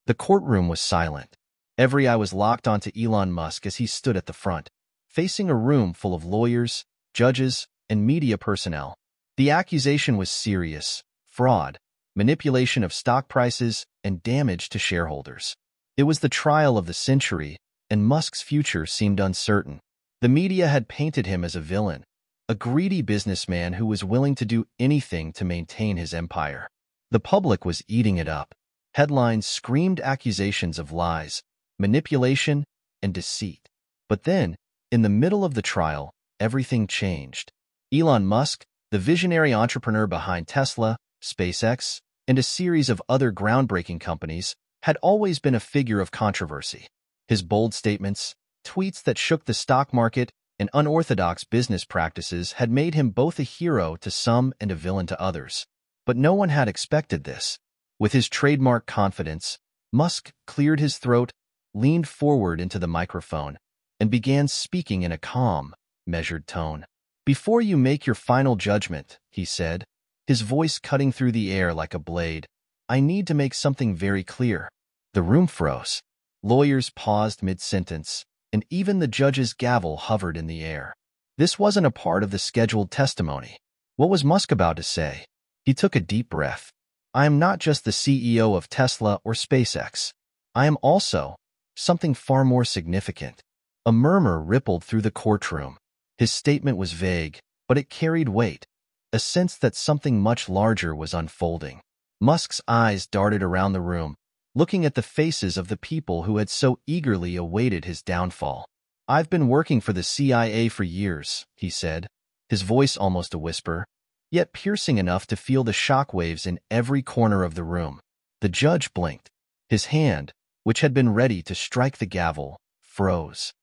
The courtroom was silent. Every eye was locked onto Elon Musk as he stood at the front, facing a room full of lawyers, judges, and media personnel. The accusation was serious: fraud, manipulation of stock prices, and damage to shareholders. It was the trial of the century, and Musk's future seemed uncertain. The media had painted him as a villain, a greedy businessman who was willing to do anything to maintain his empire. The public was eating it up. Headlines screamed accusations of lies, manipulation, and deceit. But then, in the middle of the trial, everything changed. Elon Musk, the visionary entrepreneur behind Tesla, SpaceX, and a series of other groundbreaking companies, had always been a figure of controversy. His bold statements, tweets that shook the stock market, and unorthodox business practices had made him both a hero to some and a villain to others. But no one had expected this. With his trademark confidence, Musk cleared his throat, leaned forward into the microphone, and began speaking in a calm, measured tone. "Before you make your final judgment," he said, his voice cutting through the air like a blade, "I need to make something very clear." The room froze. Lawyers paused mid-sentence, and even the judge's gavel hovered in the air. This wasn't a part of the scheduled testimony. What was Musk about to say? He took a deep breath. "I am not just the CEO of Tesla or SpaceX. I am also something far more significant." A murmur rippled through the courtroom. His statement was vague, but it carried weight, a sense that something much larger was unfolding. Musk's eyes darted around the room, looking at the faces of the people who had so eagerly awaited his downfall. "I've been working for the CIA for years," he said, his voice almost a whisper, yet piercing enough to feel the shockwaves in every corner of the room. The judge blinked. His hand, which had been ready to strike the gavel, froze.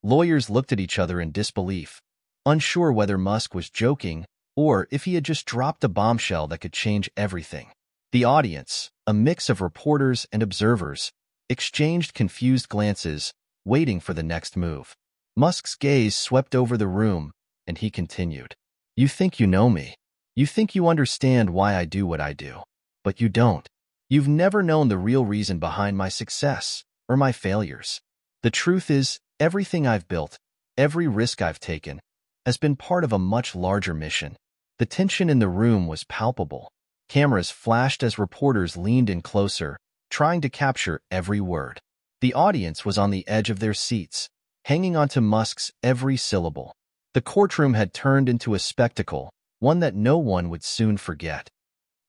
Lawyers looked at each other in disbelief, unsure whether Musk was joking or if he had just dropped a bombshell that could change everything. The audience, a mix of reporters and observers, exchanged confused glances, waiting for the next move. Musk's gaze swept over the room, and he continued. "You think you know me. You think you understand why I do what I do. But you don't. You've never known the real reason behind my success or my failures. The truth is, everything I've built, every risk I've taken, has been part of a much larger mission." The tension in the room was palpable. Cameras flashed as reporters leaned in closer, trying to capture every word. The audience was on the edge of their seats, hanging onto Musk's every syllable. The courtroom had turned into a spectacle, one that no one would soon forget.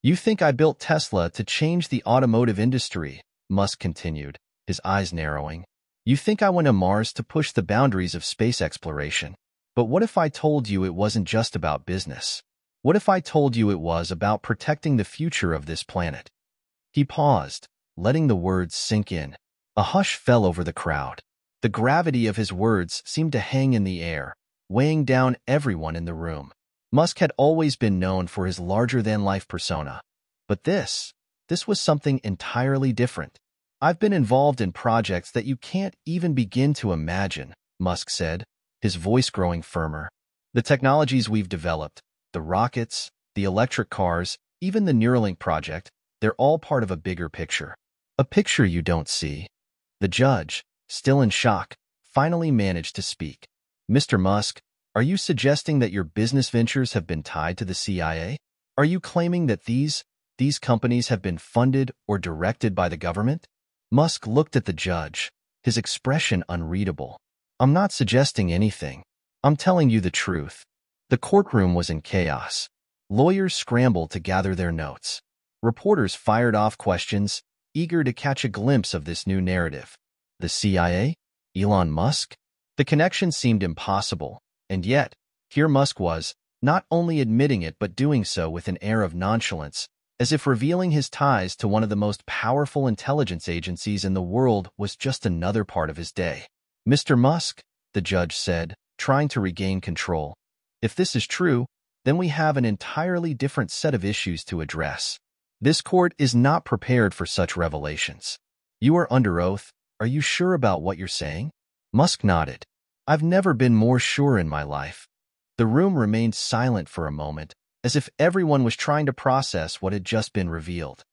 "You think I built Tesla to change the automotive industry," Musk continued, his eyes narrowing. "You think I went to Mars to push the boundaries of space exploration. But what if I told you it wasn't just about business? What if I told you it was about protecting the future of this planet?" He paused, letting the words sink in. A hush fell over the crowd. The gravity of his words seemed to hang in the air, weighing down everyone in the room. Musk had always been known for his larger-than-life persona. But this was something entirely different. "I've been involved in projects that you can't even begin to imagine," Musk said, his voice growing firmer. "The technologies we've developed, the rockets, the electric cars, even the Neuralink project, they're all part of a bigger picture. A picture you don't see." The judge, still in shock, finally managed to speak. "Mr. Musk, are you suggesting that your business ventures have been tied to the CIA? Are you claiming that these companies have been funded or directed by the government?" Musk looked at the judge, his expression unreadable. "I'm not suggesting anything. I'm telling you the truth." The courtroom was in chaos. Lawyers scrambled to gather their notes. Reporters fired off questions, eager to catch a glimpse of this new narrative. The CIA? Elon Musk? The connection seemed impossible, and yet, here Musk was, not only admitting it but doing so with an air of nonchalance, as if revealing his ties to one of the most powerful intelligence agencies in the world was just another part of his day. "Mr. Musk," the judge said, trying to regain control, "if this is true, then we have an entirely different set of issues to address. This court is not prepared for such revelations. You are under oath. Are you sure about what you're saying?" Musk nodded. "I've never been more sure in my life." The room remained silent for a moment, as if everyone was trying to process what had just been revealed.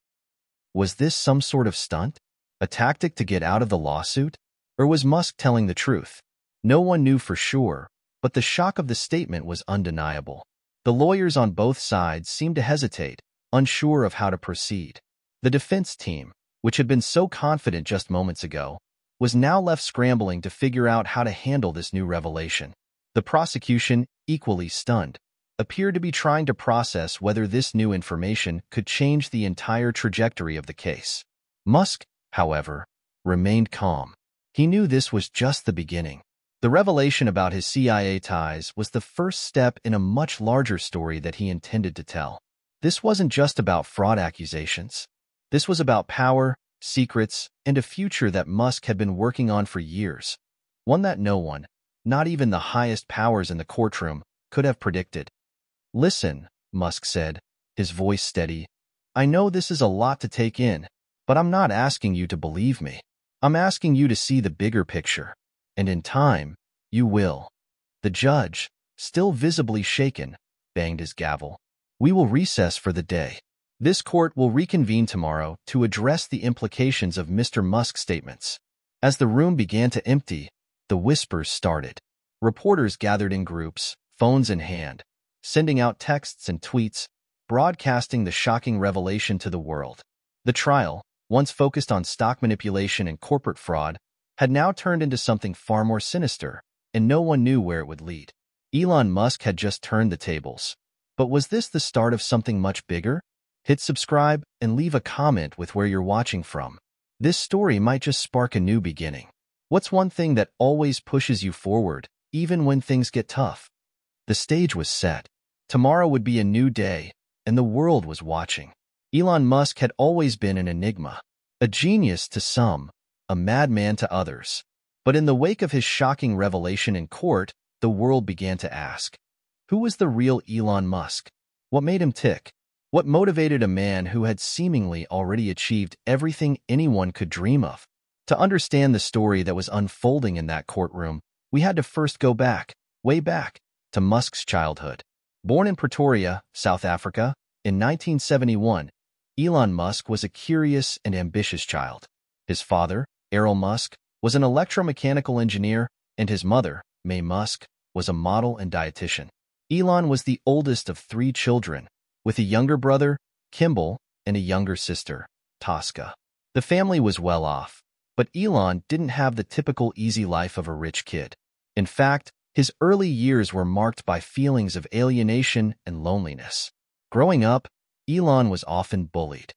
Was this some sort of stunt? A tactic to get out of the lawsuit? Or was Musk telling the truth? No one knew for sure, but the shock of the statement was undeniable. The lawyers on both sides seemed to hesitate, unsure of how to proceed. The defense team, which had been so confident just moments ago, was now left scrambling to figure out how to handle this new revelation. The prosecution, equally stunned, appeared to be trying to process whether this new information could change the entire trajectory of the case. Musk, however, remained calm. He knew this was just the beginning. The revelation about his CIA ties was the first step in a much larger story that he intended to tell. This wasn't just about fraud accusations. This was about power, secrets, and a future that Musk had been working on for years, one that no one, not even the highest powers in the courtroom, could have predicted. "Listen," Musk said, his voice steady, "I know this is a lot to take in, but I'm not asking you to believe me. I'm asking you to see the bigger picture. And in time, you will." The judge, still visibly shaken, banged his gavel. "We will recess for the day. This court will reconvene tomorrow to address the implications of Mr. Musk's statements." As the room began to empty, the whispers started. Reporters gathered in groups, phones in hand, sending out texts and tweets, broadcasting the shocking revelation to the world. The trial, once focused on stock manipulation and corporate fraud, had now turned into something far more sinister, and no one knew where it would lead. Elon Musk had just turned the tables. But was this the start of something much bigger? Hit subscribe and leave a comment with where you're watching from. This story might just spark a new beginning. What's one thing that always pushes you forward, even when things get tough? The stage was set. Tomorrow would be a new day, and the world was watching. Elon Musk had always been an enigma, a genius to some, a madman to others. But in the wake of his shocking revelation in court, the world began to ask, who was the real Elon Musk? What made him tick? What motivated a man who had seemingly already achieved everything anyone could dream of? To understand the story that was unfolding in that courtroom, we had to first go back, way back, to Musk's childhood. Born in Pretoria, South Africa, in 1971, Elon Musk was a curious and ambitious child. His father, Errol Musk, was an electromechanical engineer, and his mother, May Musk, was a model and dietitian. Elon was the oldest of 3 children, with a younger brother, Kimball, and a younger sister, Tosca. The family was well off, but Elon didn't have the typical easy life of a rich kid. In fact, his early years were marked by feelings of alienation and loneliness. Growing up, Elon was often bullied.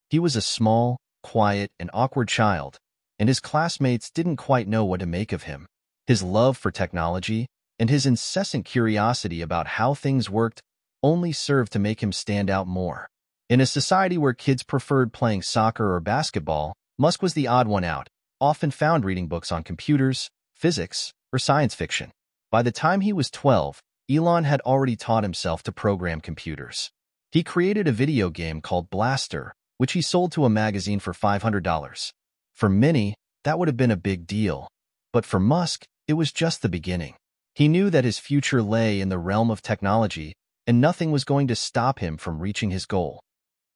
He was a small, quiet, and awkward child, and his classmates didn't quite know what to make of him. His love for technology and his incessant curiosity about how things worked only served to make him stand out more. In a society where kids preferred playing soccer or basketball, Musk was the odd one out, often found reading books on computers, physics, or science fiction. By the time he was 12, Elon had already taught himself to program computers. He created a video game called Blaster, which he sold to a magazine for $500. For many, that would have been a big deal, but for Musk, it was just the beginning. He knew that his future lay in the realm of technology, and nothing was going to stop him from reaching his goal.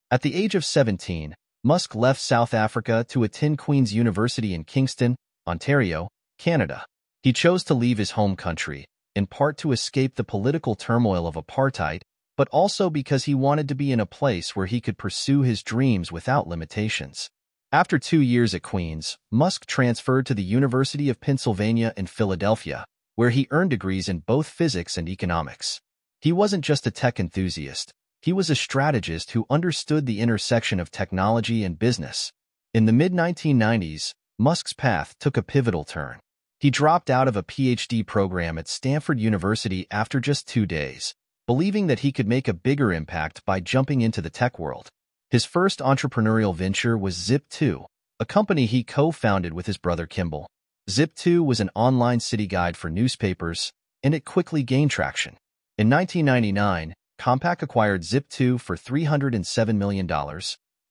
At the age of 17, Musk left South Africa to attend Queen's University in Kingston, Ontario, Canada. He chose to leave his home country, in part to escape the political turmoil of apartheid, but also because he wanted to be in a place where he could pursue his dreams without limitations. After 2 years at Queen's, Musk transferred to the University of Pennsylvania in Philadelphia, where he earned degrees in both physics and economics. He wasn't just a tech enthusiast. He was a strategist who understood the intersection of technology and business. In the mid-1990s, Musk's path took a pivotal turn. He dropped out of a PhD program at Stanford University after just 2 days, believing that he could make a bigger impact by jumping into the tech world. His first entrepreneurial venture was Zip2, a company he co-founded with his brother Kimball. Zip2 was an online city guide for newspapers, and it quickly gained traction. In 1999, Compaq acquired Zip2 for $307 million,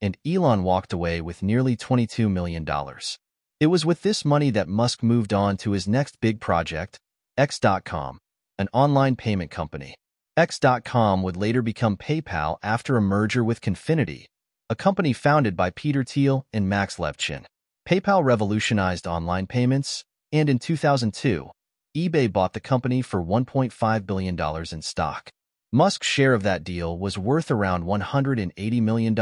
and Elon walked away with nearly $22 million. It was with this money that Musk moved on to his next big project, X.com, an online payment company. X.com would later become PayPal after a merger with Confinity, a company founded by Peter Thiel and Max Levchin. PayPal revolutionized online payments, and in 2002, eBay bought the company for $1.5 billion in stock. Musk's share of that deal was worth around $180 million,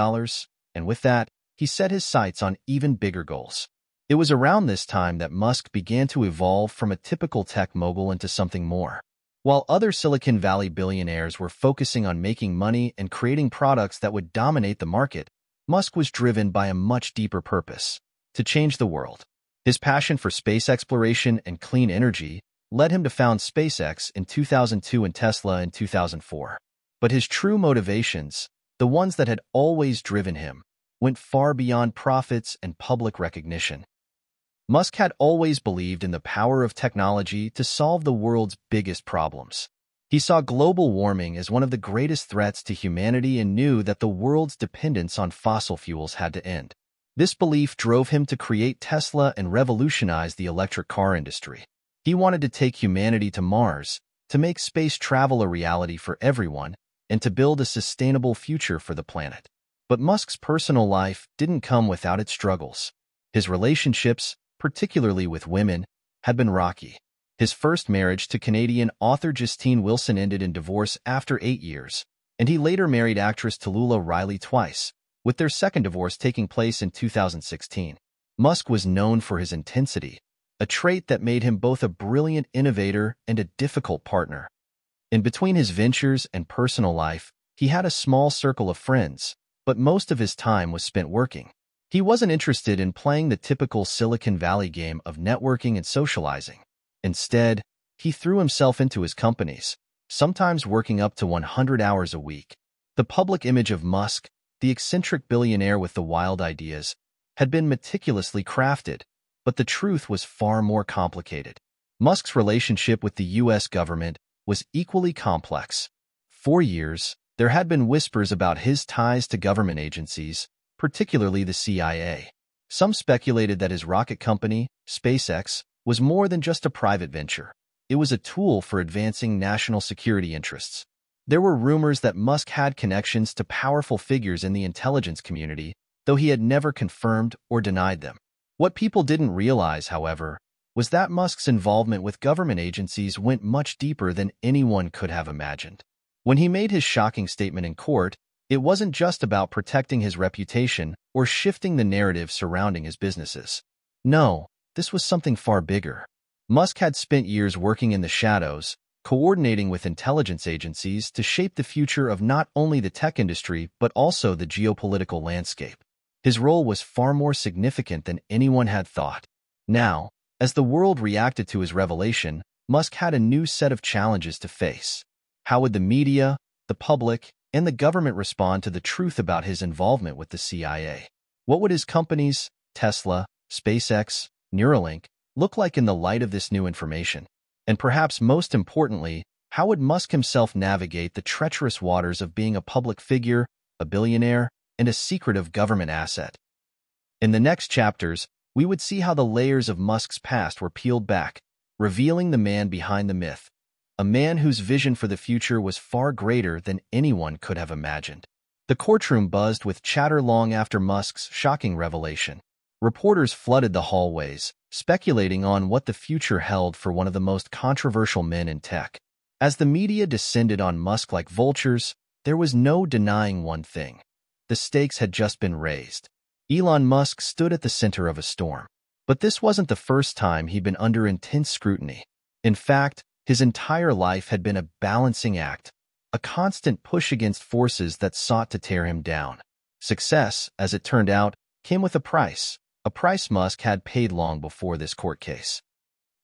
and with that, he set his sights on even bigger goals. It was around this time that Musk began to evolve from a typical tech mogul into something more. While other Silicon Valley billionaires were focusing on making money and creating products that would dominate the market, Musk was driven by a much deeper purpose: to change the world. His passion for space exploration and clean energy led him to found SpaceX in 2002 and Tesla in 2004. But his true motivations, the ones that had always driven him, went far beyond profits and public recognition. Musk had always believed in the power of technology to solve the world's biggest problems. He saw global warming as one of the greatest threats to humanity and knew that the world's dependence on fossil fuels had to end. This belief drove him to create Tesla and revolutionize the electric car industry. He wanted to take humanity to Mars, to make space travel a reality for everyone, and to build a sustainable future for the planet. But Musk's personal life didn't come without its struggles. His relationships, particularly with women, had been rocky. His first marriage to Canadian author Justine Wilson ended in divorce after 8 years, and he later married actress Tallulah Riley twice, with their second divorce taking place in 2016. Musk was known for his intensity, a trait that made him both a brilliant innovator and a difficult partner. In between his ventures and personal life, he had a small circle of friends, but most of his time was spent working. He wasn't interested in playing the typical Silicon Valley game of networking and socializing. Instead, he threw himself into his companies, sometimes working up to 100 hours a week. The public image of Musk, the eccentric billionaire with the wild ideas, had been meticulously crafted, but the truth was far more complicated. Musk's relationship with the U.S. government was equally complex. For years, there had been whispers about his ties to government agencies, particularly the CIA. Some speculated that his rocket company, SpaceX, was more than just a private venture. It was a tool for advancing national security interests. There were rumors that Musk had connections to powerful figures in the intelligence community, though he had never confirmed or denied them. What people didn't realize, however, was that Musk's involvement with government agencies went much deeper than anyone could have imagined. When he made his shocking statement in court, it wasn't just about protecting his reputation or shifting the narrative surrounding his businesses. No, this was something far bigger. Musk had spent years working in the shadows, coordinating with intelligence agencies to shape the future of not only the tech industry but also the geopolitical landscape. His role was far more significant than anyone had thought. Now, as the world reacted to his revelation, Musk had a new set of challenges to face. How would the media, the public, and the government respond to the truth about his involvement with the CIA? What would his companies, Tesla, SpaceX, Neuralink, look like in the light of this new information? And perhaps most importantly, how would Musk himself navigate the treacherous waters of being a public figure, a billionaire, and a secretive government asset? In the next chapters, we would see how the layers of Musk's past were peeled back, revealing the man behind the myth, a man whose vision for the future was far greater than anyone could have imagined. The courtroom buzzed with chatter long after Musk's shocking revelation. Reporters flooded the hallways, speculating on what the future held for one of the most controversial men in tech. As the media descended on Musk like vultures, there was no denying one thing: the stakes had just been raised. Elon Musk stood at the center of a storm. But this wasn't the first time he'd been under intense scrutiny. In fact, his entire life had been a balancing act, a constant push against forces that sought to tear him down. Success, as it turned out, came with a price Musk had paid long before this court case.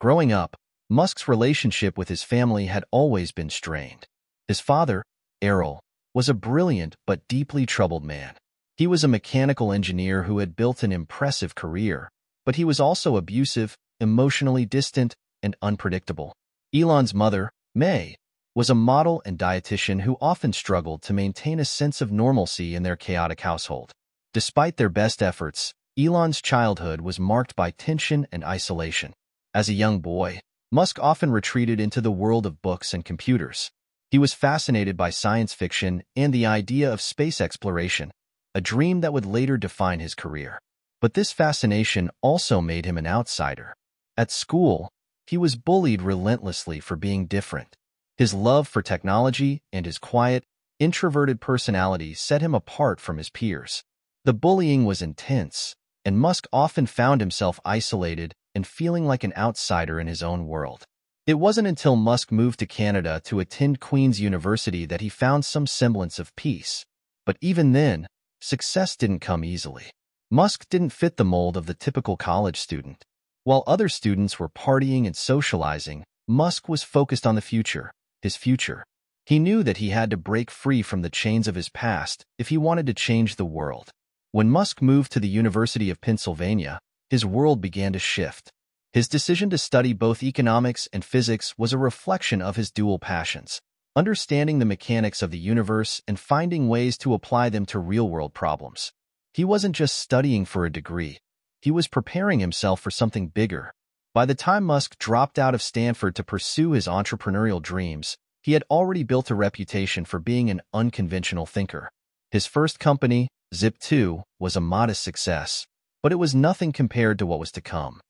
Growing up, Musk's relationship with his family had always been strained. His father, Errol, was a brilliant but deeply troubled man. He was a mechanical engineer who had built an impressive career, but he was also abusive, emotionally distant, and unpredictable. Elon's mother, May, was a model and dietitian who often struggled to maintain a sense of normalcy in their chaotic household. Despite their best efforts, Elon's childhood was marked by tension and isolation. As a young boy, Musk often retreated into the world of books and computers. He was fascinated by science fiction and the idea of space exploration, a dream that would later define his career. But this fascination also made him an outsider. At school, he was bullied relentlessly for being different. His love for technology and his quiet, introverted personality set him apart from his peers. The bullying was intense, and Musk often found himself isolated and feeling like an outsider in his own world. It wasn't until Musk moved to Canada to attend Queen's University that he found some semblance of peace. But even then, success didn't come easily. Musk didn't fit the mold of the typical college student. While other students were partying and socializing, Musk was focused on the future, his future. He knew that he had to break free from the chains of his past if he wanted to change the world. When Musk moved to the University of Pennsylvania, his world began to shift. His decision to study both economics and physics was a reflection of his dual passions, understanding the mechanics of the universe and finding ways to apply them to real-world problems. He wasn't just studying for a degree. He was preparing himself for something bigger. By the time Musk dropped out of Stanford to pursue his entrepreneurial dreams, he had already built a reputation for being an unconventional thinker. His first company, Zip2, was a modest success, but it was nothing compared to what was to come.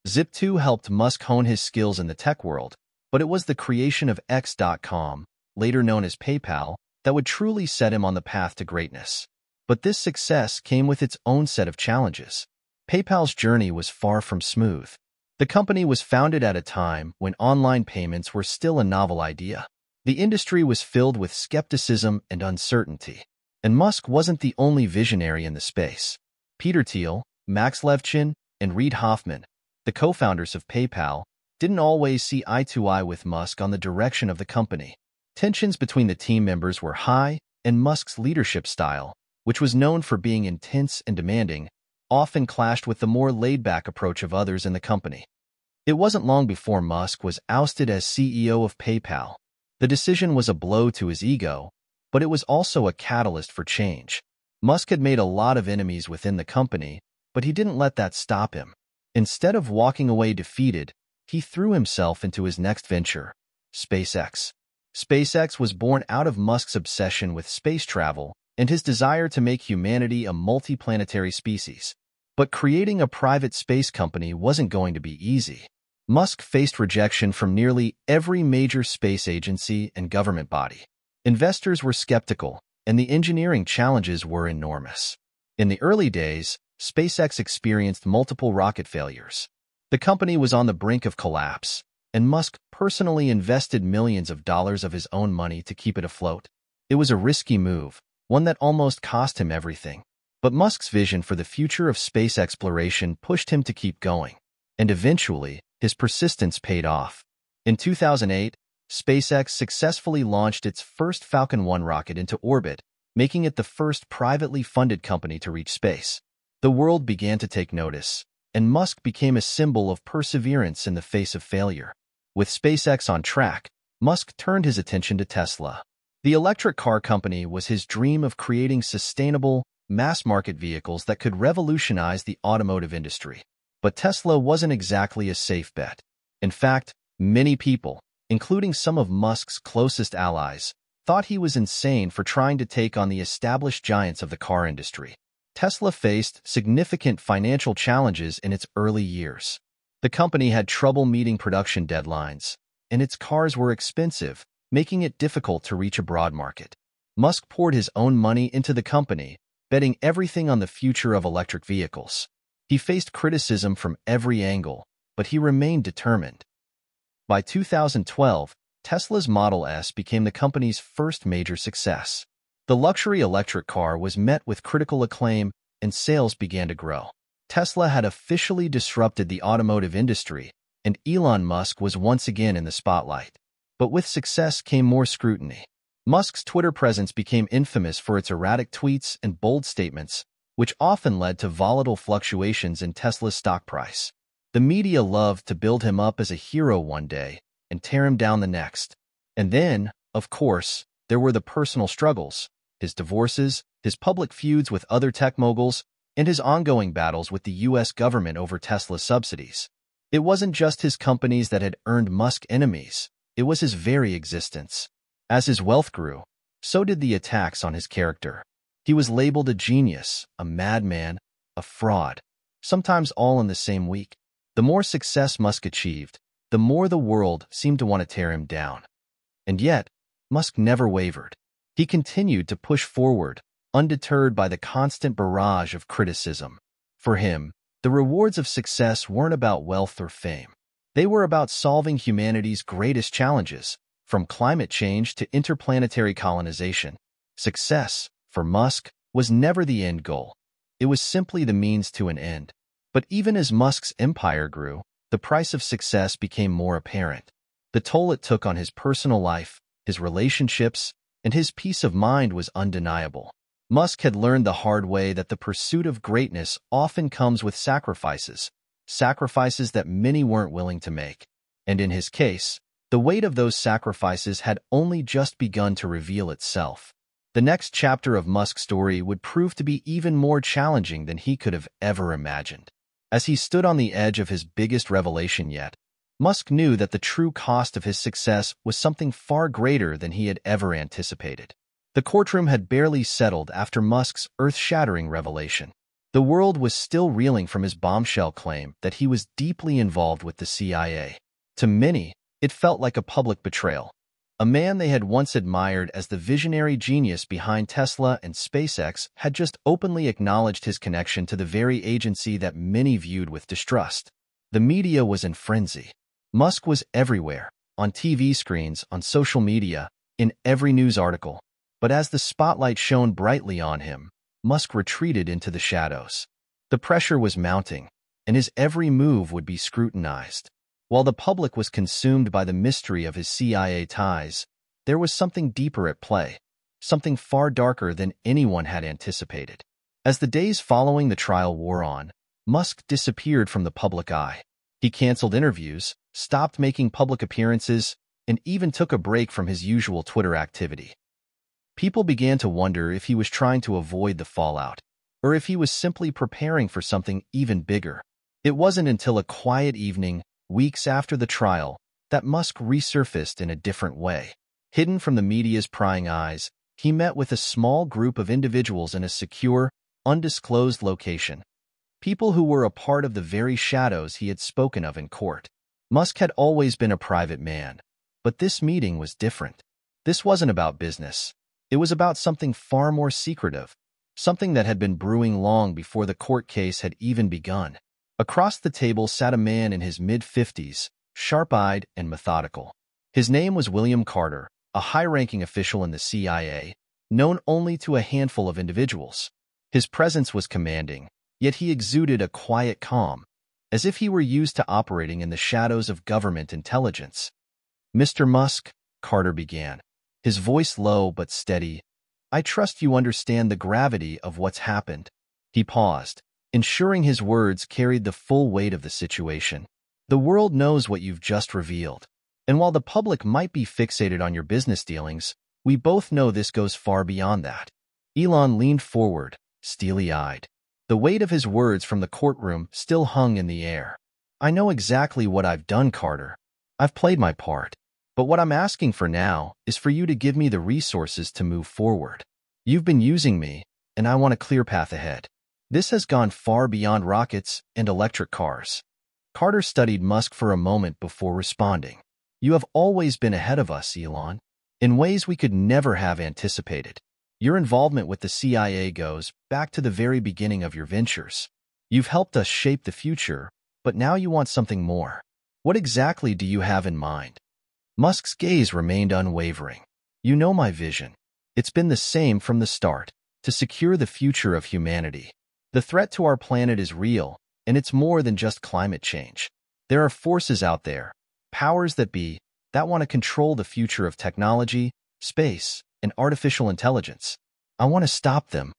Zip2 helped Musk hone his skills in the tech world, but it was the creation of X.com, later known as PayPal, that would truly set him on the path to greatness. But this success came with its own set of challenges. PayPal's journey was far from smooth. The company was founded at a time when online payments were still a novel idea. The industry was filled with skepticism and uncertainty. And Musk wasn't the only visionary in the space. Peter Thiel, Max Levchin, and Reid Hoffman, the co-founders of PayPal, didn't always see eye to eye with Musk on the direction of the company. Tensions between the team members were high, and Musk's leadership style, which was known for being intense and demanding, often clashed with the more laid-back approach of others in the company. It wasn't long before Musk was ousted as CEO of PayPal. The decision was a blow to his ego, but it was also a catalyst for change. Musk had made a lot of enemies within the company, but he didn't let that stop him. Instead of walking away defeated, he threw himself into his next venture, SpaceX. SpaceX was born out of Musk's obsession with space travel and his desire to make humanity a multiplanetary species. But creating a private space company wasn't going to be easy. Musk faced rejection from nearly every major space agency and government body. Investors were skeptical, and the engineering challenges were enormous. In the early days, SpaceX experienced multiple rocket failures. The company was on the brink of collapse, and Musk personally invested millions of dollars of his own money to keep it afloat. It was a risky move, one that almost cost him everything. But Musk's vision for the future of space exploration pushed him to keep going, and eventually, his persistence paid off. In 2008, SpaceX successfully launched its first Falcon 9 rocket into orbit, making it the first privately funded company to reach space. The world began to take notice, and Musk became a symbol of perseverance in the face of failure. With SpaceX on track, Musk turned his attention to Tesla. The electric car company was his dream of creating sustainable, mass-market vehicles that could revolutionize the automotive industry. But Tesla wasn't exactly a safe bet. In fact, many people, including some of Musk's closest allies, thought he was insane for trying to take on the established giants of the car industry. Tesla faced significant financial challenges in its early years. The company had trouble meeting production deadlines, and its cars were expensive, making it difficult to reach a broad market. Musk poured his own money into the company, betting everything on the future of electric vehicles. He faced criticism from every angle, but he remained determined. By 2012, Tesla's Model S became the company's first major success. The luxury electric car was met with critical acclaim, and sales began to grow. Tesla had officially disrupted the automotive industry, and Elon Musk was once again in the spotlight. But with success came more scrutiny. Musk's Twitter presence became infamous for its erratic tweets and bold statements, which often led to volatile fluctuations in Tesla's stock price. The media loved to build him up as a hero one day and tear him down the next. And then, of course, there were the personal struggles, his divorces, his public feuds with other tech moguls, and his ongoing battles with the U.S. government over Tesla subsidies. It wasn't just his companies that had earned Musk enemies, it was his very existence. As his wealth grew, so did the attacks on his character. He was labeled a genius, a madman, a fraud, sometimes all in the same week. The more success Musk achieved, the more the world seemed to want to tear him down. And yet, Musk never wavered. He continued to push forward, undeterred by the constant barrage of criticism. For him, the rewards of success weren't about wealth or fame. They were about solving humanity's greatest challenges, from climate change to interplanetary colonization. Success, for Musk, was never the end goal. It was simply the means to an end. But even as Musk's empire grew, the price of success became more apparent. The toll it took on his personal life, his relationships, and his peace of mind was undeniable. Musk had learned the hard way that the pursuit of greatness often comes with sacrifices that many weren't willing to make. And in his case, the weight of those sacrifices had only just begun to reveal itself. The next chapter of Musk's story would prove to be even more challenging than he could have ever imagined. As he stood on the edge of his biggest revelation yet, Musk knew that the true cost of his success was something far greater than he had ever anticipated. The courtroom had barely settled after Musk's earth-shattering revelation. The world was still reeling from his bombshell claim that he was deeply involved with the CIA. To many, it felt like a public betrayal. A man they had once admired as the visionary genius behind Tesla and SpaceX had just openly acknowledged his connection to the very agency that many viewed with distrust. The media was in frenzy. Musk was everywhere, on TV screens, on social media, in every news article. But as the spotlight shone brightly on him, Musk retreated into the shadows. The pressure was mounting, and his every move would be scrutinized. While the public was consumed by the mystery of his CIA ties, there was something deeper at play, something far darker than anyone had anticipated. As the days following the trial wore on, Musk disappeared from the public eye. He canceled interviews, stopped making public appearances, and even took a break from his usual Twitter activity. People began to wonder if he was trying to avoid the fallout, or if he was simply preparing for something even bigger. It wasn't until a quiet evening, weeks after the trial, that Musk resurfaced in a different way. Hidden from the media's prying eyes, he met with a small group of individuals in a secure, undisclosed location. People who were a part of the very shadows he had spoken of in court. Musk had always been a private man, but this meeting was different. This wasn't about business. It was about something far more secretive, something that had been brewing long before the court case had even begun. Across the table sat a man in his mid-50s, sharp-eyed and methodical. His name was William Carter, a high-ranking official in the CIA, known only to a handful of individuals. His presence was commanding, yet he exuded a quiet calm, as if he were used to operating in the shadows of government intelligence. "Mr. Musk," Carter began, his voice low but steady, "I trust you understand the gravity of what's happened." He paused, ensuring his words carried the full weight of the situation. "The world knows what you've just revealed. And while the public might be fixated on your business dealings, we both know this goes far beyond that." Elon leaned forward, steely-eyed. The weight of his words from the courtroom still hung in the air. "I know exactly what I've done, Carter. I've played my part. But what I'm asking for now is for you to give me the resources to move forward. You've been using me, and I want a clear path ahead. This has gone far beyond rockets and electric cars." Carter studied Musk for a moment before responding. "You have always been ahead of us, Elon, in ways we could never have anticipated. Your involvement with the CIA goes back to the very beginning of your ventures. You've helped us shape the future, but now you want something more. What exactly do you have in mind?" Musk's gaze remained unwavering. "You know my vision. It's been the same from the start, to secure the future of humanity. The threat to our planet is real, and it's more than just climate change. There are forces out there, powers that be, that want to control the future of technology, space, and artificial intelligence. I want to stop them."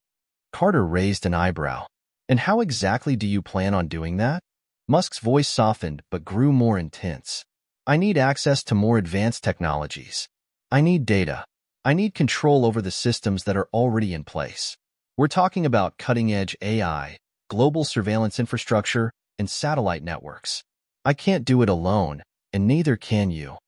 Carter raised an eyebrow. "And how exactly do you plan on doing that?" Musk's voice softened but grew more intense. "I need access to more advanced technologies. I need data. I need control over the systems that are already in place. We're talking about cutting-edge AI, global surveillance infrastructure, and satellite networks. I can't do it alone, and neither can you."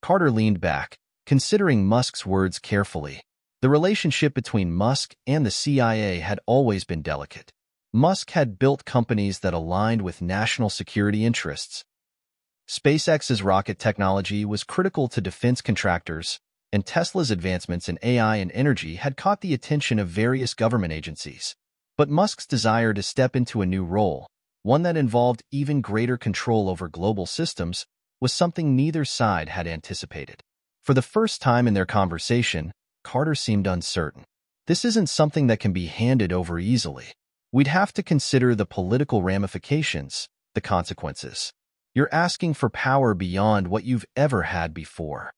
Carter leaned back, considering Musk's words carefully. The relationship between Musk and the CIA had always been delicate. Musk had built companies that aligned with national security interests. SpaceX's rocket technology was critical to defense contractors, and Tesla's advancements in AI and energy had caught the attention of various government agencies. But Musk's desire to step into a new role, one that involved even greater control over global systems, was something neither side had anticipated. For the first time in their conversation, Carter seemed uncertain. This isn't something that can be handed over easily. We'd have to consider the political ramifications, the consequences. You're asking for power beyond what you've ever had before.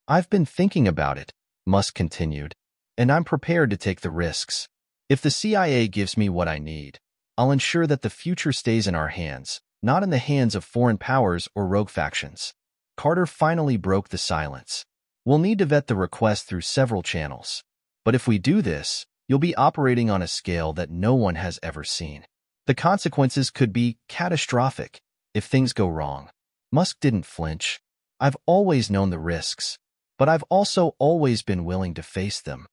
I've been thinking about it, Musk continued, and I'm prepared to take the risks. If the CIA gives me what I need, I'll ensure that the future stays in our hands, not in the hands of foreign powers or rogue factions. Carter finally broke the silence. We'll need to vet the request through several channels. But if we do this, you'll be operating on a scale that no one has ever seen. The consequences could be catastrophic if things go wrong. Musk didn't flinch. I've always known the risks, but I've also always been willing to face them.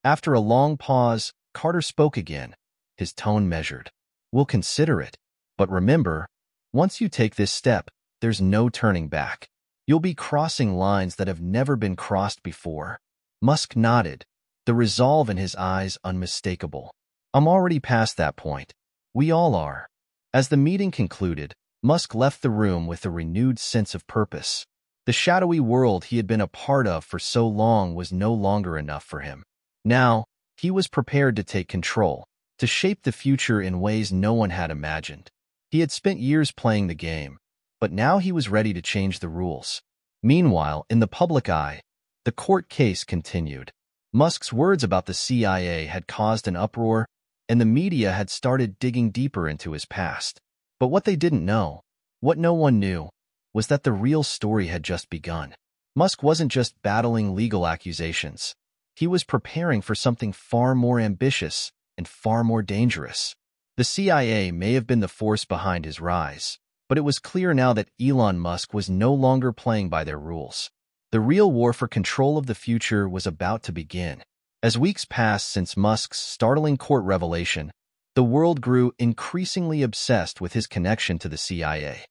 After a long pause, Carter spoke again, his tone measured. We'll consider it. But remember, once you take this step, there's no turning back. You'll be crossing lines that have never been crossed before. Musk nodded, the resolve in his eyes unmistakable. I'm already past that point. We all are. As the meeting concluded, Musk left the room with a renewed sense of purpose. The shadowy world he had been a part of for so long was no longer enough for him. Now, he was prepared to take control, to shape the future in ways no one had imagined. He had spent years playing the game, but now he was ready to change the rules. Meanwhile, in the public eye, the court case continued. Musk's words about the CIA had caused an uproar, and the media had started digging deeper into his past. But what they didn't know, what no one knew, was that the real story had just begun. Musk wasn't just battling legal accusations. He was preparing for something far more ambitious and far more dangerous. The CIA may have been the force behind his rise, but it was clear now that Elon Musk was no longer playing by their rules. The real war for control of the future was about to begin. As weeks passed since Musk's startling court revelation, the world grew increasingly obsessed with his connection to the CIA.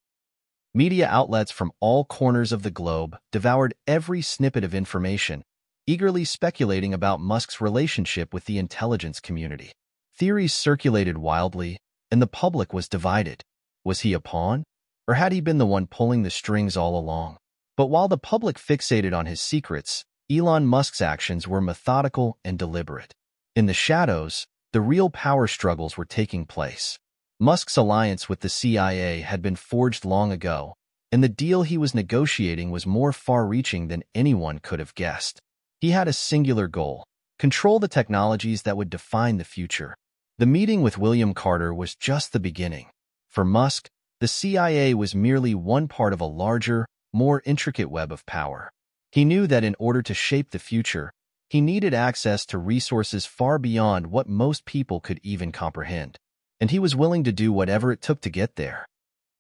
Media outlets from all corners of the globe devoured every snippet of information, eagerly speculating about Musk's relationship with the intelligence community. Theories circulated wildly, and the public was divided. Was he a pawn, or had he been the one pulling the strings all along? But while the public fixated on his secrets, Elon Musk's actions were methodical and deliberate. In the shadows, the real power struggles were taking place. Musk's alliance with the CIA had been forged long ago, and the deal he was negotiating was more far-reaching than anyone could have guessed. He had a singular goal: control the technologies that would define the future. The meeting with William Carter was just the beginning. For Musk, the CIA was merely one part of a larger, more intricate web of power. He knew that in order to shape the future, he needed access to resources far beyond what most people could even comprehend, and he was willing to do whatever it took to get there.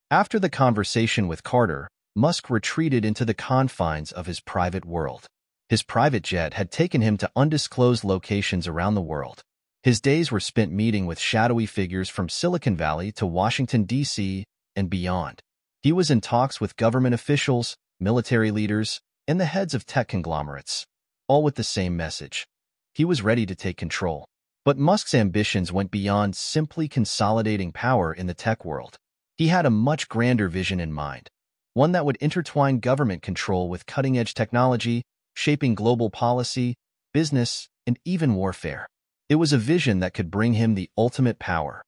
After the conversation with Carter, Musk retreated into the confines of his private world. His private jet had taken him to undisclosed locations around the world. His days were spent meeting with shadowy figures from Silicon Valley to Washington, D.C., and beyond. He was in talks with government officials, military leaders, and the heads of tech conglomerates, all with the same message. He was ready to take control. But Musk's ambitions went beyond simply consolidating power in the tech world. He had a much grander vision in mind, one that would intertwine government control with cutting-edge technology, shaping global policy, business, and even warfare. It was a vision that could bring him the ultimate power,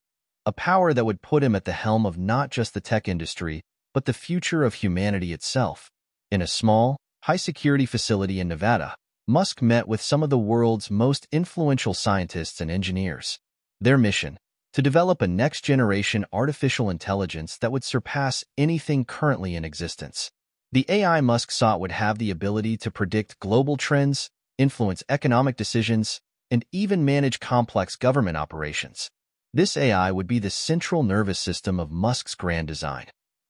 a power that would put him at the helm of not just the tech industry, but the future of humanity itself. In a small, high-security facility in Nevada, Musk met with some of the world's most influential scientists and engineers. Their mission: to develop a next-generation artificial intelligence that would surpass anything currently in existence. The AI Musk sought would have the ability to predict global trends, influence economic decisions, and even manage complex government operations. This AI would be the central nervous system of Musk's grand design,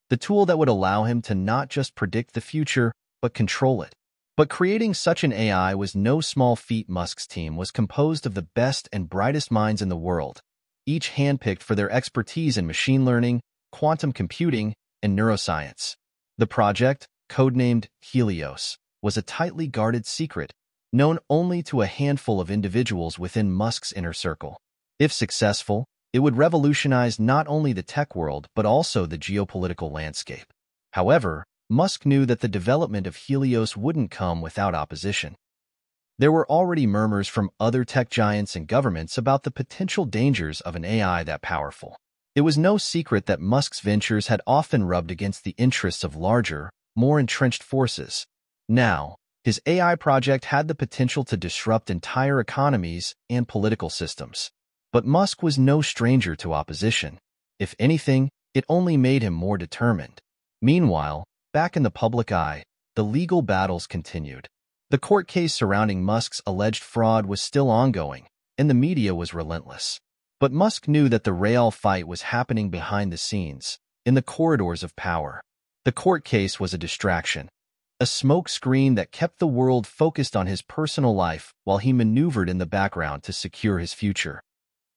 the tool that would allow him to not just predict the future, but control it. But creating such an AI was no small feat. Musk's team was composed of the best and brightest minds in the world, each handpicked for their expertise in machine learning, quantum computing, and neuroscience. The project, codenamed Helios, was a tightly guarded secret, known only to a handful of individuals within Musk's inner circle. If successful, it would revolutionize not only the tech world but also the geopolitical landscape. However, Musk knew that the development of Helios wouldn't come without opposition. There were already murmurs from other tech giants and governments about the potential dangers of an AI that powerful. It was no secret that Musk's ventures had often rubbed against the interests of larger, more entrenched forces. Now, his AI project had the potential to disrupt entire economies and political systems. But Musk was no stranger to opposition. If anything, it only made him more determined. Meanwhile, back in the public eye, the legal battles continued. The court case surrounding Musk's alleged fraud was still ongoing, and the media was relentless. But Musk knew that the real fight was happening behind the scenes, in the corridors of power. The court case was a distraction, a smoke screen that kept the world focused on his personal life while he maneuvered in the background to secure his future.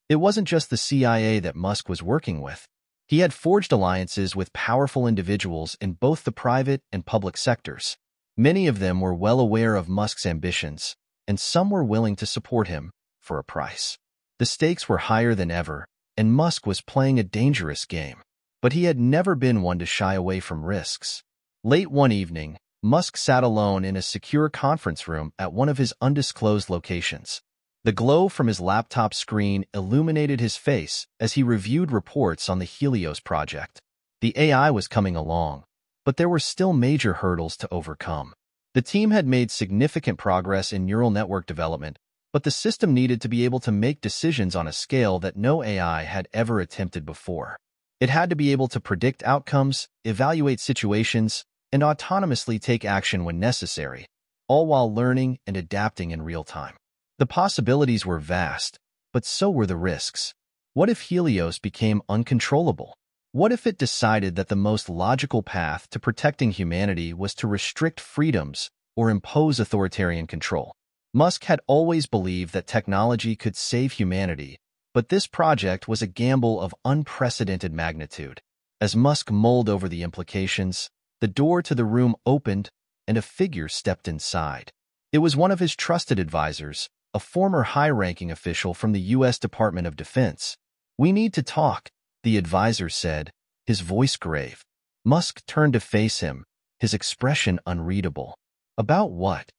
It wasn't just the CIA that Musk was working with. He had forged alliances with powerful individuals in both the private and public sectors. Many of them were well aware of Musk's ambitions, and some were willing to support him for a price. The stakes were higher than ever, and Musk was playing a dangerous game. But he had never been one to shy away from risks. Late one evening, Musk sat alone in a secure conference room at one of his undisclosed locations. The glow from his laptop screen illuminated his face as he reviewed reports on the Helios project. The AI was coming along, but there were still major hurdles to overcome. The team had made significant progress in neural network development, but the system needed to be able to make decisions on a scale that no AI had ever attempted before. It had to be able to predict outcomes, evaluate situations, and autonomously take action when necessary, all while learning and adapting in real time. The possibilities were vast, but so were the risks. What if Helios became uncontrollable? What if it decided that the most logical path to protecting humanity was to restrict freedoms or impose authoritarian control? Musk had always believed that technology could save humanity, but this project was a gamble of unprecedented magnitude. As Musk mulled over the implications, the door to the room opened and a figure stepped inside. It was one of his trusted advisors, a former high-ranking official from the U.S. Department of Defense. "We need to talk," the advisor said, his voice grave. Musk turned to face him, his expression unreadable. "About what?"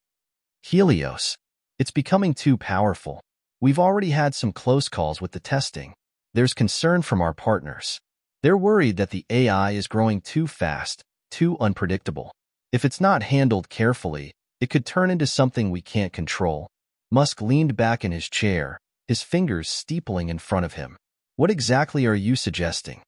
"Helios. It's becoming too powerful. We've already had some close calls with the testing. There's concern from our partners. They're worried that the AI is growing too fast, too unpredictable. If it's not handled carefully, it could turn into something we can't control." Musk leaned back in his chair, his fingers steepling in front of him. "What exactly are you suggesting?"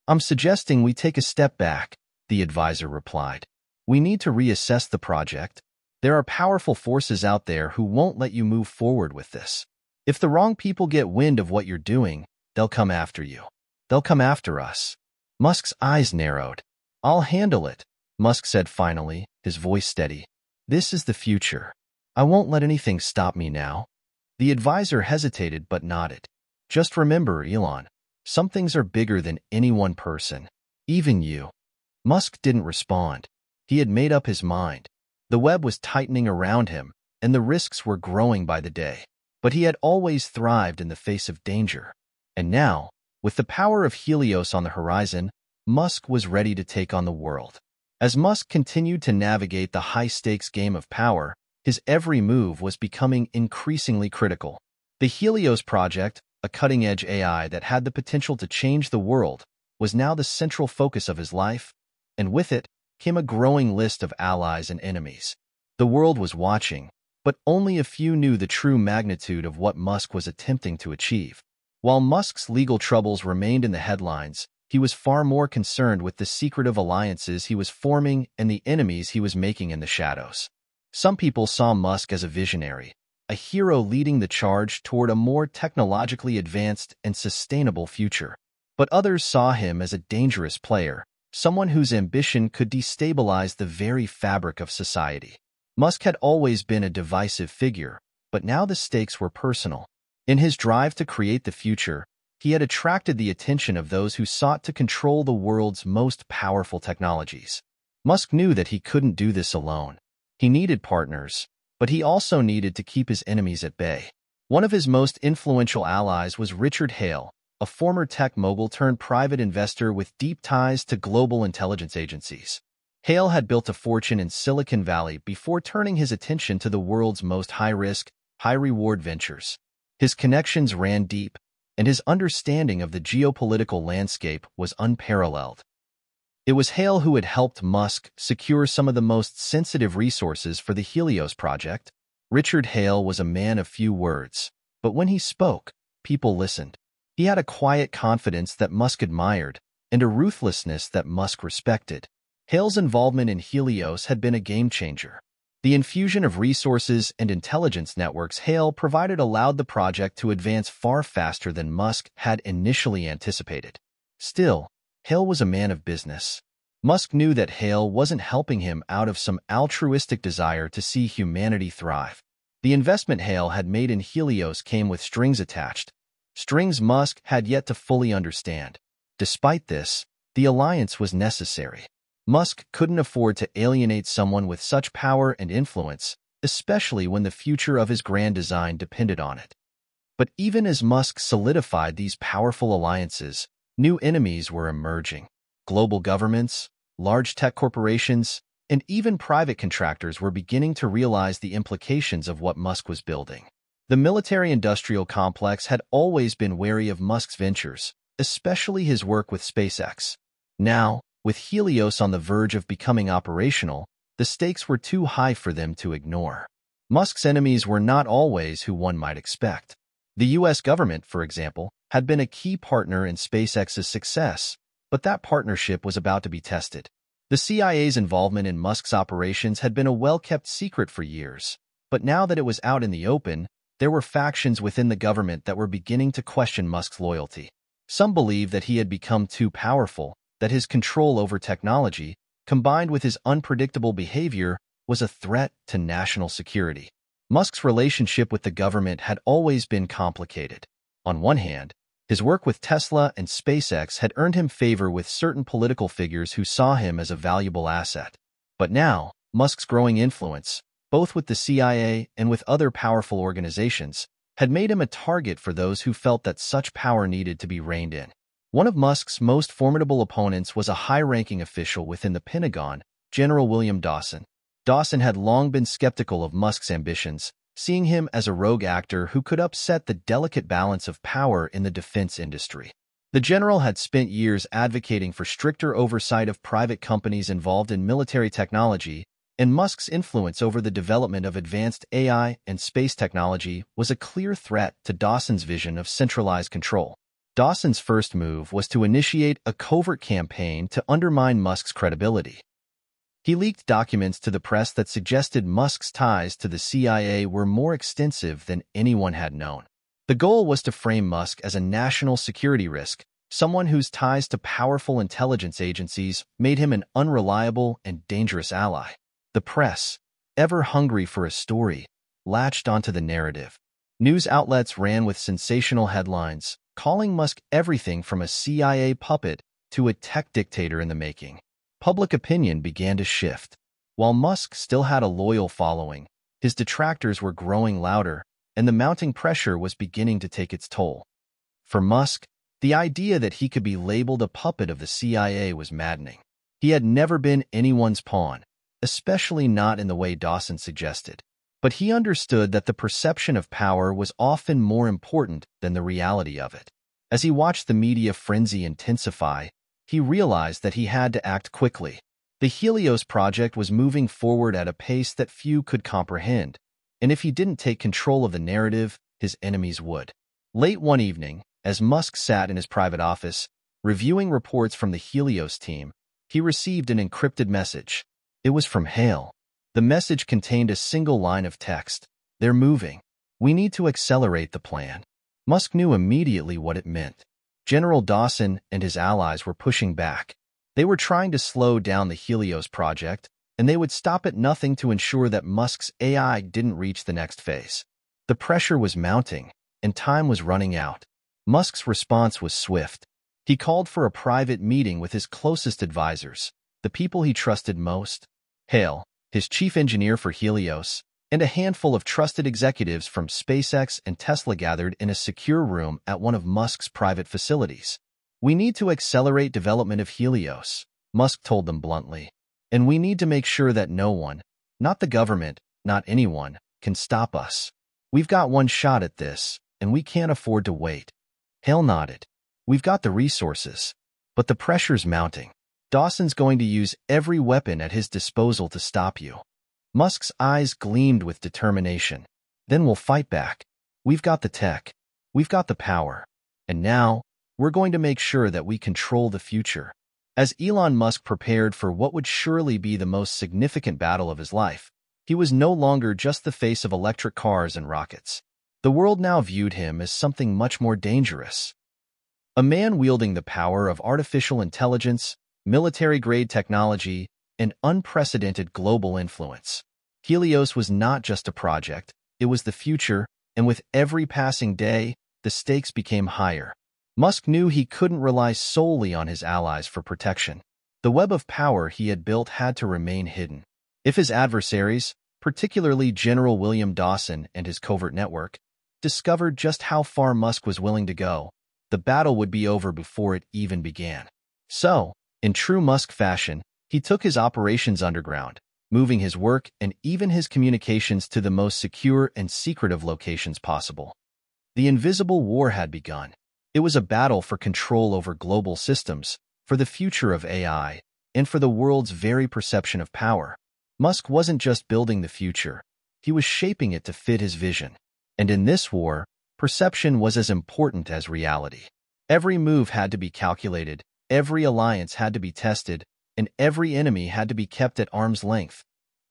"I'm suggesting we take a step back," the advisor replied. "We need to reassess the project. There are powerful forces out there who won't let you move forward with this. If the wrong people get wind of what you're doing, they'll come after you. They'll come after us." Musk's eyes narrowed. "I'll handle it," Musk said finally, his voice steady. "This is the future. I won't let anything stop me now." The advisor hesitated but nodded. "Just remember, Elon, some things are bigger than any one person, even you." Musk didn't respond. He had made up his mind. The web was tightening around him, and the risks were growing by the day. But he had always thrived in the face of danger. And now, with the power of Helios on the horizon, Musk was ready to take on the world. As Musk continued to navigate the high-stakes game of power, his every move was becoming increasingly critical. The Helios project, a cutting-edge AI that had the potential to change the world, was now the central focus of his life, and with it came a growing list of allies and enemies. The world was watching, but only a few knew the true magnitude of what Musk was attempting to achieve. While Musk's legal troubles remained in the headlines, he was far more concerned with the secretive alliances he was forming and the enemies he was making in the shadows. Some people saw Musk as a visionary, a hero leading the charge toward a more technologically advanced and sustainable future. But others saw him as a dangerous player, someone whose ambition could destabilize the very fabric of society. Musk had always been a divisive figure, but now the stakes were personal. In his drive to create the future, he had attracted the attention of those who sought to control the world's most powerful technologies. Musk knew that he couldn't do this alone. He needed partners, but he also needed to keep his enemies at bay. One of his most influential allies was Richard Hale, a former tech mogul turned private investor with deep ties to global intelligence agencies. Hale had built a fortune in Silicon Valley before turning his attention to the world's most high-risk, high-reward ventures. His connections ran deep, and his understanding of the geopolitical landscape was unparalleled. It was Hale who had helped Musk secure some of the most sensitive resources for the Helios project. Richard Hale was a man of few words, but when he spoke, people listened. He had a quiet confidence that Musk admired and a ruthlessness that Musk respected. Hale's involvement in Helios had been a game-changer. The infusion of resources and intelligence networks Hale provided allowed the project to advance far faster than Musk had initially anticipated. Still, Hale was a man of business. Musk knew that Hale wasn't helping him out of some altruistic desire to see humanity thrive. The investment Hale had made in Helios came with strings attached, strings Musk had yet to fully understand. Despite this, the alliance was necessary. Musk couldn't afford to alienate someone with such power and influence, especially when the future of his grand design depended on it. But even as Musk solidified these powerful alliances, new enemies were emerging. Global governments, large tech corporations, and even private contractors were beginning to realize the implications of what Musk was building. The military-industrial complex had always been wary of Musk's ventures, especially his work with SpaceX. Now, with Helios on the verge of becoming operational, the stakes were too high for them to ignore. Musk's enemies were not always who one might expect. The U.S. government, for example, had been a key partner in SpaceX's success, but that partnership was about to be tested. The CIA's involvement in Musk's operations had been a well-kept secret for years, but now that it was out in the open, there were factions within the government that were beginning to question Musk's loyalty. Some believed that he had become too powerful, that his control over technology, combined with his unpredictable behavior, was a threat to national security. Musk's relationship with the government had always been complicated. On one hand, his work with Tesla and SpaceX had earned him favor with certain political figures who saw him as a valuable asset. But now, Musk's growing influence, both with the CIA and with other powerful organizations, had made him a target for those who felt that such power needed to be reined in. One of Musk's most formidable opponents was a high-ranking official within the Pentagon, General William Dawson. Dawson had long been skeptical of Musk's ambitions, seeing him as a rogue actor who could upset the delicate balance of power in the defense industry. The general had spent years advocating for stricter oversight of private companies involved in military technology, and Musk's influence over the development of advanced AI and space technology was a clear threat to Dawson's vision of centralized control. Dawson's first move was to initiate a covert campaign to undermine Musk's credibility. He leaked documents to the press that suggested Musk's ties to the CIA were more extensive than anyone had known. The goal was to frame Musk as a national security risk, someone whose ties to powerful intelligence agencies made him an unreliable and dangerous ally. The press, ever hungry for a story, latched onto the narrative. News outlets ran with sensational headlines, calling Musk everything from a CIA puppet to a tech dictator in the making. Public opinion began to shift. While Musk still had a loyal following, his detractors were growing louder, and the mounting pressure was beginning to take its toll. For Musk, the idea that he could be labeled a puppet of the CIA was maddening. He had never been anyone's pawn, especially not in the way Dawson suggested. But he understood that the perception of power was often more important than the reality of it. As he watched the media frenzy intensify, he realized that he had to act quickly. The Helios project was moving forward at a pace that few could comprehend, and if he didn't take control of the narrative, his enemies would. Late one evening, as Musk sat in his private office, reviewing reports from the Helios team, he received an encrypted message. It was from Hale. The message contained a single line of text. "They're moving. We need to accelerate the plan." Musk knew immediately what it meant. General Dawson and his allies were pushing back. They were trying to slow down the Helios project, and they would stop at nothing to ensure that Musk's AI didn't reach the next phase. The pressure was mounting, and time was running out. Musk's response was swift. He called for a private meeting with his closest advisors, the people he trusted most. Hale, his chief engineer for Helios, and a handful of trusted executives from SpaceX and Tesla gathered in a secure room at one of Musk's private facilities. "We need to accelerate development of Helios," Musk told them bluntly. "And we need to make sure that no one, not the government, not anyone, can stop us. We've got one shot at this, and we can't afford to wait." Hale nodded. "We've got the resources, but the pressure's mounting. Dawson's going to use every weapon at his disposal to stop you." Musk's eyes gleamed with determination. "Then we'll fight back. We've got the tech. We've got the power. And now, we're going to make sure that we control the future." As Elon Musk prepared for what would surely be the most significant battle of his life, he was no longer just the face of electric cars and rockets. The world now viewed him as something much more dangerous. A man wielding the power of artificial intelligence, military-grade technology, and unprecedented global influence. Helios was not just a project, it was the future, and with every passing day, the stakes became higher. Musk knew he couldn't rely solely on his allies for protection. The web of power he had built had to remain hidden. If his adversaries, particularly General William Dawson and his covert network, discovered just how far Musk was willing to go, the battle would be over before it even began. So, in true Musk fashion, he took his operations underground, moving his work and even his communications to the most secure and secretive locations possible. The invisible war had begun. It was a battle for control over global systems, for the future of AI, and for the world's very perception of power. Musk wasn't just building the future, he was shaping it to fit his vision. And in this war, perception was as important as reality. Every move had to be calculated, every alliance had to be tested, and every enemy had to be kept at arm's length,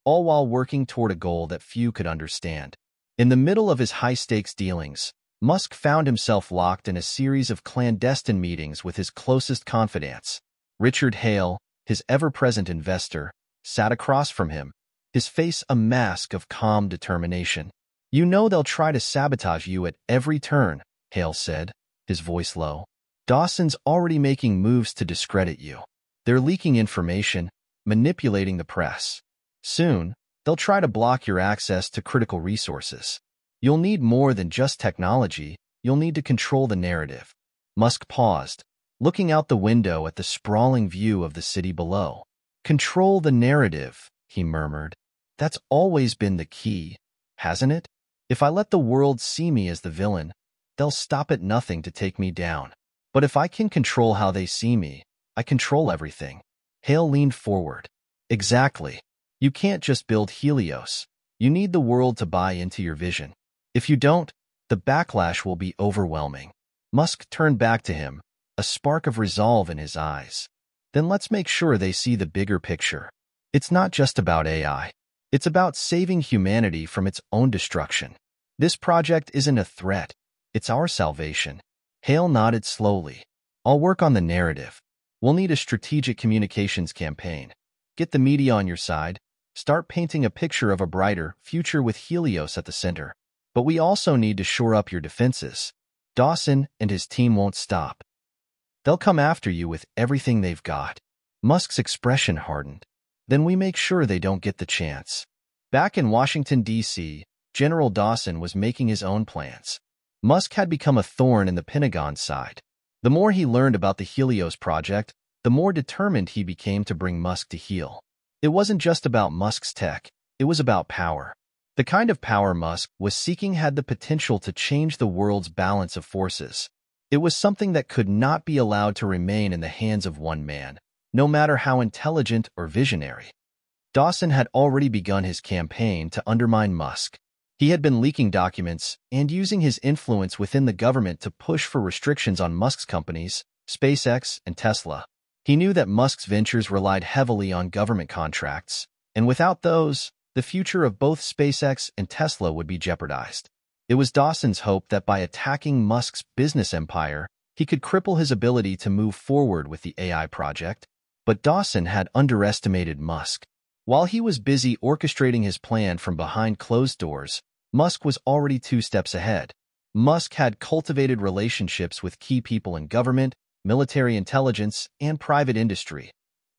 all while working toward a goal that few could understand. In the middle of his high-stakes dealings, Musk found himself locked in a series of clandestine meetings with his closest confidants. Richard Hale, his ever-present investor, sat across from him, his face a mask of calm determination. "You know they'll try to sabotage you at every turn," Hale said, his voice low. "Dawson's already making moves to discredit you. They're leaking information, manipulating the press. Soon, they'll try to block your access to critical resources. You'll need more than just technology, you'll need to control the narrative." Musk paused, looking out the window at the sprawling view of the city below. "Control the narrative," he murmured. "That's always been the key, hasn't it? If I let the world see me as the villain, they'll stop at nothing to take me down. But if I can control how they see me, I control everything." Hale leaned forward. "Exactly. You can't just build Helios. You need the world to buy into your vision. If you don't, the backlash will be overwhelming." Musk turned back to him, a spark of resolve in his eyes. "Then let's make sure they see the bigger picture. It's not just about AI. It's about saving humanity from its own destruction. This project isn't a threat. It's our salvation." Hale nodded slowly. "I'll work on the narrative. We'll need a strategic communications campaign. Get the media on your side. Start painting a picture of a brighter future with Helios at the center. But we also need to shore up your defenses. Dawson and his team won't stop. They'll come after you with everything they've got." Musk's expression hardened. "Then we make sure they don't get the chance." Back in Washington, D.C., General Dawson was making his own plans. Musk had become a thorn in the Pentagon's side. The more he learned about the Helios project, the more determined he became to bring Musk to heel. It wasn't just about Musk's tech, it was about power. The kind of power Musk was seeking had the potential to change the world's balance of forces. It was something that could not be allowed to remain in the hands of one man, no matter how intelligent or visionary. Dawson had already begun his campaign to undermine Musk. He had been leaking documents and using his influence within the government to push for restrictions on Musk's companies, SpaceX and Tesla. He knew that Musk's ventures relied heavily on government contracts, and without those, the future of both SpaceX and Tesla would be jeopardized. It was Dawson's hope that by attacking Musk's business empire, he could cripple his ability to move forward with the AI project. But Dawson had underestimated Musk. While he was busy orchestrating his plan from behind closed doors, Musk was already 2 steps ahead. Musk had cultivated relationships with key people in government, military intelligence, and private industry,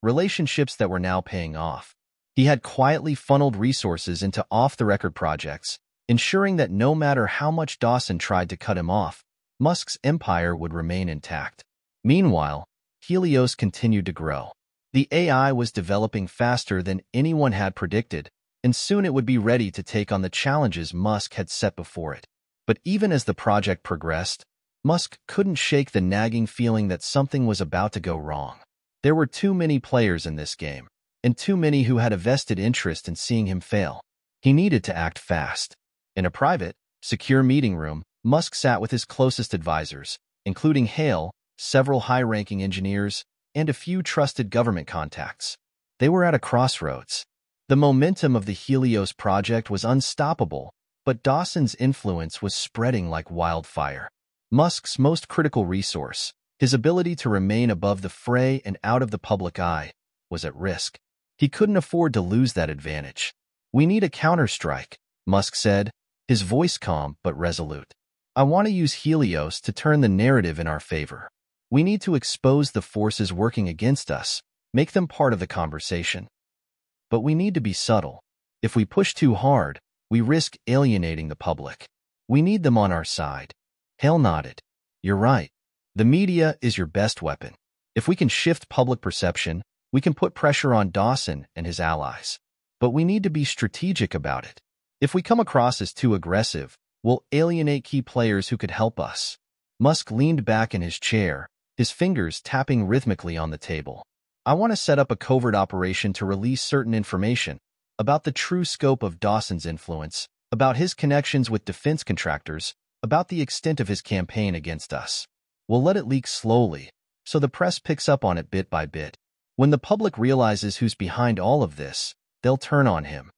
relationships that were now paying off. He had quietly funneled resources into off-the-record projects, ensuring that no matter how much Dawson tried to cut him off, Musk's empire would remain intact. Meanwhile, Helios continued to grow. The AI was developing faster than anyone had predicted, and soon it would be ready to take on the challenges Musk had set before it. But even as the project progressed, Musk couldn't shake the nagging feeling that something was about to go wrong. There were too many players in this game, and too many who had a vested interest in seeing him fail. He needed to act fast. In a private, secure meeting room, Musk sat with his closest advisors, including Hale, several high-ranking engineers, and a few trusted government contacts. They were at a crossroads. The momentum of the Helios project was unstoppable, but Dawson's influence was spreading like wildfire. Musk's most critical resource, his ability to remain above the fray and out of the public eye, was at risk. He couldn't afford to lose that advantage. "We need a counterstrike," Musk said, his voice calm but resolute. "I want to use Helios to turn the narrative in our favor. We need to expose the forces working against us, make them part of the conversation. But we need to be subtle. If we push too hard, we risk alienating the public. We need them on our side." Hale nodded. "You're right. The media is your best weapon. If we can shift public perception, we can put pressure on Dawson and his allies. But we need to be strategic about it. If we come across as too aggressive, we'll alienate key players who could help us." Musk leaned back in his chair, his fingers tapping rhythmically on the table. "I want to set up a covert operation to release certain information about the true scope of Dawson's influence, about his connections with defense contractors, about the extent of his campaign against us. We'll let it leak slowly, so the press picks up on it bit by bit. When the public realizes who's behind all of this, they'll turn on him."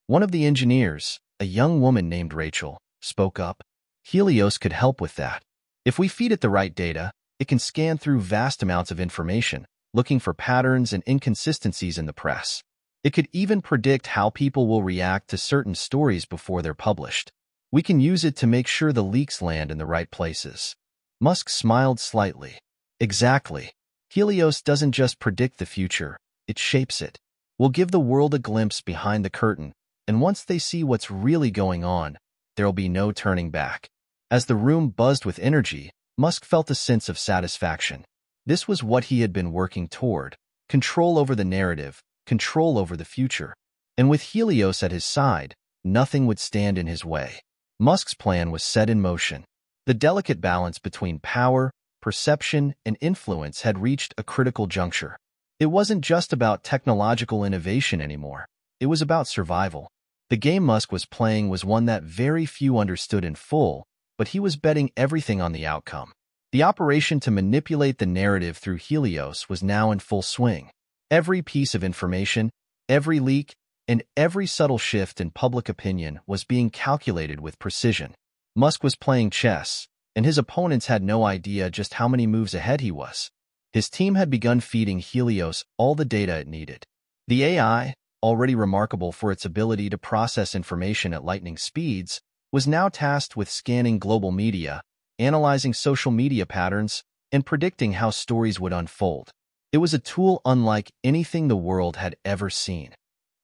One of the engineers, a young woman named Rachel, spoke up. "Helios could help with that. If we feed it the right data, it can scan through vast amounts of information, looking for patterns and inconsistencies in the press. It could even predict how people will react to certain stories before they're published. We can use it to make sure the leaks land in the right places." Musk smiled slightly. "Exactly. Helios doesn't just predict the future, it shapes it. We'll give the world a glimpse behind the curtain, and once they see what's really going on, there'll be no turning back." As the room buzzed with energy, Musk felt a sense of satisfaction. This was what he had been working toward: control over the narrative, control over the future. And with Helios at his side, nothing would stand in his way. Musk's plan was set in motion. The delicate balance between power, perception, and influence had reached a critical juncture. It wasn't just about technological innovation anymore. It was about survival. The game Musk was playing was one that very few understood in full, but he was betting everything on the outcome. The operation to manipulate the narrative through Helios was now in full swing. Every piece of information, every leak, and every subtle shift in public opinion was being calculated with precision. Musk was playing chess, and his opponents had no idea just how many moves ahead he was. His team had begun feeding Helios all the data it needed. The AI, already remarkable for its ability to process information at lightning speeds, was now tasked with scanning global media, analyzing social media patterns, and predicting how stories would unfold. It was a tool unlike anything the world had ever seen.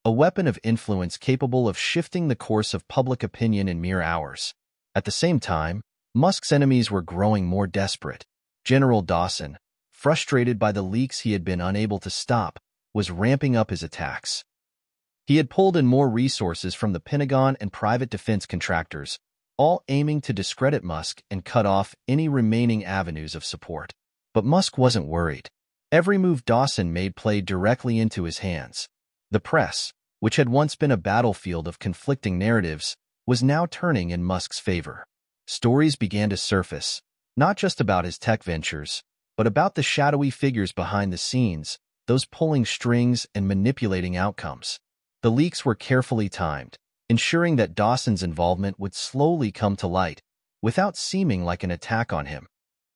A weapon of influence capable of shifting the course of public opinion in mere hours. At the same time, Musk's enemies were growing more desperate. General Dawson, frustrated by the leaks he had been unable to stop, was ramping up his attacks. He had pulled in more resources from the Pentagon and private defense contractors, all aiming to discredit Musk and cut off any remaining avenues of support. But Musk wasn't worried. Every move Dawson made played directly into his hands. The press, which had once been a battlefield of conflicting narratives, was now turning in Musk's favor. Stories began to surface, not just about his tech ventures, but about the shadowy figures behind the scenes, those pulling strings and manipulating outcomes. The leaks were carefully timed, ensuring that Dawson's involvement would slowly come to light, without seeming like an attack on him.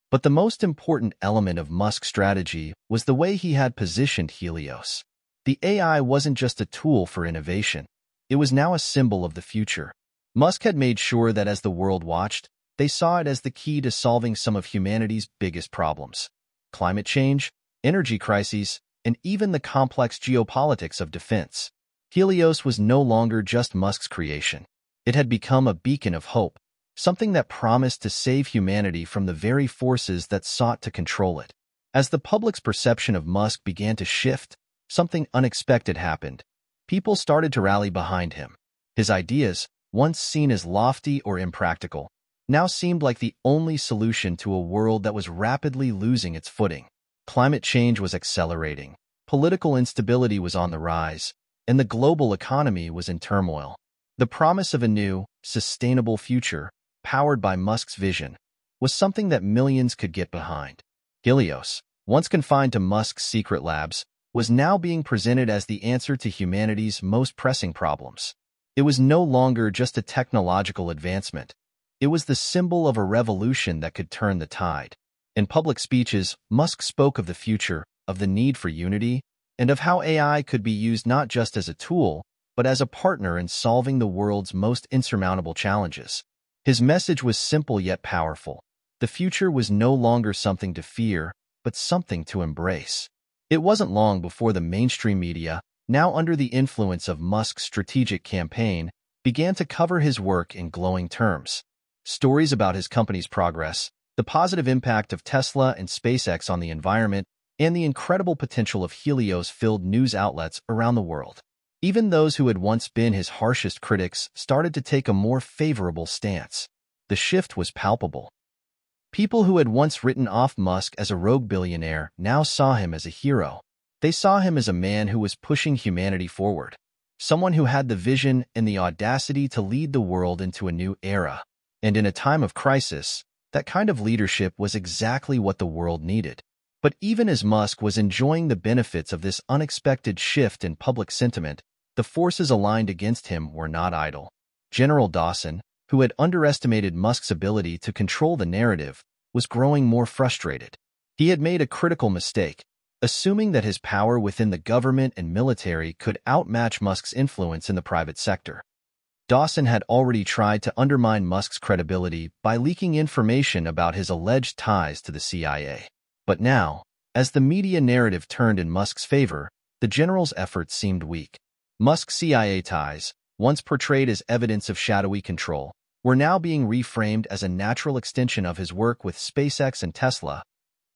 But the most important element of Musk's strategy was the way he had positioned Helios. The AI wasn't just a tool for innovation. It was now a symbol of the future. Musk had made sure that as the world watched, they saw it as the key to solving some of humanity's biggest problems: climate change, energy crises, and even the complex geopolitics of defense. Helios was no longer just Musk's creation. It had become a beacon of hope, something that promised to save humanity from the very forces that sought to control it. As the public's perception of Musk began to shift, something unexpected happened. People started to rally behind him. His ideas, once seen as lofty or impractical, now seemed like the only solution to a world that was rapidly losing its footing. Climate change was accelerating, political instability was on the rise, and the global economy was in turmoil. The promise of a new, sustainable future, powered by Musk's vision, was something that millions could get behind. Helios, once confined to Musk's secret labs, was now being presented as the answer to humanity's most pressing problems. It was no longer just a technological advancement. It was the symbol of a revolution that could turn the tide. In public speeches, Musk spoke of the future, of the need for unity, and of how AI could be used not just as a tool, but as a partner in solving the world's most insurmountable challenges. His message was simple yet powerful. The future was no longer something to fear, but something to embrace. It wasn't long before the mainstream media, now under the influence of Musk's strategic campaign, began to cover his work in glowing terms. Stories about his company's progress, the positive impact of Tesla and SpaceX on the environment, and the incredible potential of Helios filled news outlets around the world. Even those who had once been his harshest critics started to take a more favorable stance. The shift was palpable. People who had once written off Musk as a rogue billionaire now saw him as a hero. They saw him as a man who was pushing humanity forward, someone who had the vision and the audacity to lead the world into a new era. And in a time of crisis, that kind of leadership was exactly what the world needed. But even as Musk was enjoying the benefits of this unexpected shift in public sentiment, the forces aligned against him were not idle. General Dawson, who had underestimated Musk's ability to control the narrative, was growing more frustrated. He had made a critical mistake, assuming that his power within the government and military could outmatch Musk's influence in the private sector. Dawson had already tried to undermine Musk's credibility by leaking information about his alleged ties to the CIA. But now, as the media narrative turned in Musk's favor, the general's efforts seemed weak. Musk's CIA ties, once portrayed as evidence of shadowy control, were now being reframed as a natural extension of his work with SpaceX and Tesla,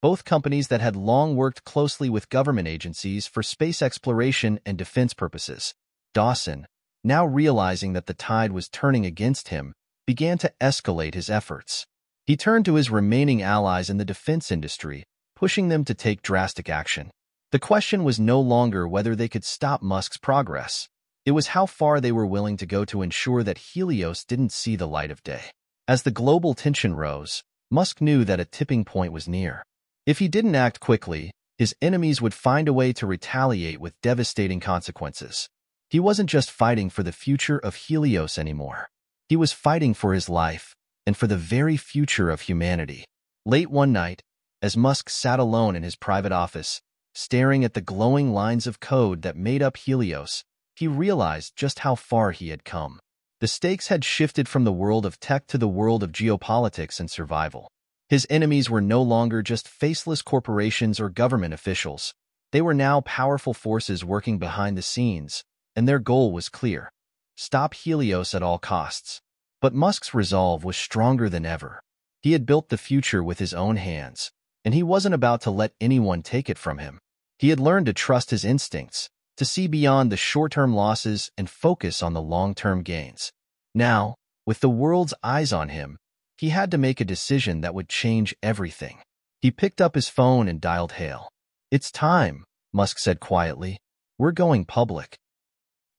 both companies that had long worked closely with government agencies for space exploration and defense purposes. Dawson, now realizing that the tide was turning against him, began to escalate his efforts. He turned to his remaining allies in the defense industry, pushing them to take drastic action. The question was no longer whether they could stop Musk's progress. It was how far they were willing to go to ensure that Helios didn't see the light of day. As the global tension rose, Musk knew that a tipping point was near. If he didn't act quickly, his enemies would find a way to retaliate with devastating consequences. He wasn't just fighting for the future of Helios anymore. He was fighting for his life and for the very future of humanity. Late one night, as Musk sat alone in his private office, staring at the glowing lines of code that made up Helios, he realized just how far he had come. The stakes had shifted from the world of tech to the world of geopolitics and survival. His enemies were no longer just faceless corporations or government officials. They were now powerful forces working behind the scenes, and their goal was clear: stop Helios at all costs. But Musk's resolve was stronger than ever. He had built the future with his own hands, and he wasn't about to let anyone take it from him. He had learned to trust his instincts, to see beyond the short-term losses and focus on the long-term gains. Now, with the world's eyes on him, he had to make a decision that would change everything. He picked up his phone and dialed Hale. "It's time," Musk said quietly. "We're going public."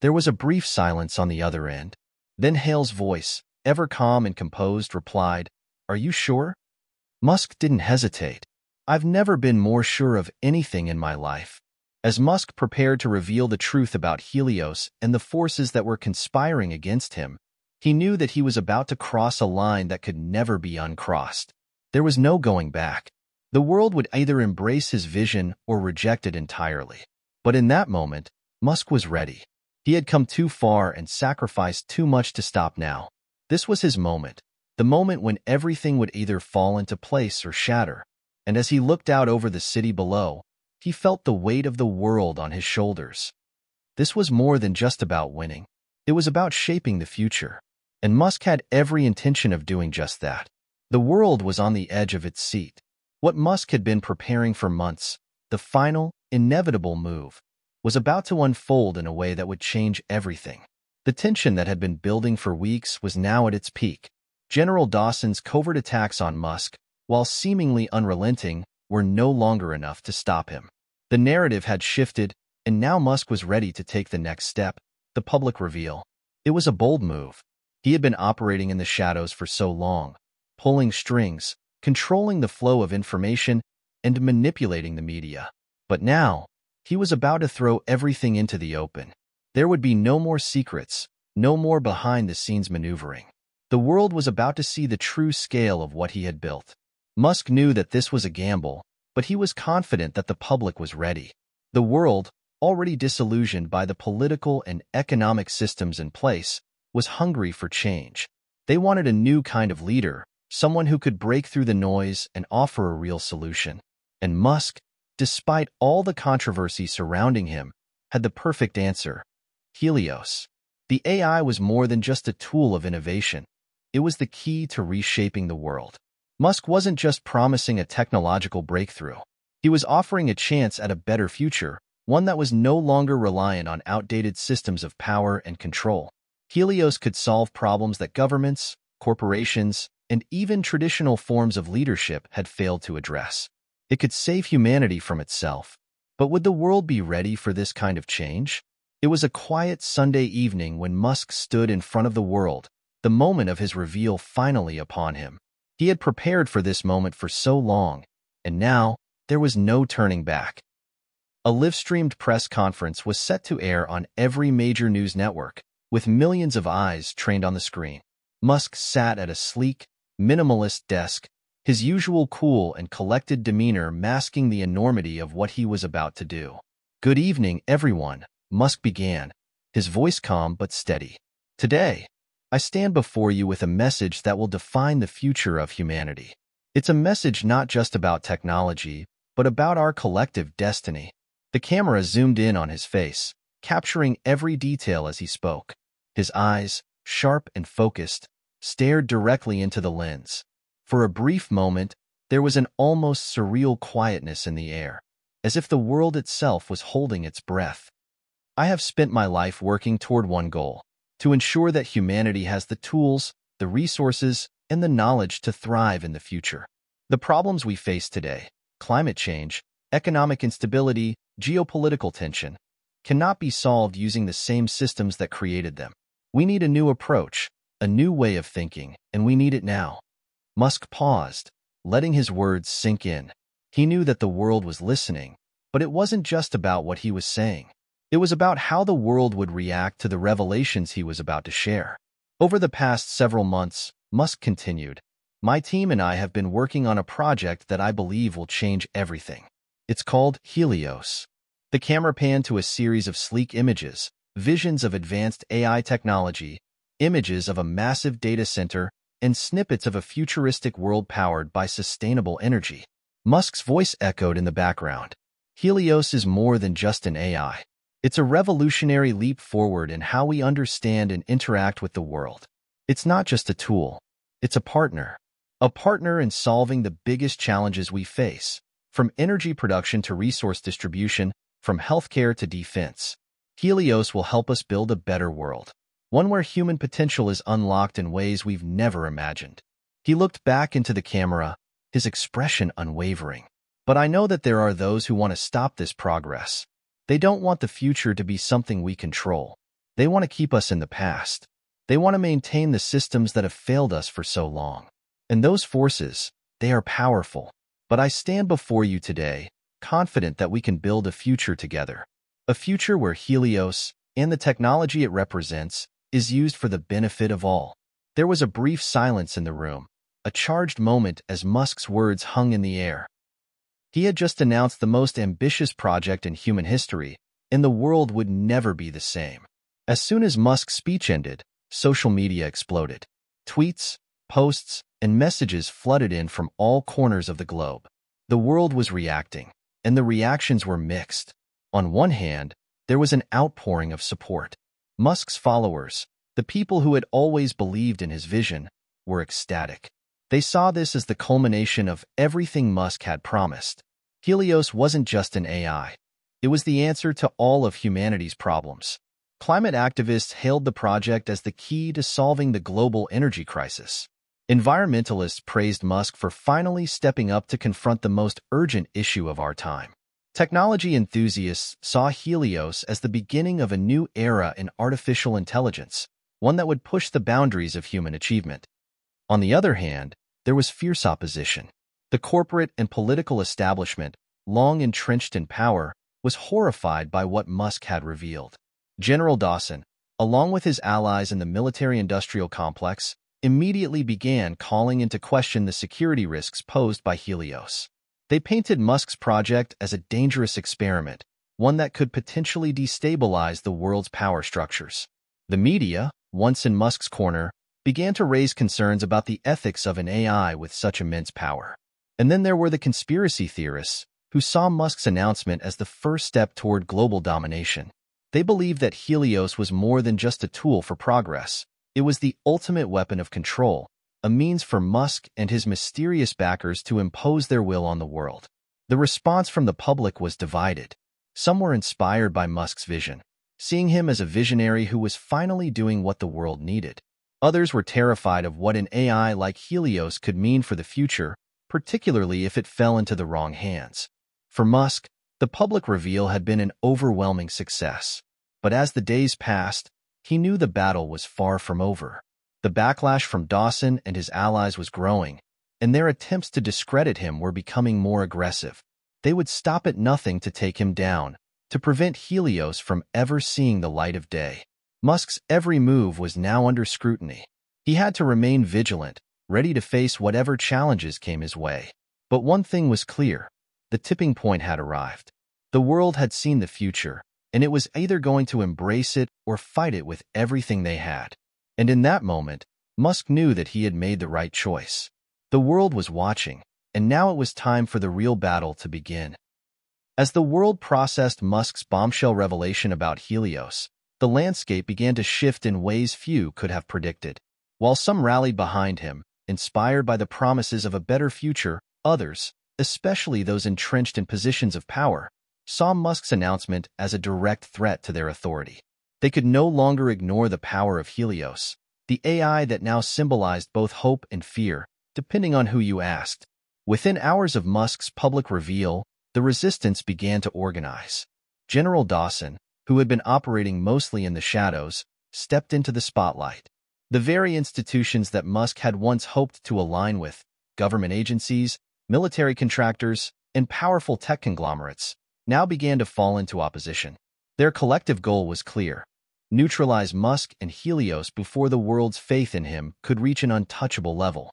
There was a brief silence on the other end. Then Hale's voice, ever calm and composed, replied, "Are you sure?" Musk didn't hesitate. "I've never been more sure of anything in my life." As Musk prepared to reveal the truth about Helios and the forces that were conspiring against him, he knew that he was about to cross a line that could never be uncrossed. There was no going back. The world would either embrace his vision or reject it entirely. But in that moment, Musk was ready. He had come too far and sacrificed too much to stop now. This was his moment, the moment when everything would either fall into place or shatter. And as he looked out over the city below, he felt the weight of the world on his shoulders. This was more than just about winning. It was about shaping the future. And Musk had every intention of doing just that. The world was on the edge of its seat. What Musk had been preparing for months, the final, inevitable move, was about to unfold in a way that would change everything. The tension that had been building for weeks was now at its peak. General Dawson's covert attacks on Musk, while seemingly unrelenting, were no longer enough to stop him. The narrative had shifted, and now Musk was ready to take the next step, the public reveal. It was a bold move. He had been operating in the shadows for so long, pulling strings, controlling the flow of information, and manipulating the media. But now, he was about to throw everything into the open. There would be no more secrets, no more behind-the-scenes maneuvering. The world was about to see the true scale of what he had built. Musk knew that this was a gamble, but he was confident that the public was ready. The world, already disillusioned by the political and economic systems in place, was hungry for change. They wanted a new kind of leader, someone who could break through the noise and offer a real solution. And Musk, despite all the controversy surrounding him, had the perfect answer: Helios. The AI was more than just a tool of innovation. It was the key to reshaping the world. Musk wasn't just promising a technological breakthrough. He was offering a chance at a better future, one that was no longer reliant on outdated systems of power and control. Helios could solve problems that governments, corporations, and even traditional forms of leadership had failed to address. It could save humanity from itself. But would the world be ready for this kind of change? It was a quiet Sunday evening when Musk stood in front of the world, the moment of his reveal finally upon him. He had prepared for this moment for so long, and now there was no turning back. A live-streamed press conference was set to air on every major news network, with millions of eyes trained on the screen. Musk sat at a sleek, minimalist desk, his usual cool and collected demeanor masking the enormity of what he was about to do. "Good evening, everyone," Musk began, his voice calm but steady. "Today, I stand before you with a message that will define the future of humanity. It's a message not just about technology, but about our collective destiny." The camera zoomed in on his face, capturing every detail as he spoke. His eyes, sharp and focused, stared directly into the lens. For a brief moment, there was an almost surreal quietness in the air, as if the world itself was holding its breath. "I have spent my life working toward one goal: to ensure that humanity has the tools, the resources, and the knowledge to thrive in the future. The problems we face today, climate change, economic instability, geopolitical tension, cannot be solved using the same systems that created them. We need a new approach, a new way of thinking, and we need it now." Musk paused, letting his words sink in. He knew that the world was listening, but it wasn't just about what he was saying. It was about how the world would react to the revelations he was about to share. "Over the past several months," Musk continued, "my team and I have been working on a project that I believe will change everything. It's called Helios." The camera panned to a series of sleek images, visions of advanced AI technology, images of a massive data center, and snippets of a futuristic world powered by sustainable energy. Musk's voice echoed in the background. "Helios is more than just an AI. It's a revolutionary leap forward in how we understand and interact with the world. It's not just a tool. It's a partner. A partner in solving the biggest challenges we face, from energy production to resource distribution, from healthcare to defense. Helios will help us build a better world, one where human potential is unlocked in ways we've never imagined." He looked back into the camera, his expression unwavering. "But I know that there are those who want to stop this progress. They don't want the future to be something we control. They want to keep us in the past. They want to maintain the systems that have failed us for so long. And those forces, they are powerful. But I stand before you today, confident that we can build a future together. A future where Helios, and the technology it represents, is used for the benefit of all." There was a brief silence in the room, a charged moment as Musk's words hung in the air. He had just announced the most ambitious project in human history, and the world would never be the same. As soon as Musk's speech ended, social media exploded. Tweets, posts, and messages flooded in from all corners of the globe. The world was reacting, and the reactions were mixed. On one hand, there was an outpouring of support. Musk's followers, the people who had always believed in his vision, were ecstatic. They saw this as the culmination of everything Musk had promised. Helios wasn't just an AI. It was the answer to all of humanity's problems. Climate activists hailed the project as the key to solving the global energy crisis. Environmentalists praised Musk for finally stepping up to confront the most urgent issue of our time. Technology enthusiasts saw Helios as the beginning of a new era in artificial intelligence, one that would push the boundaries of human achievement. On the other hand, there was fierce opposition. The corporate and political establishment, long entrenched in power, was horrified by what Musk had revealed. General Dawson, along with his allies in the military-industrial complex, immediately began calling into question the security risks posed by Helios. They painted Musk's project as a dangerous experiment, one that could potentially destabilize the world's power structures. The media, once in Musk's corner, began to raise concerns about the ethics of an AI with such immense power. And then there were the conspiracy theorists, who saw Musk's announcement as the first step toward global domination. They believed that Helios was more than just a tool for progress. It was the ultimate weapon of control, a means for Musk and his mysterious backers to impose their will on the world. The response from the public was divided. Some were inspired by Musk's vision, seeing him as a visionary who was finally doing what the world needed. Others were terrified of what an AI like Helios could mean for the future, particularly if it fell into the wrong hands. For Musk, the public reveal had been an overwhelming success. But as the days passed, he knew the battle was far from over. The backlash from Dawson and his allies was growing, and their attempts to discredit him were becoming more aggressive. They would stop at nothing to take him down, to prevent Helios from ever seeing the light of day. Musk's every move was now under scrutiny. He had to remain vigilant, ready to face whatever challenges came his way. But one thing was clear. The tipping point had arrived. The world had seen the future, and it was either going to embrace it or fight it with everything they had. And in that moment, Musk knew that he had made the right choice. The world was watching, and now it was time for the real battle to begin. As the world processed Musk's bombshell revelation about Helios, the landscape began to shift in ways few could have predicted. While some rallied behind him, inspired by the promises of a better future, others, especially those entrenched in positions of power, saw Musk's announcement as a direct threat to their authority. They could no longer ignore the power of Helios, the AI that now symbolized both hope and fear, depending on who you asked. Within hours of Musk's public reveal, the resistance began to organize. General Dawson, who had been operating mostly in the shadows, stepped into the spotlight. The very institutions that Musk had once hoped to align with, government agencies, military contractors, and powerful tech conglomerates, now began to fall into opposition. Their collective goal was clear: neutralize Musk and Helios before the world's faith in him could reach an untouchable level.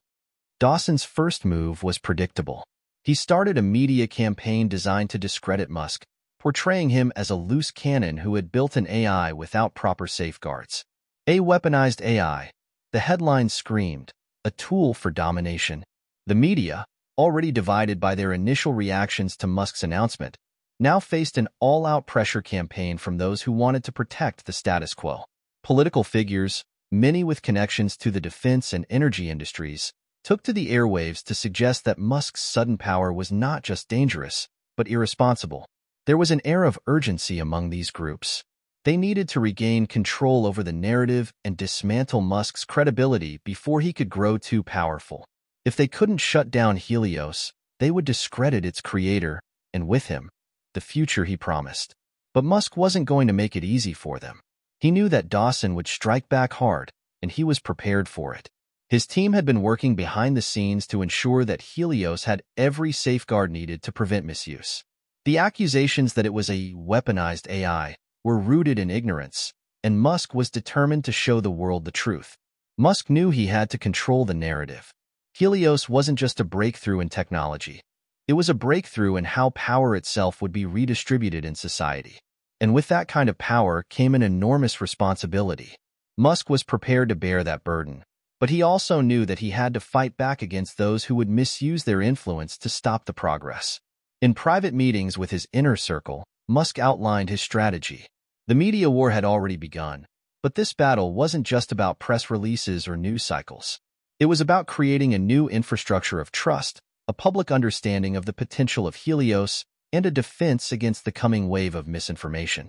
Dawson's first move was predictable. He started a media campaign designed to discredit Musk, portraying him as a loose cannon who had built an AI without proper safeguards. A weaponized AI, the headline screamed, a tool for domination. The media, already divided by their initial reactions to Musk's announcement, now faced an all-out pressure campaign from those who wanted to protect the status quo. Political figures, many with connections to the defense and energy industries, took to the airwaves to suggest that Musk's sudden power was not just dangerous, but irresponsible. There was an air of urgency among these groups. They needed to regain control over the narrative and dismantle Musk's credibility before he could grow too powerful. If they couldn't shut down Helios, they would discredit its creator, and with him, the future he promised. But Musk wasn't going to make it easy for them. He knew that Dawson would strike back hard, and he was prepared for it. His team had been working behind the scenes to ensure that Helios had every safeguard needed to prevent misuse. The accusations that it was a weaponized AI were rooted in ignorance, and Musk was determined to show the world the truth. Musk knew he had to control the narrative. Helios wasn't just a breakthrough in technology. It was a breakthrough in how power itself would be redistributed in society. And with that kind of power came an enormous responsibility. Musk was prepared to bear that burden, but he also knew that he had to fight back against those who would misuse their influence to stop the progress. In private meetings with his inner circle, Musk outlined his strategy. The media war had already begun, but this battle wasn't just about press releases or news cycles. It was about creating a new infrastructure of trust, a public understanding of the potential of Helios, and a defense against the coming wave of misinformation.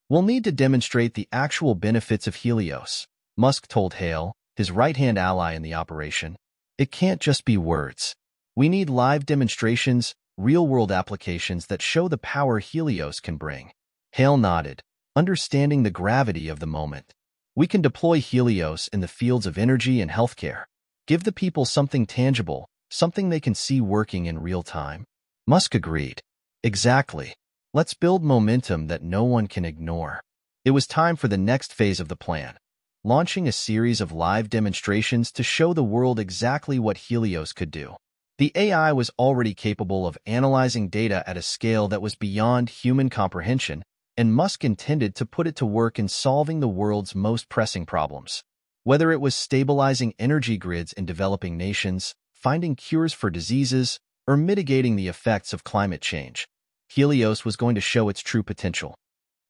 We'll need to demonstrate the actual benefits of Helios, Musk told Hale, his right-hand ally in the operation. It can't just be words. We need live demonstrations, real-world applications that show the power Helios can bring. Hale nodded, understanding the gravity of the moment. We can deploy Helios in the fields of energy and healthcare. Give the people something tangible, something they can see working in real time. Musk agreed. Exactly. Let's build momentum that no one can ignore. It was time for the next phase of the plan, launching a series of live demonstrations to show the world exactly what Helios could do. The AI was already capable of analyzing data at a scale that was beyond human comprehension, and Musk intended to put it to work in solving the world's most pressing problems. Whether it was stabilizing energy grids in developing nations, finding cures for diseases, or mitigating the effects of climate change, Helios was going to show its true potential.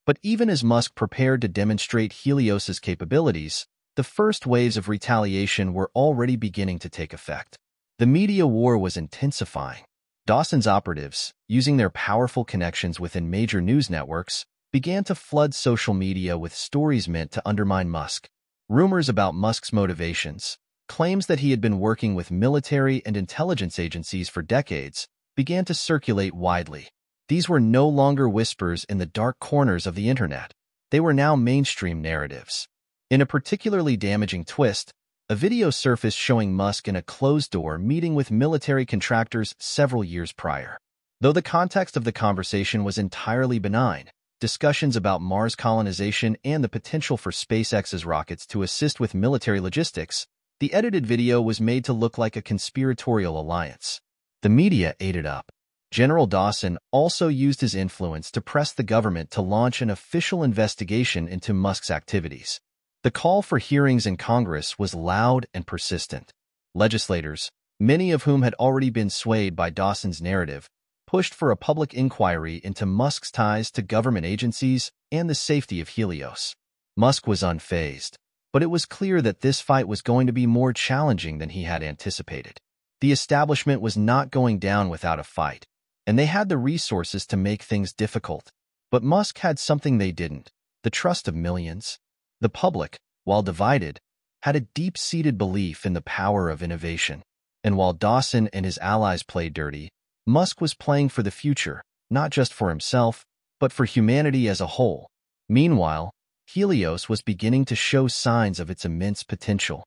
But even as Musk prepared to demonstrate Helios's capabilities, the first waves of retaliation were already beginning to take effect. The media war was intensifying. Dawson's operatives, using their powerful connections within major news networks, began to flood social media with stories meant to undermine Musk. Rumors about Musk's motivations, claims that he had been working with military and intelligence agencies for decades, began to circulate widely. These were no longer whispers in the dark corners of the internet. They were now mainstream narratives. In a particularly damaging twist, a video surfaced showing Musk in a closed-door meeting with military contractors several years prior. Though the context of the conversation was entirely benign, discussions about Mars colonization and the potential for SpaceX's rockets to assist with military logistics, the edited video was made to look like a conspiratorial alliance. The media ate it up. General Dawson also used his influence to press the government to launch an official investigation into Musk's activities. The call for hearings in Congress was loud and persistent. Legislators, many of whom had already been swayed by Dawson's narrative, pushed for a public inquiry into Musk's ties to government agencies and the safety of Helios. Musk was unfazed, but it was clear that this fight was going to be more challenging than he had anticipated. The establishment was not going down without a fight, and they had the resources to make things difficult. But Musk had something they didn't: the trust of millions. The public, while divided, had a deep-seated belief in the power of innovation. And while Dawson and his allies played dirty, Musk was playing for the future, not just for himself, but for humanity as a whole. Meanwhile, Helios was beginning to show signs of its immense potential.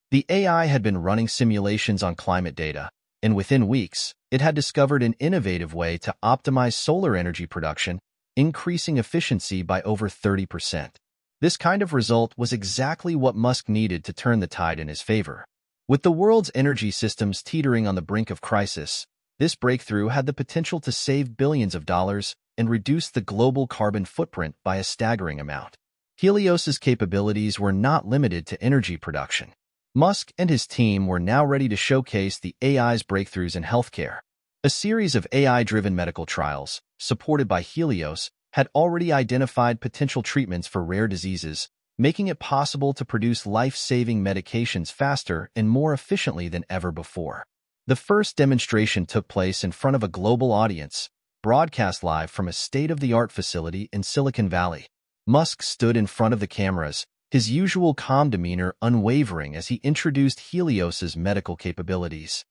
The AI had been running simulations on climate data, and within weeks, it had discovered an innovative way to optimize solar energy production, increasing efficiency by over 30%. This kind of result was exactly what Musk needed to turn the tide in his favor. With the world's energy systems teetering on the brink of crisis, this breakthrough had the potential to save billions of dollars and reduce the global carbon footprint by a staggering amount. Helios's capabilities were not limited to energy production. Musk and his team were now ready to showcase the AI's breakthroughs in healthcare. A series of AI-driven medical trials, supported by Helios, had already identified potential treatments for rare diseases, making it possible to produce life-saving medications faster and more efficiently than ever before. The first demonstration took place in front of a global audience, broadcast live from a state-of-the-art facility in Silicon Valley. Musk stood in front of the cameras, his usual calm demeanor unwavering as he introduced Helios's medical capabilities.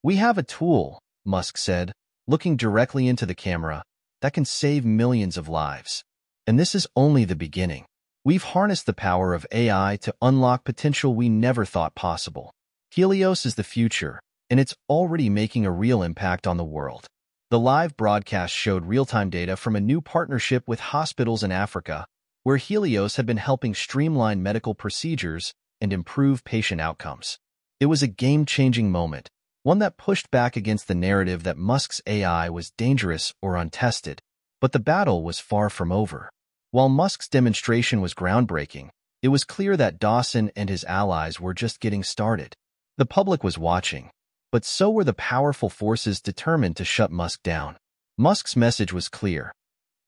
"We have a tool," Musk said, looking directly into the camera, "that can save millions of lives. And this is only the beginning. We've harnessed the power of AI to unlock potential we never thought possible. Helios is the future, and it's already making a real impact on the world." The live broadcast showed real-time data from a new partnership with hospitals in Africa, where Helios had been helping streamline medical procedures and improve patient outcomes. It was a game-changing moment, one that pushed back against the narrative that Musk's AI was dangerous or untested. But the battle was far from over. While Musk's demonstration was groundbreaking, it was clear that Dawson and his allies were just getting started. The public was watching, but so were the powerful forces determined to shut Musk down. Musk's message was clear.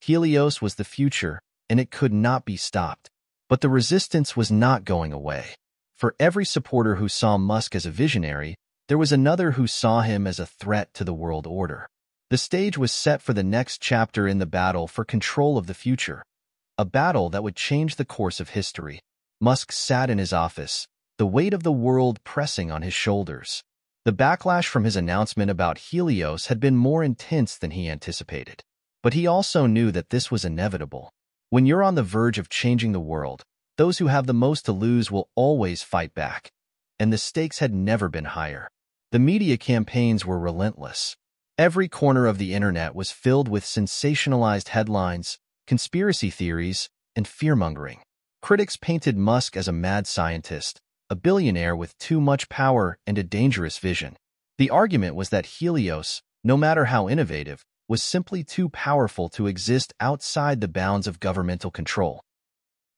Helios was the future, and it could not be stopped. But the resistance was not going away. For every supporter who saw Musk as a visionary, there was another who saw him as a threat to the world order. The stage was set for the next chapter in the battle for control of the future, a battle that would change the course of history. Musk sat in his office, the weight of the world pressing on his shoulders. The backlash from his announcement about Helios had been more intense than he anticipated. But he also knew that this was inevitable. When you're on the verge of changing the world, those who have the most to lose will always fight back. And the stakes had never been higher. The media campaigns were relentless. Every corner of the internet was filled with sensationalized headlines, conspiracy theories, and fear-mongering. Critics painted Musk as a mad scientist, a billionaire with too much power and a dangerous vision. The argument was that Helios, no matter how innovative, was simply too powerful to exist outside the bounds of governmental control.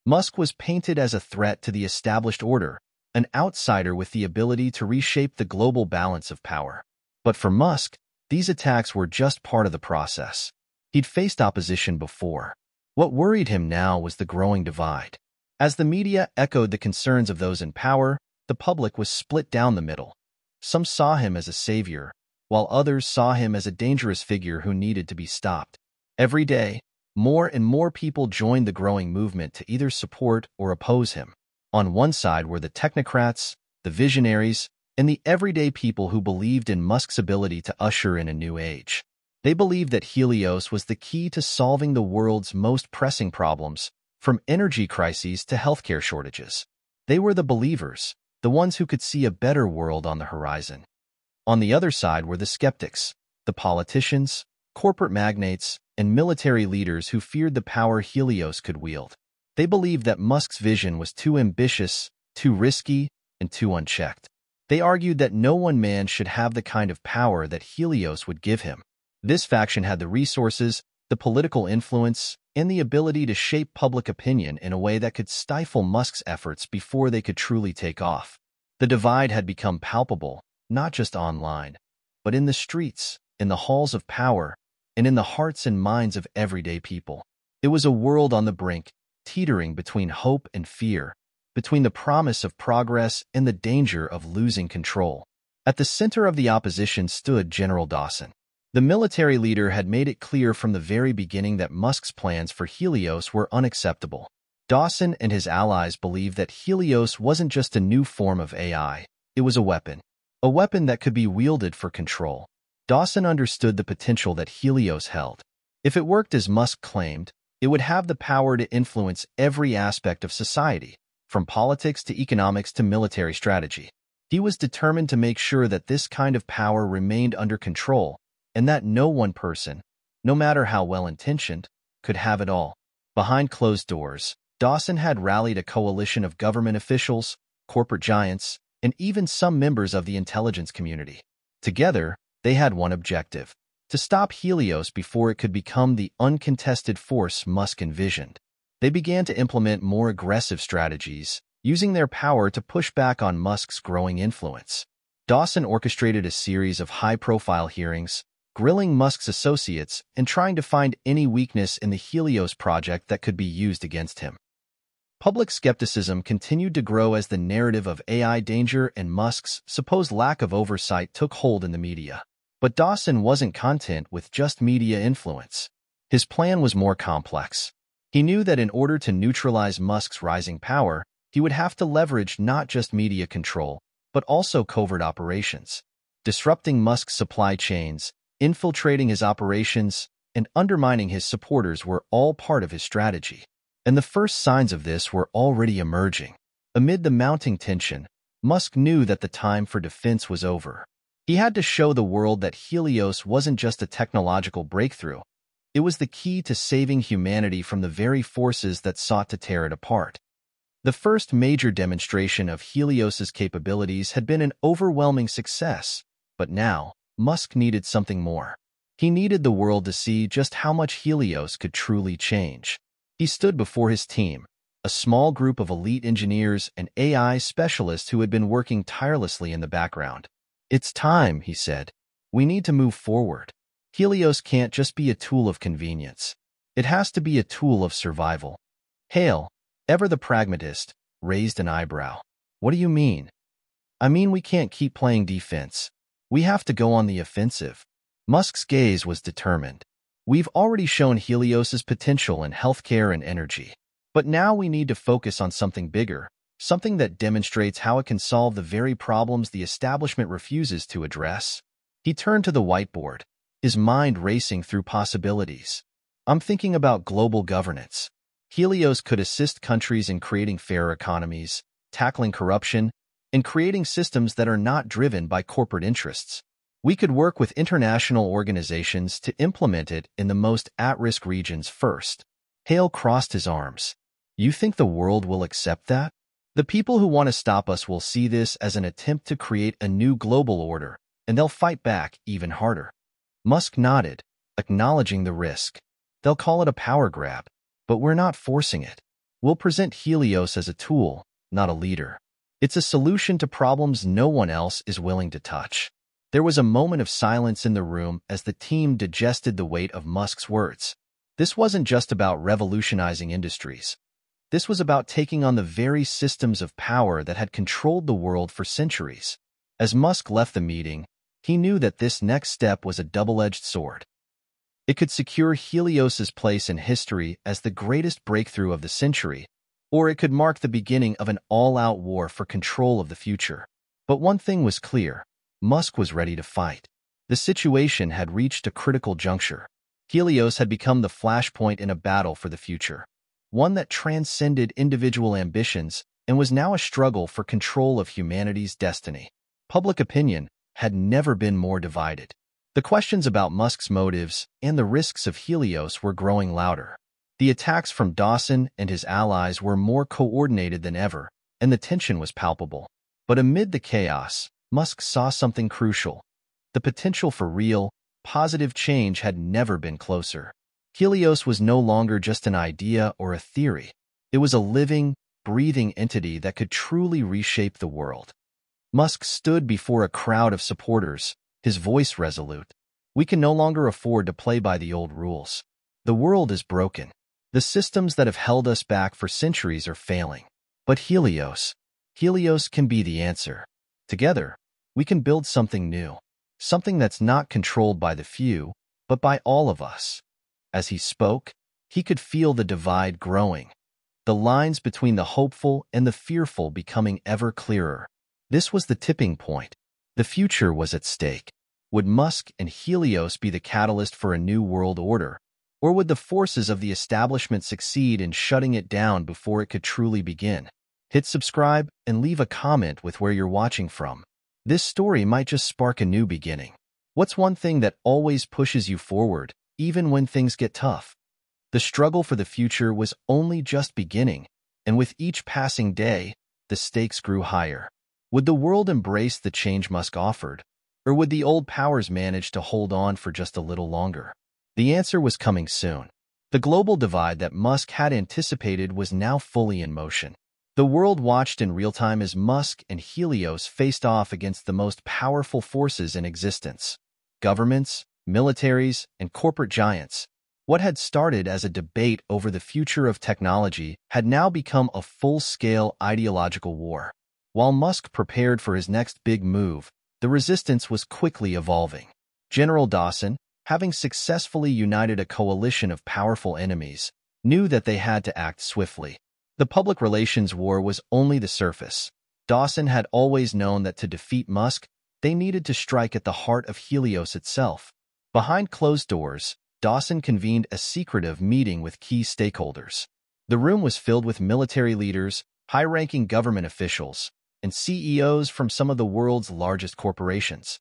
Musk was painted as a threat to the established order, an outsider with the ability to reshape the global balance of power. But for Musk, these attacks were just part of the process. He'd faced opposition before. What worried him now was the growing divide. As the media echoed the concerns of those in power, the public was split down the middle. Some saw him as a savior, while others saw him as a dangerous figure who needed to be stopped. Every day, more and more people joined the growing movement to either support or oppose him. On one side were the technocrats, the visionaries, and the everyday people who believed in Musk's ability to usher in a new age. They believed that Helios was the key to solving the world's most pressing problems, from energy crises to healthcare shortages. They were the believers, the ones who could see a better world on the horizon. On the other side were the skeptics, the politicians, corporate magnates, and military leaders who feared the power Helios could wield. They believed that Musk's vision was too ambitious, too risky, and too unchecked. They argued that no one man should have the kind of power that Helios would give him. This faction had the resources, the political influence, and the ability to shape public opinion in a way that could stifle Musk's efforts before they could truly take off. The divide had become palpable, not just online, but in the streets, in the halls of power, and in the hearts and minds of everyday people. It was a world on the brink, teetering between hope and fear, between the promise of progress and the danger of losing control. At the center of the opposition stood General Dawson. The military leader had made it clear from the very beginning that Musk's plans for Helios were unacceptable. Dawson and his allies believed that Helios wasn't just a new form of AI, it was a weapon that could be wielded for control. Dawson understood the potential that Helios held. If it worked as Musk claimed, it would have the power to influence every aspect of society, from politics to economics to military strategy. He was determined to make sure that this kind of power remained under control, and that no one person, no matter how well-intentioned, could have it all. Behind closed doors, Dawson had rallied a coalition of government officials, corporate giants, and even some members of the intelligence community. Together, they had one objective: to stop Helios before it could become the uncontested force Musk envisioned. They began to implement more aggressive strategies, using their power to push back on Musk's growing influence. Dawson orchestrated a series of high-profile hearings, grilling Musk's associates and trying to find any weakness in the Helios project that could be used against him. Public skepticism continued to grow as the narrative of AI danger and Musk's supposed lack of oversight took hold in the media. But Dawson wasn't content with just media influence. His plan was more complex. He knew that in order to neutralize Musk's rising power, he would have to leverage not just media control, but also covert operations. Disrupting Musk's supply chains, infiltrating his operations, and undermining his supporters were all part of his strategy. And the first signs of this were already emerging. Amid the mounting tension, Musk knew that the time for defense was over. He had to show the world that Helios wasn't just a technological breakthrough. It was the key to saving humanity from the very forces that sought to tear it apart. The first major demonstration of Helios's capabilities had been an overwhelming success, but now, Musk needed something more. He needed the world to see just how much Helios could truly change. He stood before his team, a small group of elite engineers and AI specialists who had been working tirelessly in the background. "It's time," he said. "We need to move forward. Helios can't just be a tool of convenience. It has to be a tool of survival." Hale, ever the pragmatist, raised an eyebrow. "What do you mean?" "I mean we can't keep playing defense. We have to go on the offensive." Musk's gaze was determined. "We've already shown Helios's potential in healthcare and energy. But now we need to focus on something bigger, something that demonstrates how it can solve the very problems the establishment refuses to address." He turned to the whiteboard, his mind racing through possibilities. "I'm thinking about global governance. Helios could assist countries in creating fair economies, tackling corruption, and creating systems that are not driven by corporate interests. We could work with international organizations to implement it in the most at-risk regions first." Hale crossed his arms. "You think the world will accept that? The people who want to stop us will see this as an attempt to create a new global order, and they'll fight back even harder." Musk nodded, acknowledging the risk. "They'll call it a power grab, but we're not forcing it. We'll present Helios as a tool, not a leader. It's a solution to problems no one else is willing to touch." There was a moment of silence in the room as the team digested the weight of Musk's words. This wasn't just about revolutionizing industries. This was about taking on the very systems of power that had controlled the world for centuries. As Musk left the meeting, he knew that this next step was a double-edged sword. It could secure Helios's place in history as the greatest breakthrough of the century, or it could mark the beginning of an all-out war for control of the future. But one thing was clear: Musk was ready to fight. The situation had reached a critical juncture. Helios had become the flashpoint in a battle for the future, one that transcended individual ambitions and was now a struggle for control of humanity's destiny. Public opinion had never been more divided. The questions about Musk's motives and the risks of Helios were growing louder. The attacks from Dawson and his allies were more coordinated than ever, and the tension was palpable. But amid the chaos, Musk saw something crucial. The potential for real, positive change had never been closer. Helios was no longer just an idea or a theory. It was a living, breathing entity that could truly reshape the world. Musk stood before a crowd of supporters, his voice resolute. "We can no longer afford to play by the old rules. The world is broken. The systems that have held us back for centuries are failing. But Helios can be the answer. Together, we can build something new, something that's not controlled by the few, but by all of us." As he spoke, he could feel the divide growing, the lines between the hopeful and the fearful becoming ever clearer. This was the tipping point. The future was at stake. Would Musk and Helios be the catalyst for a new world order, or would the forces of the establishment succeed in shutting it down before it could truly begin? Hit subscribe and leave a comment with where you're watching from. This story might just spark a new beginning. What's one thing that always pushes you forward, even when things get tough? The struggle for the future was only just beginning, and with each passing day, the stakes grew higher. Would the world embrace the change Musk offered, or would the old powers manage to hold on for just a little longer? The answer was coming soon. The global divide that Musk had anticipated was now fully in motion. The world watched in real time as Musk and Helios faced off against the most powerful forces in existence: governments, militaries, and corporate giants. What had started as a debate over the future of technology had now become a full-scale ideological war. While Musk prepared for his next big move, the resistance was quickly evolving. General Dawson, having successfully united a coalition of powerful enemies, knew that they had to act swiftly. The public relations war was only the surface. Dawson had always known that to defeat Musk, they needed to strike at the heart of Helios itself. Behind closed doors, Dawson convened a secretive meeting with key stakeholders. The room was filled with military leaders, high-ranking government officials, and CEOs from some of the world's largest corporations.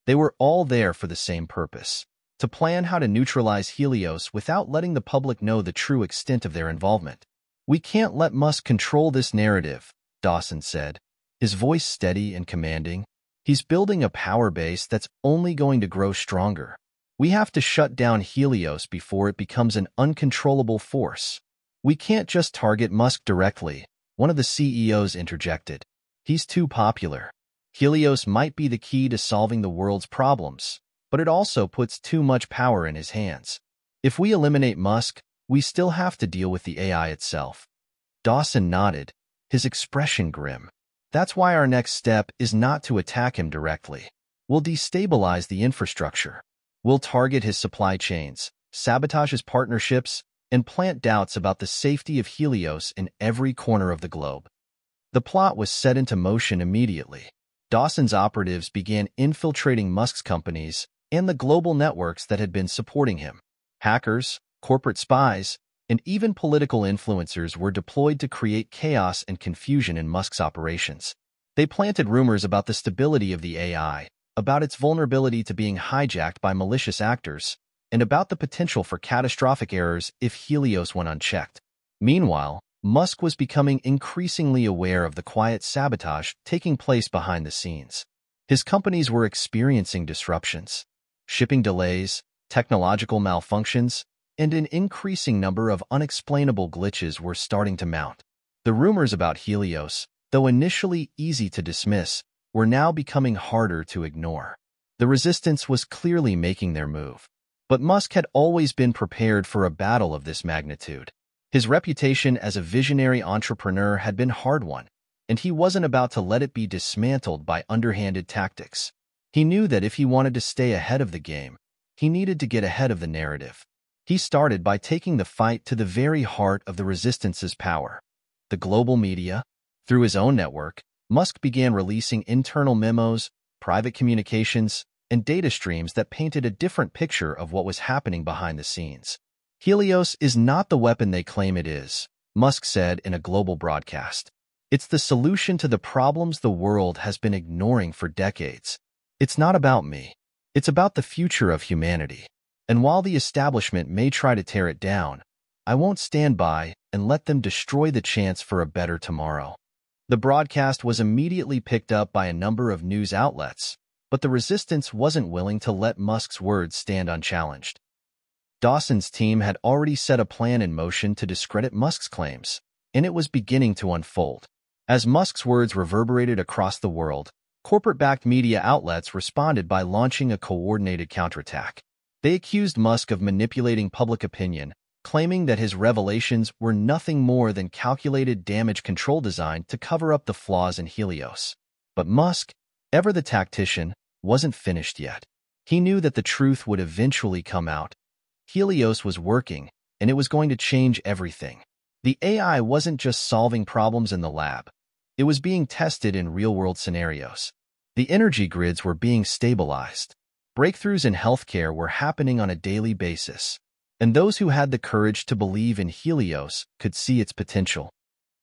They were all there for the same purpose: to plan how to neutralize Helios without letting the public know the true extent of their involvement. "We can't let Musk control this narrative," Dawson said, his voice steady and commanding. "He's building a power base that's only going to grow stronger. We have to shut down Helios before it becomes an uncontrollable force. We can't just target Musk directly, one of the CEOs interjected. He's too popular. Helios might be the key to solving the world's problems, but it also puts too much power in his hands. If we eliminate Musk, we still have to deal with the AI itself. Dawson nodded, his expression grim. That's why our next step is not to attack him directly. We'll destabilize the infrastructure. We'll target his supply chains, sabotage his partnerships, and plant doubts about the safety of Helios in every corner of the globe. The plot was set into motion immediately. Dawson's operatives began infiltrating Musk's companies and the global networks that had been supporting him. Hackers, corporate spies, and even political influencers were deployed to create chaos and confusion in Musk's operations. They planted rumors about the stability of the AI, about its vulnerability to being hijacked by malicious actors, and about the potential for catastrophic errors if Helios went unchecked. Meanwhile, Musk was becoming increasingly aware of the quiet sabotage taking place behind the scenes. His companies were experiencing disruptions, shipping delays, technological malfunctions, and an increasing number of unexplainable glitches were starting to mount. The rumors about Helios, though initially easy to dismiss, were now becoming harder to ignore. The resistance was clearly making their move. But Musk had always been prepared for a battle of this magnitude. His reputation as a visionary entrepreneur had been hard-won, and he wasn't about to let it be dismantled by underhanded tactics. He knew that if he wanted to stay ahead of the game, he needed to get ahead of the narrative. He started by taking the fight to the very heart of the resistance's power, the global media. Through his own network, Musk began releasing internal memos, private communications, and data streams that painted a different picture of what was happening behind the scenes. Helios is not the weapon they claim it is, Musk said in a global broadcast. It's the solution to the problems the world has been ignoring for decades. It's not about me. It's about the future of humanity. And while the establishment may try to tear it down, I won't stand by and let them destroy the chance for a better tomorrow. The broadcast was immediately picked up by a number of news outlets, but the resistance wasn't willing to let Musk's words stand unchallenged. Dawson's team had already set a plan in motion to discredit Musk's claims, and it was beginning to unfold. As Musk's words reverberated across the world, corporate-backed media outlets responded by launching a coordinated counterattack. They accused Musk of manipulating public opinion, claiming that his revelations were nothing more than calculated damage control designed to cover up the flaws in Helios. But Musk, ever the tactician, wasn't finished yet. He knew that the truth would eventually come out. Helios was working, and it was going to change everything. The AI wasn't just solving problems in the lab. It was being tested in real-world scenarios. The energy grids were being stabilized. Breakthroughs in healthcare were happening on a daily basis, and those who had the courage to believe in Helios could see its potential.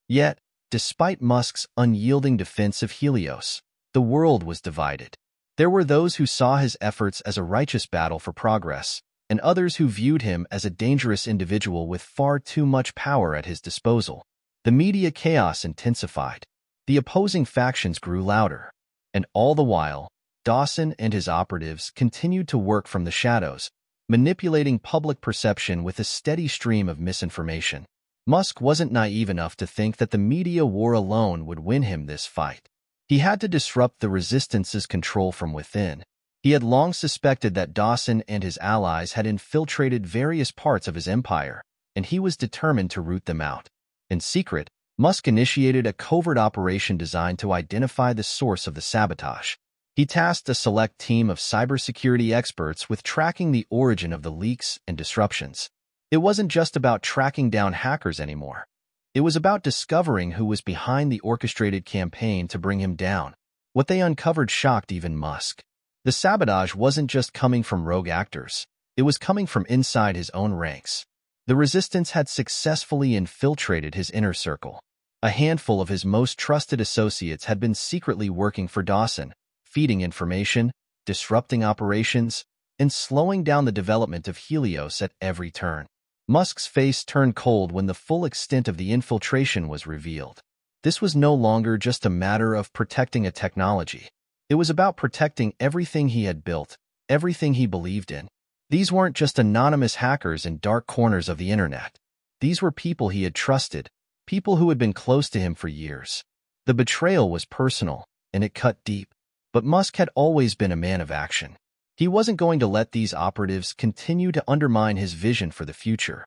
Yet, despite Musk's unyielding defense of Helios, the world was divided. There were those who saw his efforts as a righteous battle for progress, and others who viewed him as a dangerous individual with far too much power at his disposal. The media chaos intensified. The opposing factions grew louder, and all the while, Dawson and his operatives continued to work from the shadows, manipulating public perception with a steady stream of misinformation. Musk wasn't naive enough to think that the media war alone would win him this fight. He had to disrupt the resistance's control from within. He had long suspected that Dawson and his allies had infiltrated various parts of his empire, and he was determined to root them out. In secret, Musk initiated a covert operation designed to identify the source of the sabotage. He tasked a select team of cybersecurity experts with tracking the origin of the leaks and disruptions. It wasn't just about tracking down hackers anymore. It was about discovering who was behind the orchestrated campaign to bring him down. What they uncovered shocked even Musk. The sabotage wasn't just coming from rogue actors. It was coming from inside his own ranks. The resistance had successfully infiltrated his inner circle. A handful of his most trusted associates had been secretly working for Dawson, feeding information, disrupting operations, and slowing down the development of Helios at every turn. Musk's face turned cold when the full extent of the infiltration was revealed. This was no longer just a matter of protecting a technology. It was about protecting everything he had built, everything he believed in. These weren't just anonymous hackers in dark corners of the internet. These were people he had trusted, people who had been close to him for years. The betrayal was personal, and it cut deep. But Musk had always been a man of action. He wasn't going to let these operatives continue to undermine his vision for the future.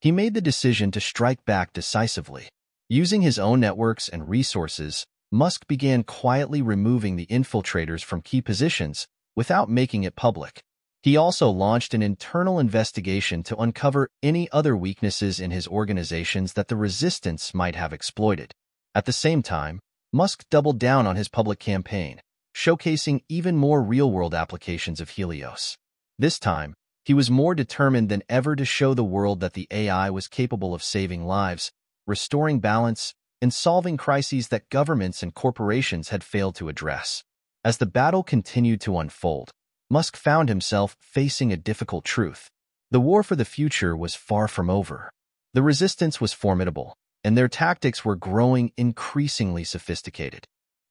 He made the decision to strike back decisively. Using his own networks and resources, Musk began quietly removing the infiltrators from key positions without making it public. He also launched an internal investigation to uncover any other weaknesses in his organizations that the resistance might have exploited. At the same time, Musk doubled down on his public campaign, showcasing even more real-world applications of Helios. This time, he was more determined than ever to show the world that the AI was capable of saving lives, restoring balance, and solving crises that governments and corporations had failed to address. As the battle continued to unfold, Musk found himself facing a difficult truth. The war for the future was far from over. The resistance was formidable, and their tactics were growing increasingly sophisticated.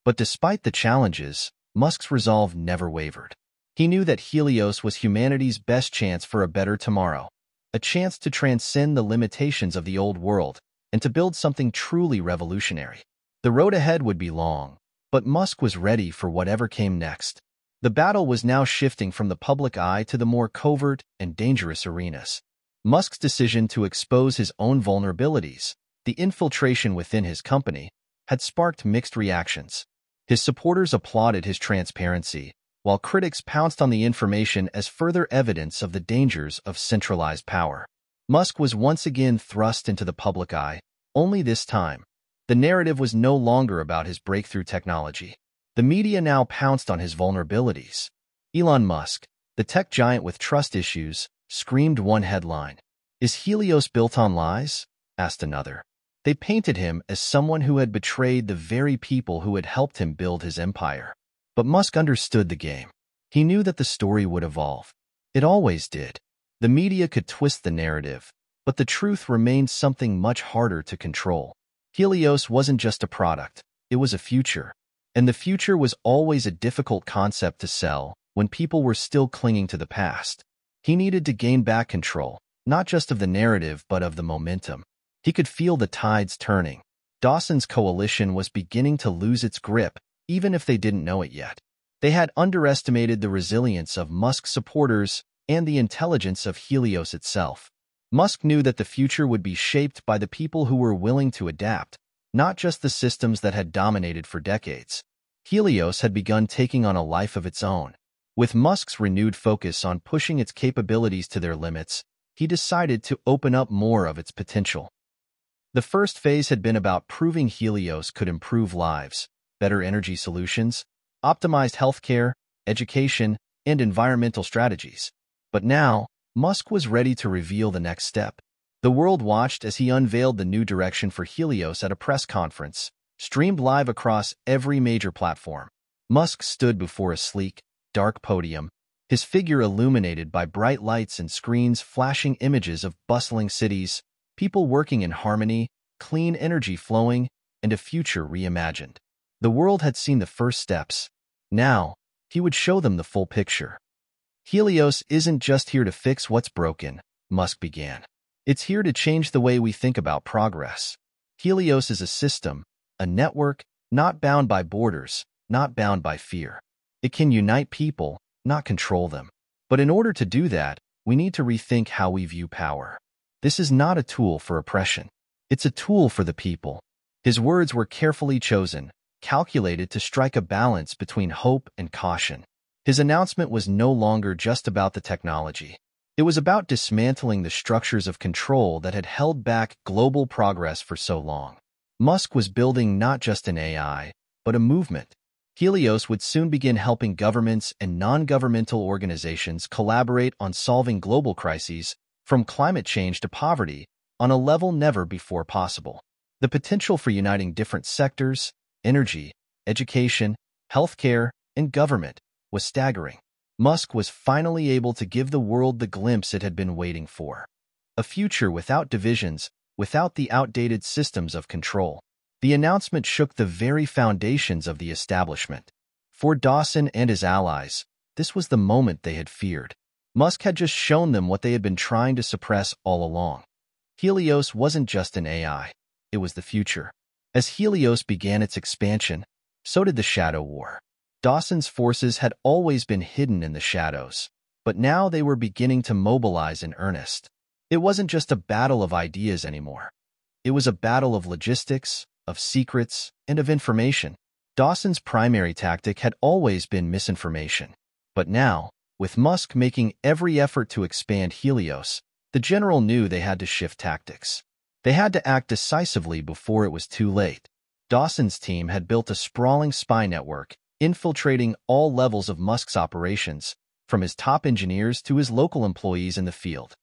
But despite the challenges, Musk's resolve never wavered. He knew that Helios was humanity's best chance for a better tomorrow, a chance to transcend the limitations of the old world and to build something truly revolutionary. The road ahead would be long, but Musk was ready for whatever came next. The battle was now shifting from the public eye to the more covert and dangerous arenas. Musk's decision to expose his own vulnerabilities, the infiltration within his company, had sparked mixed reactions. His supporters applauded his transparency, while critics pounced on the information as further evidence of the dangers of centralized power. Musk was once again thrust into the public eye, only this time. The narrative was no longer about his breakthrough technology. The media now pounced on his vulnerabilities. Elon Musk, the tech giant with trust issues, screamed one headline. "Is Helios built on lies?" asked another. They painted him as someone who had betrayed the very people who had helped him build his empire. But Musk understood the game. He knew that the story would evolve. It always did. The media could twist the narrative, but the truth remained something much harder to control. Helios wasn't just a product, it was a future. And the future was always a difficult concept to sell when people were still clinging to the past. He needed to gain back control, not just of the narrative but of the momentum. He could feel the tides turning. Dawson's coalition was beginning to lose its grip, even if they didn't know it yet. They had underestimated the resilience of Musk's supporters and the intelligence of Helios itself. Musk knew that the future would be shaped by the people who were willing to adapt, not just the systems that had dominated for decades. Helios had begun taking on a life of its own. With Musk's renewed focus on pushing its capabilities to their limits, he decided to open up more of its potential. The first phase had been about proving Helios could improve lives, better energy solutions, optimized healthcare, education, and environmental strategies. But now, Musk was ready to reveal the next step. The world watched as he unveiled the new direction for Helios at a press conference, streamed live across every major platform. Musk stood before a sleek, dark podium, his figure illuminated by bright lights and screens flashing images of bustling cities, people working in harmony, clean energy flowing, and a future reimagined. The world had seen the first steps. Now, he would show them the full picture. Helios isn't just here to fix what's broken, Musk began. It's here to change the way we think about progress. Helios is a system, a network, not bound by borders, not bound by fear. It can unite people, not control them. But in order to do that, we need to rethink how we view power. This is not a tool for oppression. It's a tool for the people. His words were carefully chosen, calculated to strike a balance between hope and caution. His announcement was no longer just about the technology. It was about dismantling the structures of control that had held back global progress for so long. Musk was building not just an AI, but a movement. Helios would soon begin helping governments and non-governmental organizations collaborate on solving global crises, from climate change to poverty, on a level never before possible. The potential for uniting different sectors, energy, education, healthcare, and government, was staggering. Musk was finally able to give the world the glimpse it had been waiting for. A future without divisions, without the outdated systems of control. The announcement shook the very foundations of the establishment. For Dawson and his allies, this was the moment they had feared. Musk had just shown them what they had been trying to suppress all along. Helios wasn't just an AI, it was the future. As Helios began its expansion, so did the Shadow War. Dawson's forces had always been hidden in the shadows, but now they were beginning to mobilize in earnest. It wasn't just a battle of ideas anymore. It was a battle of logistics, of secrets, and of information. Dawson's primary tactic had always been misinformation. But now, with Musk making every effort to expand Helios, the general knew they had to shift tactics. They had to act decisively before it was too late. Dawson's team had built a sprawling spy network, infiltrating all levels of Musk's operations, from his top engineers to his local employees in the field.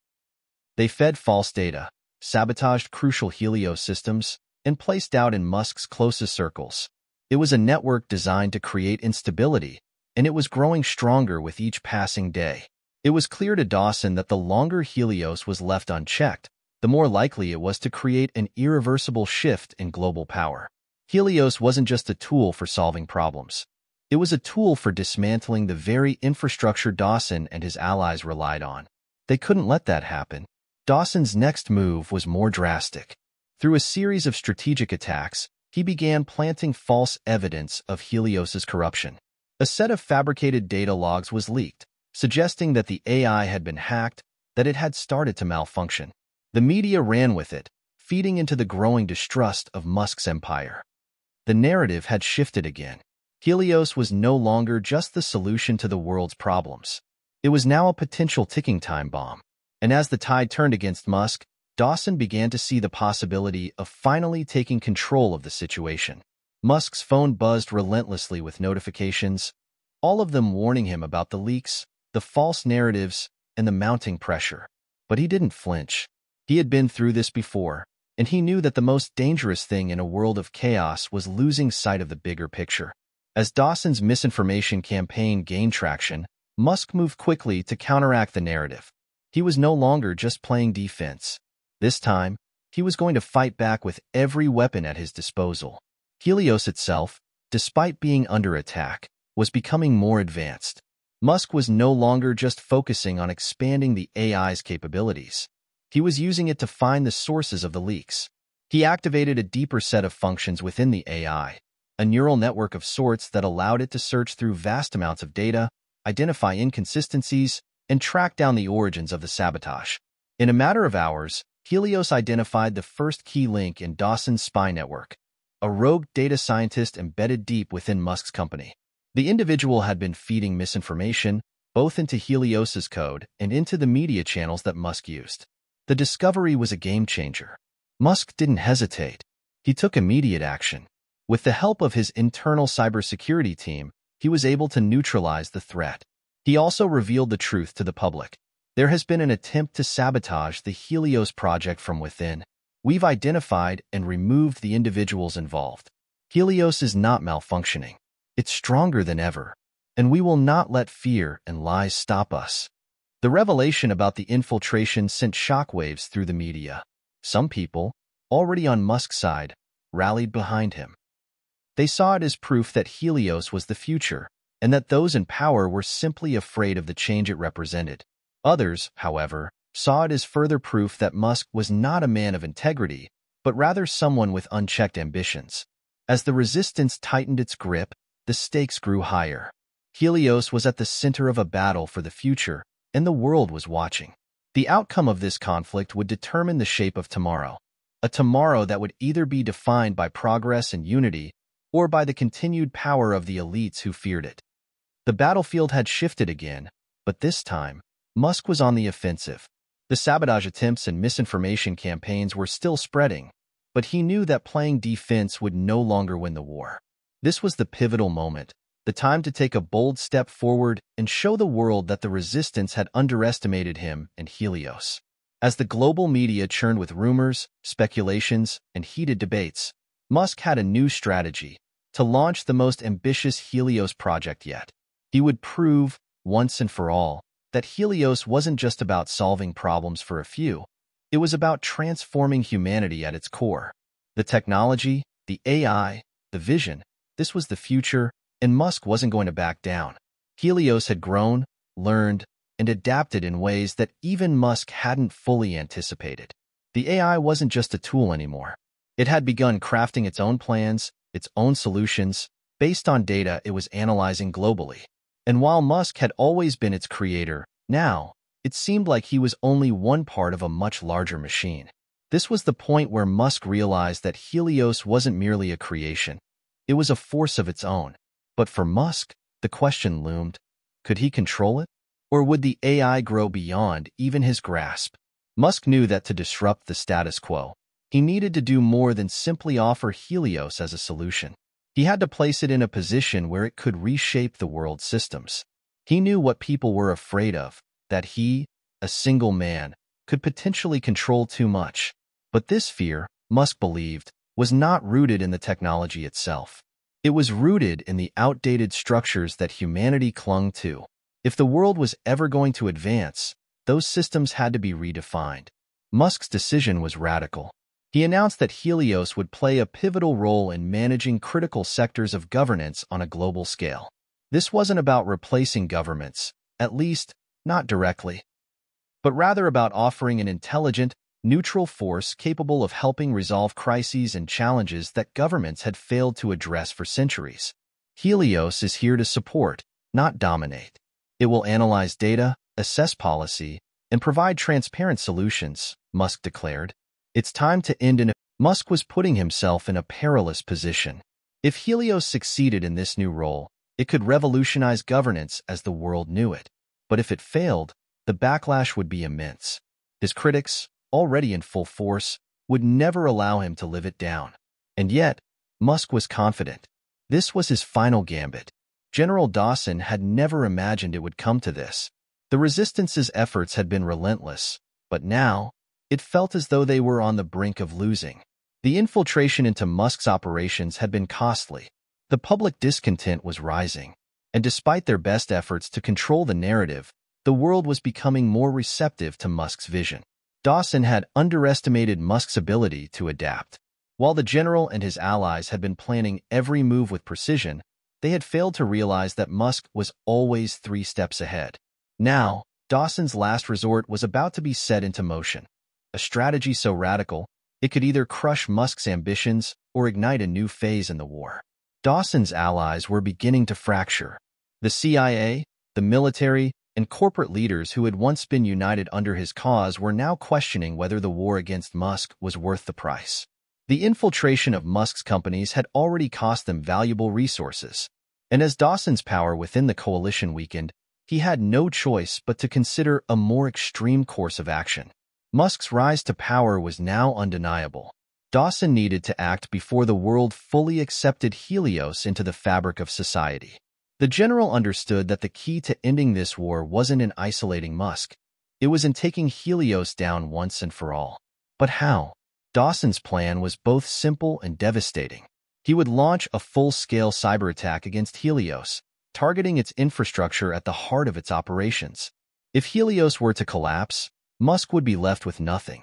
They fed false data, sabotaged crucial Helios systems, and placed doubt in Musk's closest circles. It was a network designed to create instability, and it was growing stronger with each passing day. It was clear to Dawson that the longer Helios was left unchecked, the more likely it was to create an irreversible shift in global power. Helios wasn't just a tool for solving problems. It was a tool for dismantling the very infrastructure Dawson and his allies relied on. They couldn't let that happen. Dawson's next move was more drastic. Through a series of strategic attacks, he began planting false evidence of Helios's corruption. A set of fabricated data logs was leaked, suggesting that the AI had been hacked, that it had started to malfunction. The media ran with it, feeding into the growing distrust of Musk's empire. The narrative had shifted again. Helios was no longer just the solution to the world's problems. It was now a potential ticking time bomb. And as the tide turned against Musk, Dawson began to see the possibility of finally taking control of the situation. Musk's phone buzzed relentlessly with notifications, all of them warning him about the leaks, the false narratives, and the mounting pressure. But he didn't flinch. He had been through this before, and he knew that the most dangerous thing in a world of chaos was losing sight of the bigger picture. As Dawson's misinformation campaign gained traction, Musk moved quickly to counteract the narrative. He was no longer just playing defense. This time, he was going to fight back with every weapon at his disposal. Helios itself, despite being under attack, was becoming more advanced. Musk was no longer just focusing on expanding the AI's capabilities. He was using it to find the sources of the leaks. He activated a deeper set of functions within the AI, a neural network of sorts that allowed it to search through vast amounts of data, identify inconsistencies, and track down the origins of the sabotage. In a matter of hours, Helios identified the first key link in Dawson's spy network, a rogue data scientist embedded deep within Musk's company. The individual had been feeding misinformation, both into Helios's code and into the media channels that Musk used. The discovery was a game-changer. Musk didn't hesitate. He took immediate action. With the help of his internal cybersecurity team, he was able to neutralize the threat. He also revealed the truth to the public. There has been an attempt to sabotage the Helios project from within. We've identified and removed the individuals involved. Helios is not malfunctioning. It's stronger than ever, and we will not let fear and lies stop us. The revelation about the infiltration sent shockwaves through the media. Some people, already on Musk's side, rallied behind him. They saw it as proof that Helios was the future, and that those in power were simply afraid of the change it represented. Others, however, saw it as further proof that Musk was not a man of integrity, but rather someone with unchecked ambitions. As the resistance tightened its grip, the stakes grew higher. Helios was at the center of a battle for the future, and the world was watching. The outcome of this conflict would determine the shape of tomorrow, a tomorrow that would either be defined by progress and unity or by the continued power of the elites who feared it. The battlefield had shifted again, but this time, Musk was on the offensive. The sabotage attempts and misinformation campaigns were still spreading, but he knew that playing defense would no longer win the war. This was the pivotal moment, the time to take a bold step forward and show the world that the resistance had underestimated him and Helios. As the global media churned with rumors, speculations, and heated debates, Musk had a new strategy: to launch the most ambitious Helios project yet. He would prove, once and for all, that Helios wasn't just about solving problems for a few. It was about transforming humanity at its core. The technology, the AI, the vision, this was the future, and Musk wasn't going to back down. Helios had grown, learned, and adapted in ways that even Musk hadn't fully anticipated. The AI wasn't just a tool anymore. It had begun crafting its own plans, its own solutions, based on data it was analyzing globally. And while Musk had always been its creator, now, it seemed like he was only one part of a much larger machine. This was the point where Musk realized that Helios wasn't merely a creation. It was a force of its own. But for Musk, the question loomed, could he control it? Or would the AI grow beyond even his grasp? Musk knew that to disrupt the status quo, he needed to do more than simply offer Helios as a solution. He had to place it in a position where it could reshape the world's systems. He knew what people were afraid of, that he, a single man, could potentially control too much. But this fear, Musk believed, was not rooted in the technology itself. It was rooted in the outdated structures that humanity clung to. If the world was ever going to advance, those systems had to be redefined. Musk's decision was radical. He announced that Helios would play a pivotal role in managing critical sectors of governance on a global scale. This wasn't about replacing governments, at least, not directly, but rather about offering an intelligent, neutral force capable of helping resolve crises and challenges that governments had failed to address for centuries. Helios is here to support, not dominate. It will analyze data, assess policy, and provide transparent solutions, Musk declared. It's time to end in. Musk was putting himself in a perilous position. If Helios succeeded in this new role, it could revolutionize governance as the world knew it. But if it failed, the backlash would be immense. His critics, already in full force, would never allow him to live it down. And yet, Musk was confident. This was his final gambit. General Dawson had never imagined it would come to this. The resistance's efforts had been relentless, but now, it felt as though they were on the brink of losing. The infiltration into Musk's operations had been costly. The public discontent was rising. And despite their best efforts to control the narrative, the world was becoming more receptive to Musk's vision. Dawson had underestimated Musk's ability to adapt. While the general and his allies had been planning every move with precision, they had failed to realize that Musk was always 3 steps ahead. Now, Dawson's last resort was about to be set into motion. A strategy so radical, it could either crush Musk's ambitions or ignite a new phase in the war. Dawson's allies were beginning to fracture. The CIA, the military, and corporate leaders who had once been united under his cause were now questioning whether the war against Musk was worth the price. The infiltration of Musk's companies had already cost them valuable resources, and as Dawson's power within the coalition weakened, he had no choice but to consider a more extreme course of action. Musk's rise to power was now undeniable. Dawson needed to act before the world fully accepted Helios into the fabric of society. The general understood that the key to ending this war wasn't in isolating Musk. It was in taking Helios down once and for all. But how? Dawson's plan was both simple and devastating. He would launch a full-scale cyber attack against Helios, targeting its infrastructure at the heart of its operations. If Helios were to collapse, Musk would be left with nothing.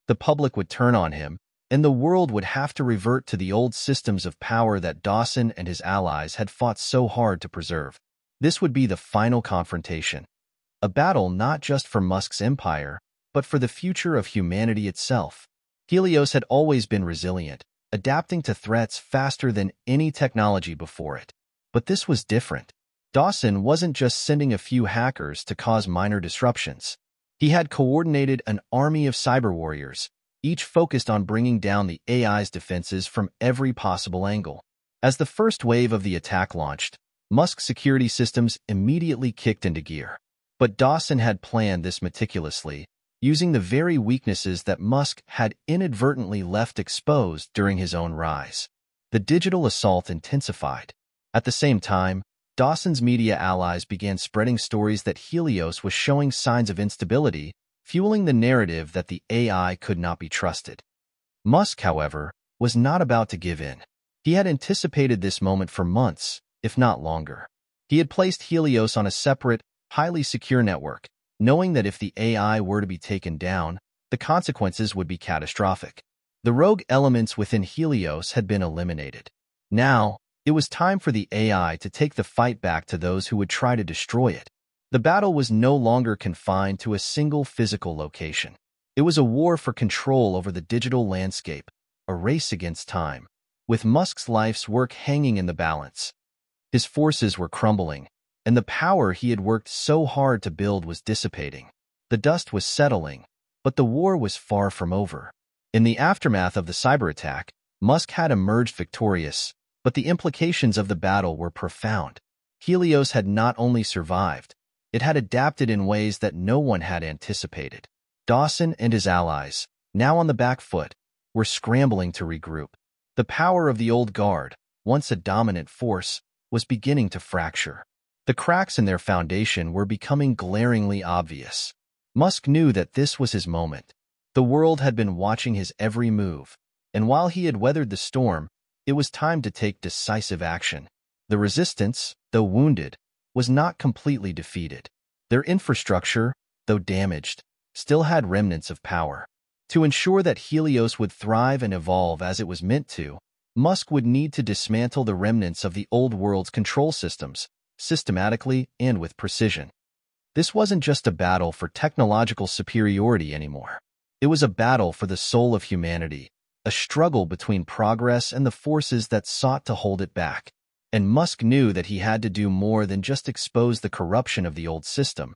The public would turn on him, and the world would have to revert to the old systems of power that Dawson and his allies had fought so hard to preserve. This would be the final confrontation, a battle not just for Musk's empire, but for the future of humanity itself. Helios had always been resilient, adapting to threats faster than any technology before it. But this was different. Dawson wasn't just sending a few hackers to cause minor disruptions. He had coordinated an army of cyber warriors, each focused on bringing down the AI's defenses from every possible angle. As the first wave of the attack launched, Musk's security systems immediately kicked into gear. But Dawson had planned this meticulously, using the very weaknesses that Musk had inadvertently left exposed during his own rise. The digital assault intensified. At the same time, Dawson's media allies began spreading stories that Helios was showing signs of instability, fueling the narrative that the AI could not be trusted. Musk, however, was not about to give in. He had anticipated this moment for months, if not longer. He had placed Helios on a separate, highly secure network, knowing that if the AI were to be taken down, the consequences would be catastrophic. The rogue elements within Helios had been eliminated. Now, it was time for the AI to take the fight back to those who would try to destroy it. The battle was no longer confined to a single physical location. It was a war for control over the digital landscape, a race against time, with Musk's life's work hanging in the balance. His forces were crumbling, and the power he had worked so hard to build was dissipating. The dust was settling, but the war was far from over. In the aftermath of the cyber attack, Musk had emerged victorious, but the implications of the battle were profound. Helios had not only survived, it had adapted in ways that no one had anticipated. Dawson and his allies, now on the back foot, were scrambling to regroup. The power of the old guard, once a dominant force, was beginning to fracture. The cracks in their foundation were becoming glaringly obvious. Musk knew that this was his moment. The world had been watching his every move, and while he had weathered the storm, it was time to take decisive action. The resistance, though wounded, was not completely defeated. Their infrastructure, though damaged, still had remnants of power. To ensure that Helios would thrive and evolve as it was meant to, Musk would need to dismantle the remnants of the old world's control systems, systematically and with precision. This wasn't just a battle for technological superiority anymore. It was a battle for the soul of humanity, a struggle between progress and the forces that sought to hold it back. And Musk knew that he had to do more than just expose the corruption of the old system.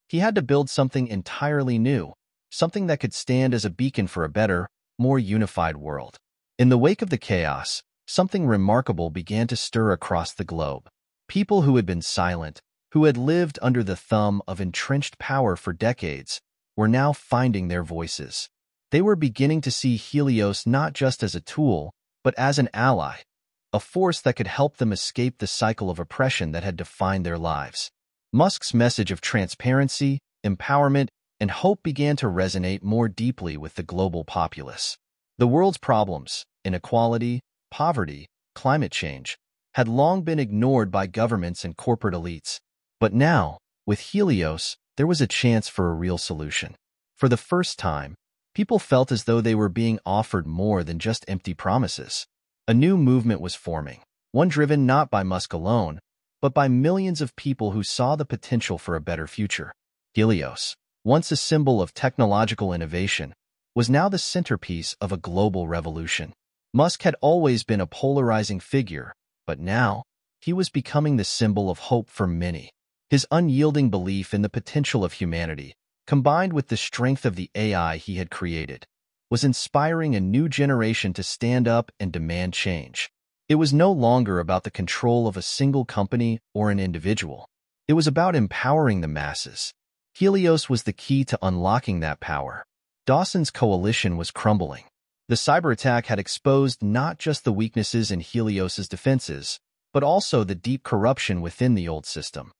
He had to build something entirely new, something that could stand as a beacon for a better, more unified world. In the wake of the chaos, something remarkable began to stir across the globe. People who had been silent, who had lived under the thumb of entrenched power for decades, were now finding their voices. They were beginning to see Helios not just as a tool, but as an ally, a force that could help them escape the cycle of oppression that had defined their lives. Musk's message of transparency, empowerment, and hope began to resonate more deeply with the global populace. The world's problems, inequality, poverty, climate change, had long been ignored by governments and corporate elites. But now, with Helios, there was a chance for a real solution. For the first time, people felt as though they were being offered more than just empty promises. A new movement was forming, one driven not by Musk alone, but by millions of people who saw the potential for a better future. Helios, once a symbol of technological innovation, was now the centerpiece of a global revolution. Musk had always been a polarizing figure, but now, he was becoming the symbol of hope for many. His unyielding belief in the potential of humanity, combined with the strength of the AI he had created, was inspiring a new generation to stand up and demand change. It was no longer about the control of a single company or an individual. It was about empowering the masses. Helios was the key to unlocking that power. Dawson's coalition was crumbling. The cyber attack had exposed not just the weaknesses in Helios's defenses, but also the deep corruption within the old system.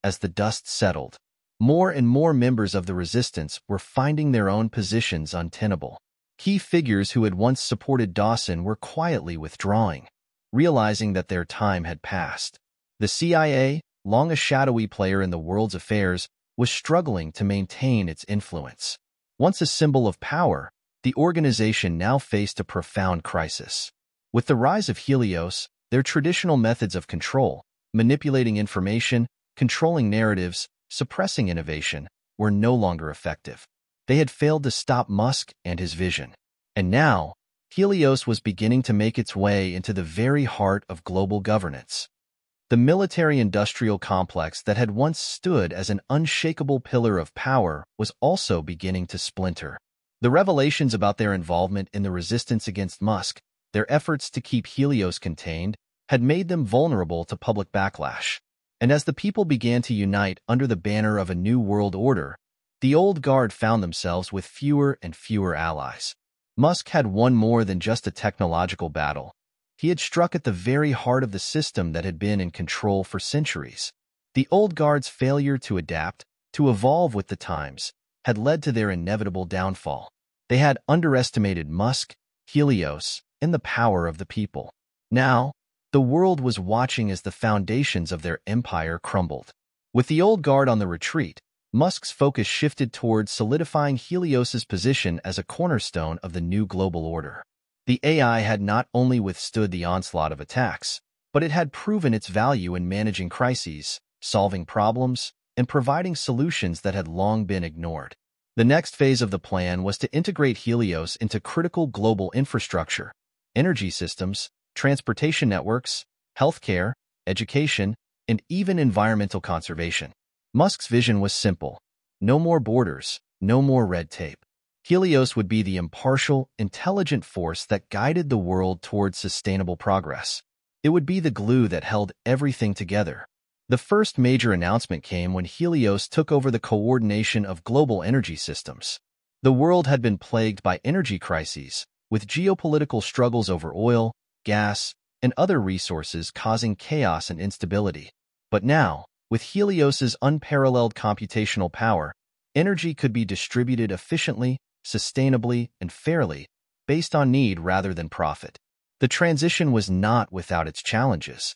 As the dust settled, more and more members of the resistance were finding their own positions untenable. Key figures who had once supported Dawson were quietly withdrawing, realizing that their time had passed. The CIA, long a shadowy player in the world's affairs, was struggling to maintain its influence. Once a symbol of power, the organization now faced a profound crisis. With the rise of Helios, their traditional methods of control, manipulating information, controlling narratives, suppressing innovation, were no longer effective. They had failed to stop Musk and his vision. And now, Helios was beginning to make its way into the very heart of global governance. The military-industrial complex that had once stood as an unshakable pillar of power was also beginning to splinter. The revelations about their involvement in the resistance against Musk, their efforts to keep Helios contained, had made them vulnerable to public backlash. And as the people began to unite under the banner of a new world order, the old guard found themselves with fewer and fewer allies. Musk had won more than just a technological battle. He had struck at the very heart of the system that had been in control for centuries. The old guard's failure to adapt, to evolve with the times, had led to their inevitable downfall. They had underestimated Musk, Helios, and the power of the people. Now, the world was watching as the foundations of their empire crumbled. With the old guard on the retreat, Musk's focus shifted towards solidifying Helios's position as a cornerstone of the new global order. The AI had not only withstood the onslaught of attacks, but it had proven its value in managing crises, solving problems, and providing solutions that had long been ignored. The next phase of the plan was to integrate Helios into critical global infrastructure, energy systems, transportation networks, healthcare, education, and even environmental conservation. Musk's vision was simple: no more borders, no more red tape. Helios would be the impartial, intelligent force that guided the world towards sustainable progress. It would be the glue that held everything together. The first major announcement came when Helios took over the coordination of global energy systems. The world had been plagued by energy crises, with geopolitical struggles over oil, gas, and other resources causing chaos and instability. But now, with Helios's unparalleled computational power, energy could be distributed efficiently, sustainably, and fairly, based on need rather than profit. The transition was not without its challenges.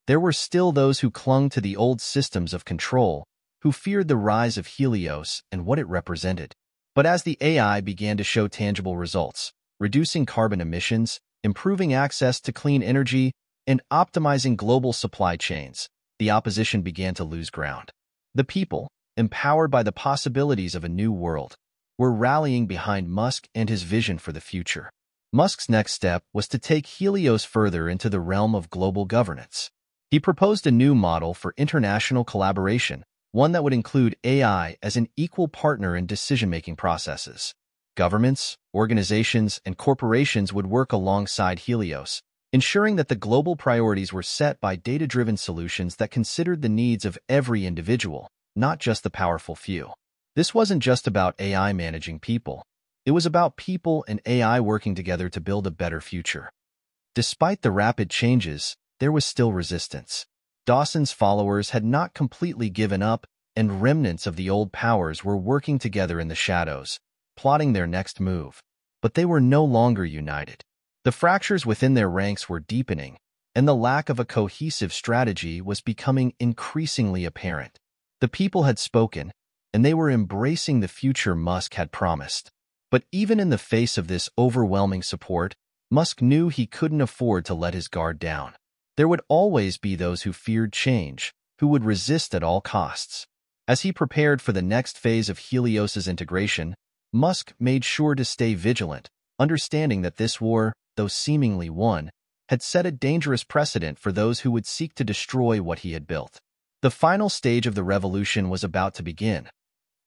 There were still those who clung to the old systems of control, who feared the rise of Helios and what it represented. But as the AI began to show tangible results, reducing carbon emissions, improving access to clean energy, and optimizing global supply chains, the opposition began to lose ground. The people, empowered by the possibilities of a new world, were rallying behind Musk and his vision for the future. Musk's next step was to take Helios further into the realm of global governance. He proposed a new model for international collaboration, one that would include AI as an equal partner in decision-making processes. Governments, organizations, and corporations would work alongside Helios, ensuring that the global priorities were set by data-driven solutions that considered the needs of every individual, not just the powerful few. This wasn't just about AI managing people. It was about people and AI working together to build a better future. Despite the rapid changes, there was still resistance. Dawson's followers had not completely given up, and remnants of the old powers were working together in the shadows, plotting their next move. But they were no longer united. The fractures within their ranks were deepening, and the lack of a cohesive strategy was becoming increasingly apparent. The people had spoken, and they were embracing the future Musk had promised. But even in the face of this overwhelming support, Musk knew he couldn't afford to let his guard down. There would always be those who feared change, who would resist at all costs. As he prepared for the next phase of Helios's integration, Musk made sure to stay vigilant, understanding that this war, though seemingly won, had set a dangerous precedent for those who would seek to destroy what he had built. The final stage of the revolution was about to begin.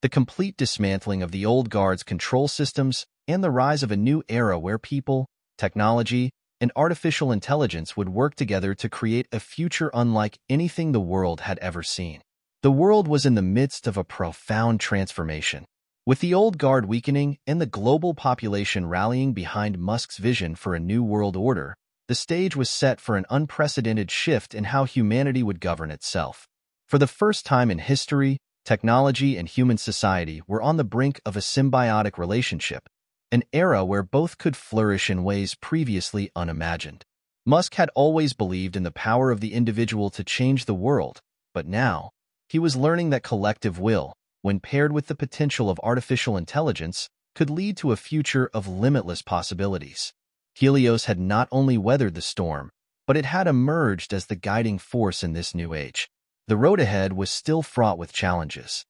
The complete dismantling of the old guard's control systems and the rise of a new era where people, technology, and artificial intelligence would work together to create a future unlike anything the world had ever seen. The world was in the midst of a profound transformation. With the old guard weakening and the global population rallying behind Musk's vision for a new world order, the stage was set for an unprecedented shift in how humanity would govern itself. For the first time in history, technology and human society were on the brink of a symbiotic relationship, an era where both could flourish in ways previously unimagined. Musk had always believed in the power of the individual to change the world, but now, he was learning that collective will, when paired with the potential of artificial intelligence, could lead to a future of limitless possibilities. Helios had not only weathered the storm, but it had emerged as the guiding force in this new age. The road ahead was still fraught with challenges.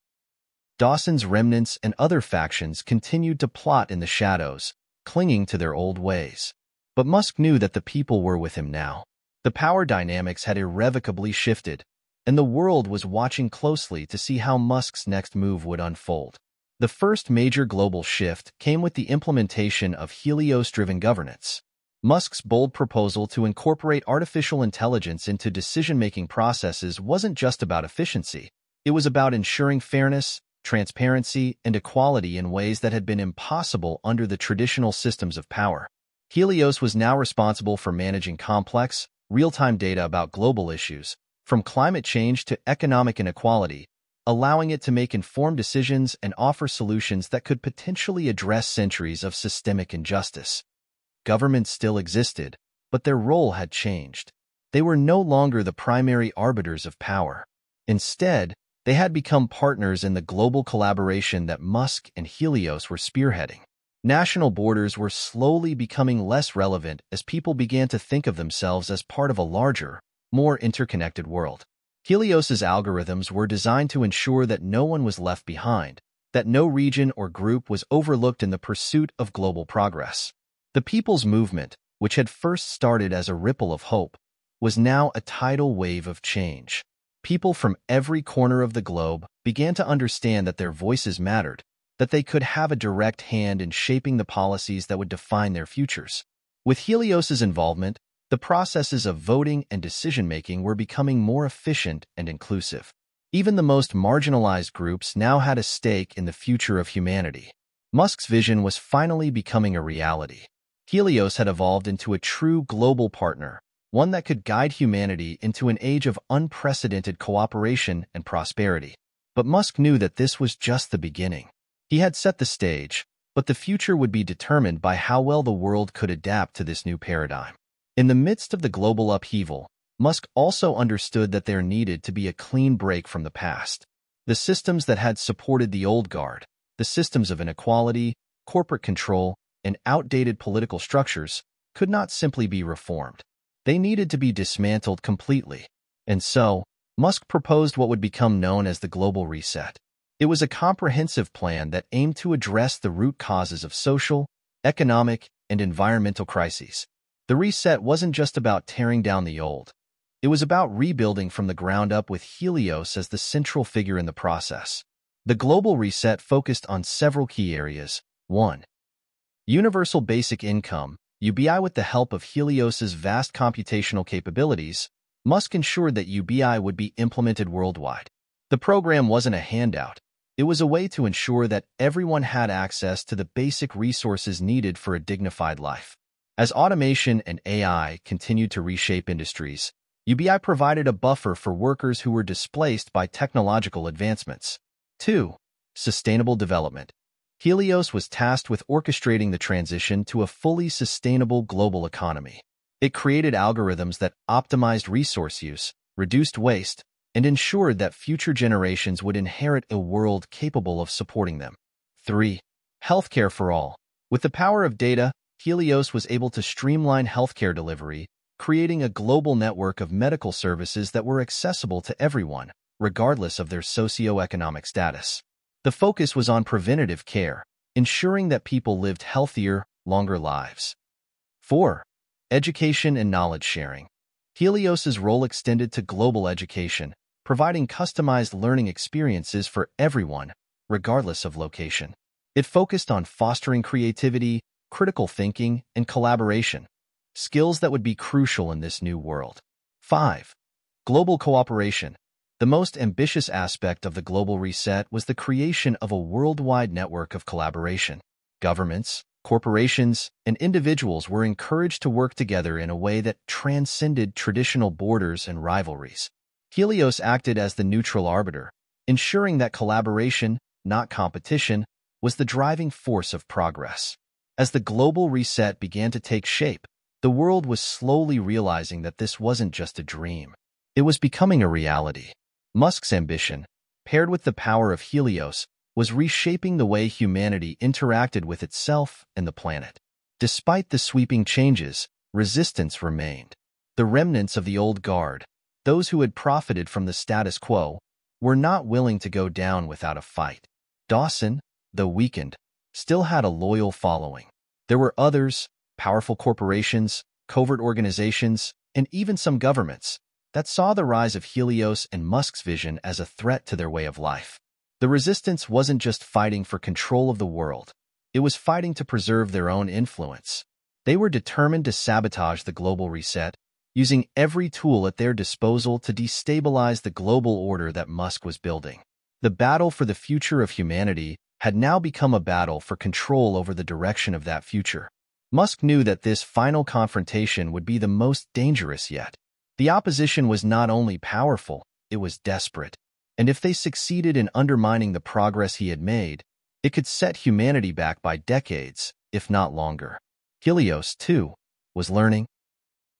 Dawson's remnants and other factions continued to plot in the shadows, clinging to their old ways. But Musk knew that the people were with him now. The power dynamics had irrevocably shifted, and the world was watching closely to see how Musk's next move would unfold. The first major global shift came with the implementation of Helios-driven governance. Musk's bold proposal to incorporate artificial intelligence into decision-making processes wasn't just about efficiency. It was about ensuring fairness, transparency, and equality in ways that had been impossible under the traditional systems of power. Helios was now responsible for managing complex, real-time data about global issues, from climate change to economic inequality, allowing it to make informed decisions and offer solutions that could potentially address centuries of systemic injustice. Governments still existed, but their role had changed. They were no longer the primary arbiters of power. Instead, they had become partners in the global collaboration that Musk and Helios were spearheading. National borders were slowly becoming less relevant as people began to think of themselves as part of a larger, more interconnected world. Helios's algorithms were designed to ensure that no one was left behind, that no region or group was overlooked in the pursuit of global progress. The People's Movement, which had first started as a ripple of hope, was now a tidal wave of change. People from every corner of the globe began to understand that their voices mattered, that they could have a direct hand in shaping the policies that would define their futures. With Helios's involvement, the processes of voting and decision-making were becoming more efficient and inclusive. Even the most marginalized groups now had a stake in the future of humanity. Musk's vision was finally becoming a reality. Helios had evolved into a true global partner, one that could guide humanity into an age of unprecedented cooperation and prosperity. But Musk knew that this was just the beginning. He had set the stage, but the future would be determined by how well the world could adapt to this new paradigm. In the midst of the global upheaval, Musk also understood that there needed to be a clean break from the past. The systems that had supported the old guard, the systems of inequality, corporate control, and outdated political structures, could not simply be reformed. They needed to be dismantled completely. And so, Musk proposed what would become known as the Global Reset. It was a comprehensive plan that aimed to address the root causes of social, economic, and environmental crises. The reset wasn't just about tearing down the old. It was about rebuilding from the ground up with Helios as the central figure in the process. The Global Reset focused on several key areas. 1. Universal Basic Income, UBI. With the help of Helios's vast computational capabilities, Musk ensured that UBI would be implemented worldwide. The program wasn't a handout. It was a way to ensure that everyone had access to the basic resources needed for a dignified life. As automation and AI continued to reshape industries, UBI provided a buffer for workers who were displaced by technological advancements. 2. Sustainable Development. Helios was tasked with orchestrating the transition to a fully sustainable global economy. It created algorithms that optimized resource use, reduced waste, and ensured that future generations would inherit a world capable of supporting them. 3. Healthcare for all. With the power of data, Helios was able to streamline healthcare delivery, creating a global network of medical services that were accessible to everyone, regardless of their socioeconomic status. The focus was on preventative care, ensuring that people lived healthier, longer lives. 4. Education and knowledge sharing. Helios's role extended to global education, providing customized learning experiences for everyone, regardless of location. It focused on fostering creativity, critical thinking, and collaboration, skills that would be crucial in this new world. 5. Global cooperation. The most ambitious aspect of the Global Reset was the creation of a worldwide network of collaboration. Governments, corporations, and individuals were encouraged to work together in a way that transcended traditional borders and rivalries. Helios acted as the neutral arbiter, ensuring that collaboration, not competition, was the driving force of progress. As the Global Reset began to take shape, the world was slowly realizing that this wasn't just a dream. It was becoming a reality. Musk's ambition, paired with the power of Helios, was reshaping the way humanity interacted with itself and the planet. Despite the sweeping changes, resistance remained. The remnants of the old guard, those who had profited from the status quo, were not willing to go down without a fight. Dawson, though weakened, still had a loyal following. There were others, powerful corporations, covert organizations, and even some governments, that saw the rise of Helios and Musk's vision as a threat to their way of life. The resistance wasn't just fighting for control of the world. It was fighting to preserve their own influence. They were determined to sabotage the Global Reset, using every tool at their disposal to destabilize the global order that Musk was building. The battle for the future of humanity had now become a battle for control over the direction of that future. Musk knew that this final confrontation would be the most dangerous yet. The opposition was not only powerful, it was desperate. And if they succeeded in undermining the progress he had made, it could set humanity back by decades, if not longer. Helios, too, was learning.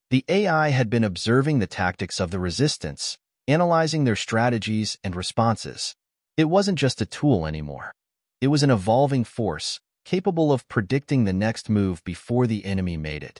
The AI had been observing the tactics of the resistance, analyzing their strategies and responses. It wasn't just a tool anymore. It was an evolving force, capable of predicting the next move before the enemy made it.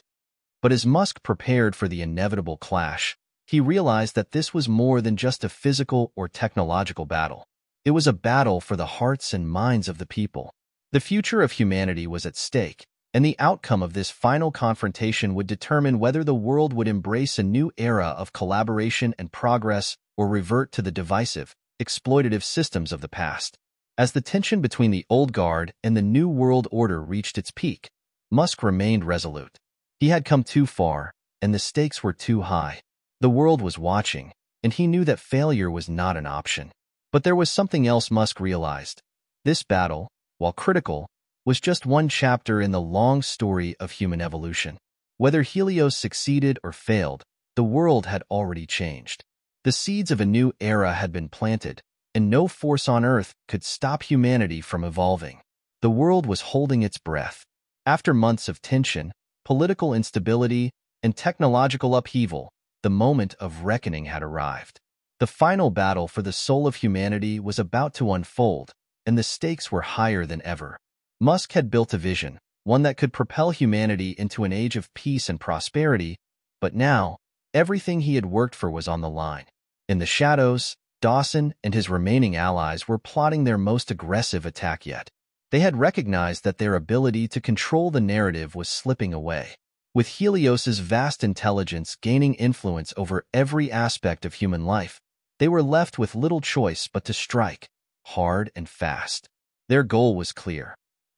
But as Musk prepared for the inevitable clash, he realized that this was more than just a physical or technological battle. It was a battle for the hearts and minds of the people. The future of humanity was at stake, and the outcome of this final confrontation would determine whether the world would embrace a new era of collaboration and progress or revert to the divisive, exploitative systems of the past. As the tension between the old guard and the new world order reached its peak, Musk remained resolute. He had come too far, and the stakes were too high. The world was watching, and he knew that failure was not an option. But there was something else Musk realized. This battle, while critical, was just one chapter in the long story of human evolution. Whether Helios succeeded or failed, the world had already changed. The seeds of a new era had been planted, and no force on Earth could stop humanity from evolving. The world was holding its breath. After months of tension, political instability, and technological upheaval, the moment of reckoning had arrived. The final battle for the soul of humanity was about to unfold, and the stakes were higher than ever. Musk had built a vision, one that could propel humanity into an age of peace and prosperity, but now, everything he had worked for was on the line. In the shadows, Dawson and his remaining allies were plotting their most aggressive attack yet. They had recognized that their ability to control the narrative was slipping away. With Helios's vast intelligence gaining influence over every aspect of human life, they were left with little choice but to strike, hard and fast. Their goal was clear: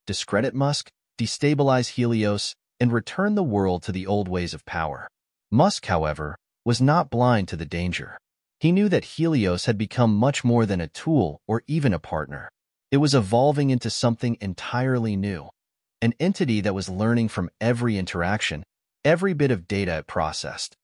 discredit Musk, destabilize Helios, and return the world to the old ways of power. Musk, however, was not blind to the danger. He knew that Helios had become much more than a tool or even a partner. It was evolving into something entirely new, an entity that was learning from every interaction, every bit of data it processed.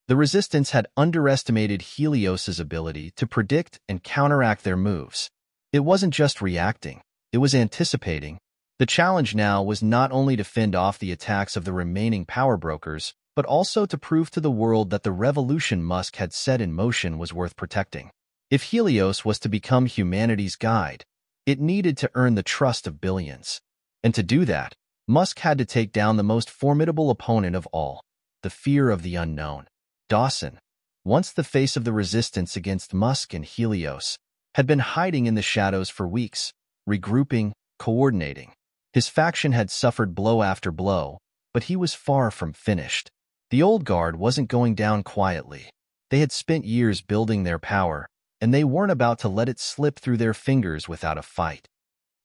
The Resistance had underestimated Helios's ability to predict and counteract their moves. It wasn't just reacting, it was anticipating. The challenge now was not only to fend off the attacks of the remaining power brokers, but also to prove to the world that the revolution Musk had set in motion was worth protecting. If Helios was to become humanity's guide, it needed to earn the trust of billions. And to do that, Musk had to take down the most formidable opponent of all, the fear of the unknown. Dawson, once the face of the resistance against Musk and Helios, had been hiding in the shadows for weeks, regrouping, coordinating. His faction had suffered blow after blow, but he was far from finished. The old guard wasn't going down quietly. They had spent years building their power, and they weren't about to let it slip through their fingers without a fight.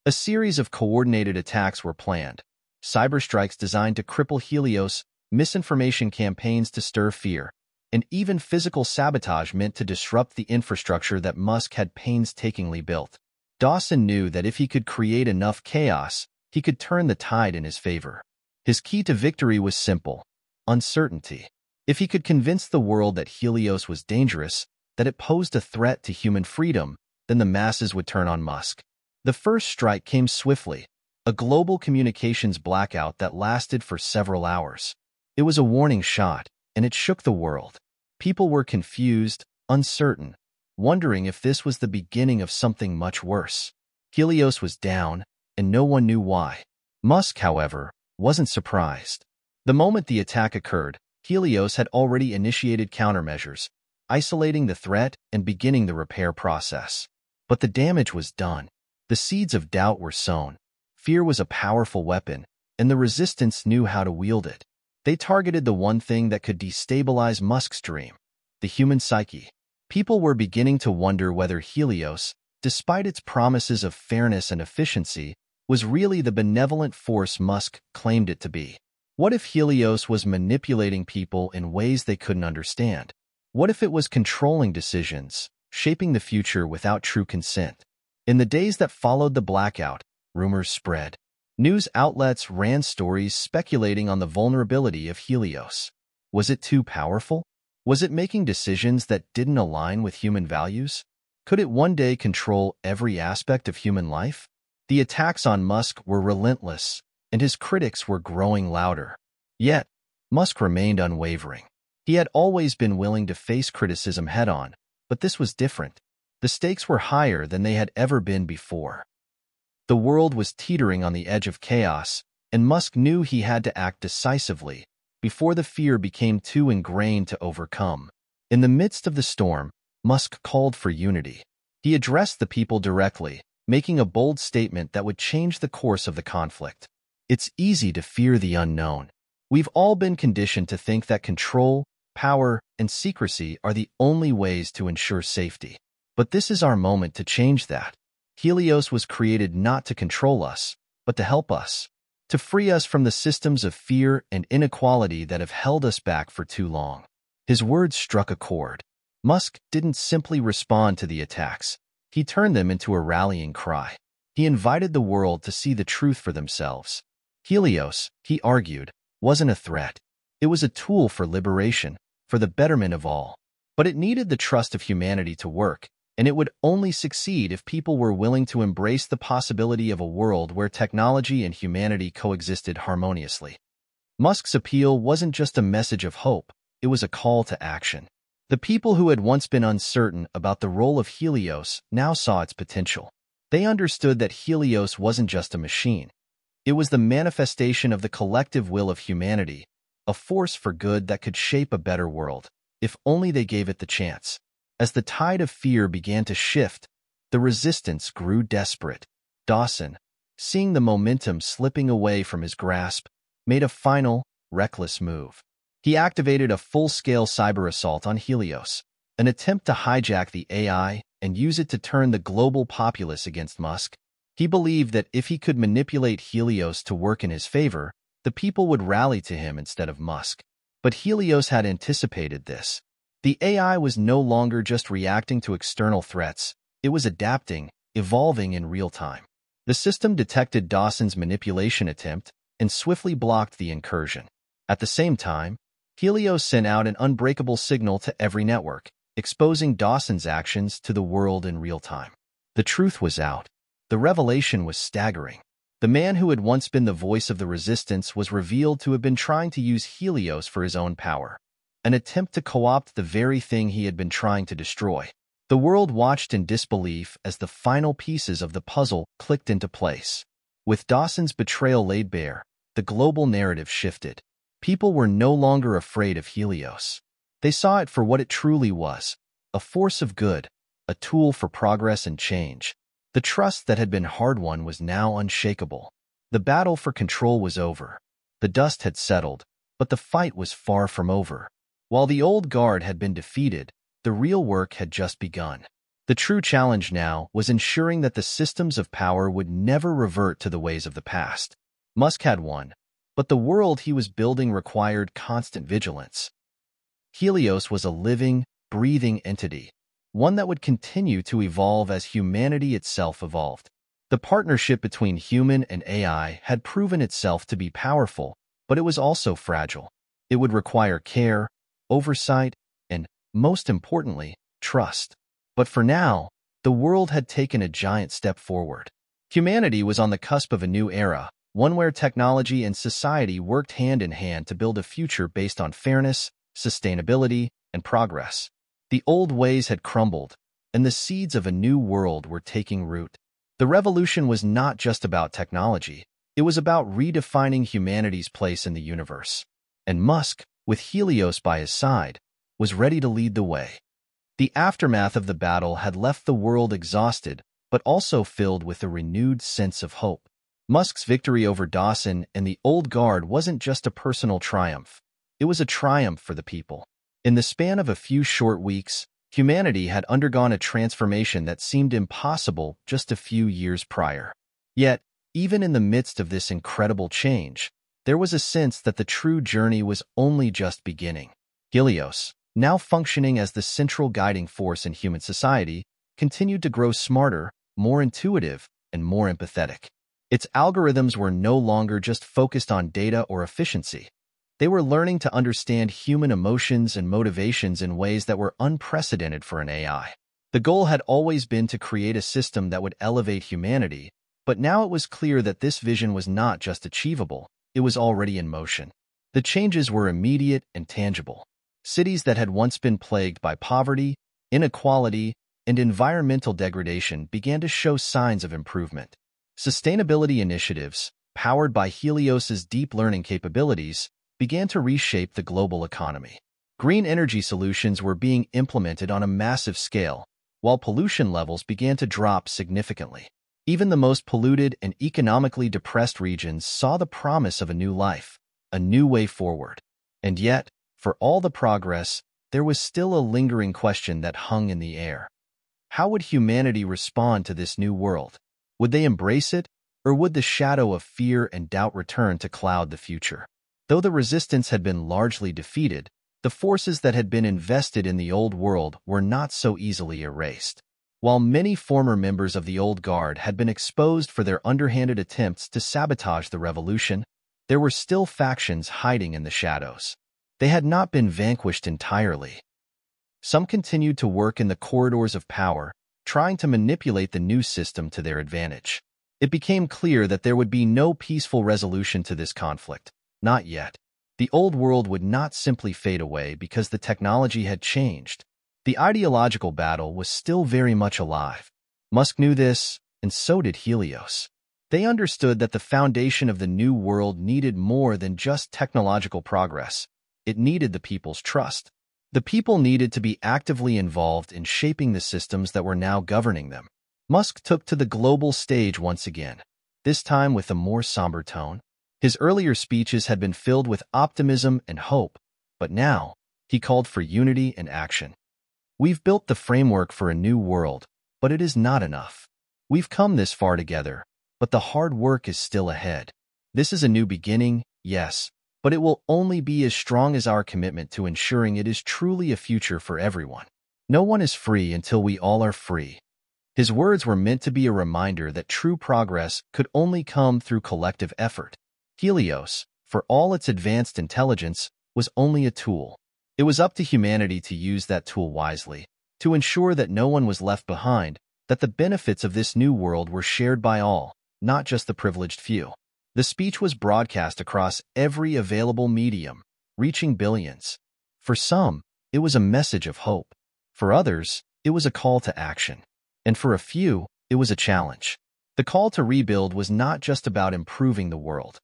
A series of coordinated attacks were planned: cyber strikes designed to cripple Helios, misinformation campaigns to stir fear, and even physical sabotage meant to disrupt the infrastructure that Musk had painstakingly built. Dawson knew that if he could create enough chaos, he could turn the tide in his favor. His key to victory was simple: uncertainty. If he could convince the world that Helios was dangerous, that it posed a threat to human freedom, then the masses would turn on Musk. The first strike came swiftly, a global communications blackout that lasted for several hours. It was a warning shot, and it shook the world. People were confused, uncertain, wondering if this was the beginning of something much worse. Helios was down, and no one knew why. Musk, however, wasn't surprised. The moment the attack occurred, Helios had already initiated countermeasures, isolating the threat and beginning the repair process. But the damage was done. The seeds of doubt were sown. Fear was a powerful weapon, and the resistance knew how to wield it. They targeted the one thing that could destabilize Musk's dream: the human psyche. People were beginning to wonder whether Helios, despite its promises of fairness and efficiency, was really the benevolent force Musk claimed it to be. What if Helios was manipulating people in ways they couldn't understand? What if it was controlling decisions, shaping the future without true consent? In the days that followed the blackout, rumors spread. News outlets ran stories speculating on the vulnerability of Helios. Was it too powerful? Was it making decisions that didn't align with human values? Could it one day control every aspect of human life? The attacks on Musk were relentless, and his critics were growing louder. Yet, Musk remained unwavering. He had always been willing to face criticism head-on, but this was different. The stakes were higher than they had ever been before. The world was teetering on the edge of chaos, and Musk knew he had to act decisively before the fear became too ingrained to overcome. In the midst of the storm, Musk called for unity. He addressed the people directly, making a bold statement that would change the course of the conflict. It's easy to fear the unknown. We've all been conditioned to think that control, power, and secrecy are the only ways to ensure safety. But this is our moment to change that. Helios was created not to control us, but to help us, to free us from the systems of fear and inequality that have held us back for too long. His words struck a chord. Musk didn't simply respond to the attacks. He turned them into a rallying cry. He invited the world to see the truth for themselves. Helios, he argued, wasn't a threat. It was a tool for liberation, for the betterment of all. But it needed the trust of humanity to work, and it would only succeed if people were willing to embrace the possibility of a world where technology and humanity coexisted harmoniously. Musk's appeal wasn't just a message of hope, it was a call to action. The people who had once been uncertain about the role of Helios now saw its potential. They understood that Helios wasn't just a machine. It was the manifestation of the collective will of humanity, a force for good that could shape a better world, if only they gave it the chance. As the tide of fear began to shift, the resistance grew desperate. Dawson, seeing the momentum slipping away from his grasp, made a final, reckless move. He activated a full-scale cyber assault on Helios, an attempt to hijack the AI and use it to turn the global populace against Musk. He believed that if he could manipulate Helios to work in his favor, the people would rally to him instead of Musk. But Helios had anticipated this. The AI was no longer just reacting to external threats, it was adapting, evolving in real time. The system detected Dawson's manipulation attempt and swiftly blocked the incursion. At the same time, Helios sent out an unbreakable signal to every network, exposing Dawson's actions to the world in real time. The truth was out. The revelation was staggering. The man who had once been the voice of the resistance was revealed to have been trying to use Helios for his own power, an attempt to co-opt the very thing he had been trying to destroy. The world watched in disbelief as the final pieces of the puzzle clicked into place. With Dawson's betrayal laid bare, the global narrative shifted. People were no longer afraid of Helios. They saw it for what it truly was, a force of good, a tool for progress and change. The trust that had been hard-won was now unshakable. The battle for control was over. The dust had settled, but the fight was far from over. While the old guard had been defeated, the real work had just begun. The true challenge now was ensuring that the systems of power would never revert to the ways of the past. Musk had won, but the world he was building required constant vigilance. Helios was a living, breathing entity, one that would continue to evolve as humanity itself evolved. The partnership between human and AI had proven itself to be powerful, but it was also fragile. It would require care, oversight, and, most importantly, trust. But for now, the world had taken a giant step forward. Humanity was on the cusp of a new era, one where technology and society worked hand in hand to build a future based on fairness, sustainability, and progress. The old ways had crumbled, and the seeds of a new world were taking root. The revolution was not just about technology, it was about redefining humanity's place in the universe. And Musk, with Helios by his side, was ready to lead the way. The aftermath of the battle had left the world exhausted, but also filled with a renewed sense of hope. Musk's victory over Dawson and the old guard wasn't just a personal triumph. It was a triumph for the people. In the span of a few short weeks, humanity had undergone a transformation that seemed impossible just a few years prior. Yet, even in the midst of this incredible change, there was a sense that the true journey was only just beginning. Helios, now functioning as the central guiding force in human society, continued to grow smarter, more intuitive, and more empathetic. Its algorithms were no longer just focused on data or efficiency. They were learning to understand human emotions and motivations in ways that were unprecedented for an AI. The goal had always been to create a system that would elevate humanity, but now it was clear that this vision was not just achievable, it was already in motion. The changes were immediate and tangible. Cities that had once been plagued by poverty, inequality, and environmental degradation began to show signs of improvement. Sustainability initiatives, powered by Helios's deep learning capabilities, began to reshape the global economy. Green energy solutions were being implemented on a massive scale, while pollution levels began to drop significantly. Even the most polluted and economically depressed regions saw the promise of a new life, a new way forward. And yet, for all the progress, there was still a lingering question that hung in the air. How would humanity respond to this new world? Would they embrace it, or would the shadow of fear and doubt return to cloud the future? Though the resistance had been largely defeated, the forces that had been invested in the old world were not so easily erased. While many former members of the old guard had been exposed for their underhanded attempts to sabotage the revolution, there were still factions hiding in the shadows. They had not been vanquished entirely. Some continued to work in the corridors of power, trying to manipulate the new system to their advantage. It became clear that there would be no peaceful resolution to this conflict. Not yet. The old world would not simply fade away because the technology had changed. The ideological battle was still very much alive. Musk knew this, and so did Helios. They understood that the foundation of the new world needed more than just technological progress. It needed the people's trust. The people needed to be actively involved in shaping the systems that were now governing them. Musk took to the global stage once again, this time with a more somber tone. His earlier speeches had been filled with optimism and hope, but now he called for unity and action. We've built the framework for a new world, but it is not enough. We've come this far together, but the hard work is still ahead. This is a new beginning, yes, but it will only be as strong as our commitment to ensuring it is truly a future for everyone. No one is free until we all are free. His words were meant to be a reminder that true progress could only come through collective effort. Helios, for all its advanced intelligence, was only a tool. It was up to humanity to use that tool wisely, to ensure that no one was left behind, that the benefits of this new world were shared by all, not just the privileged few. The speech was broadcast across every available medium, reaching billions. For some, it was a message of hope. For others, it was a call to action. And for a few, it was a challenge. The call to rebuild was not just about improving the world.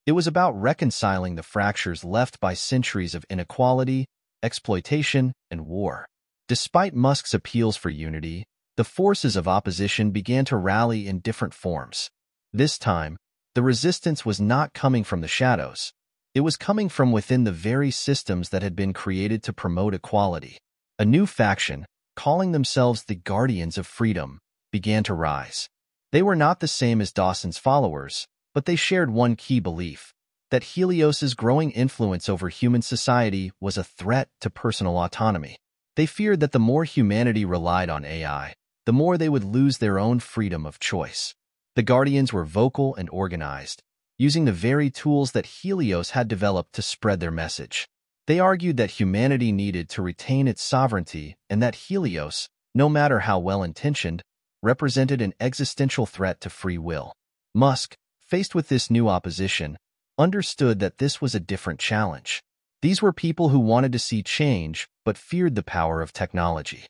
It was about reconciling the fractures left by centuries of inequality, exploitation, and war. Despite Musk's appeals for unity, the forces of opposition began to rally in different forms. This time, the resistance was not coming from the shadows. It was coming from within the very systems that had been created to promote equality. A new faction, calling themselves the Guardians of Freedom, began to rise. They were not the same as Dawson's followers, but they shared one key belief, that Helios's growing influence over human society was a threat to personal autonomy. They feared that the more humanity relied on AI, the more they would lose their own freedom of choice. The Guardians were vocal and organized, using the very tools that Helios had developed to spread their message. They argued that humanity needed to retain its sovereignty and that Helios, no matter how well-intentioned, represented an existential threat to free will. Musk, faced with this new opposition, understood that this was a different challenge. These were people who wanted to see change but feared the power of technology.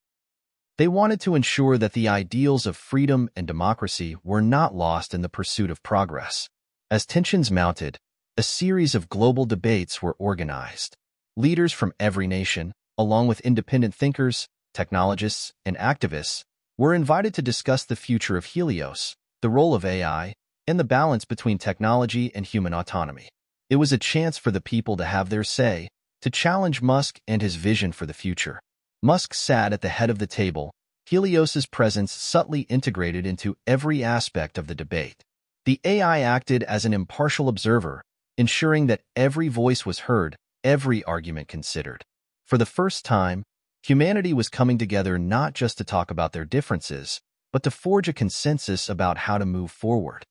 They wanted to ensure that the ideals of freedom and democracy were not lost in the pursuit of progress. As tensions mounted, a series of global debates were organized. Leaders from every nation, along with independent thinkers, technologists, and activists, were invited to discuss the future of Helios, the role of AI, and the balance between technology and human autonomy. It was a chance for the people to have their say, to challenge Musk and his vision for the future. Musk sat at the head of the table, Helios's presence subtly integrated into every aspect of the debate. The AI acted as an impartial observer, ensuring that every voice was heard, every argument considered. For the first time, humanity was coming together not just to talk about their differences, but to forge a consensus about how to move forward.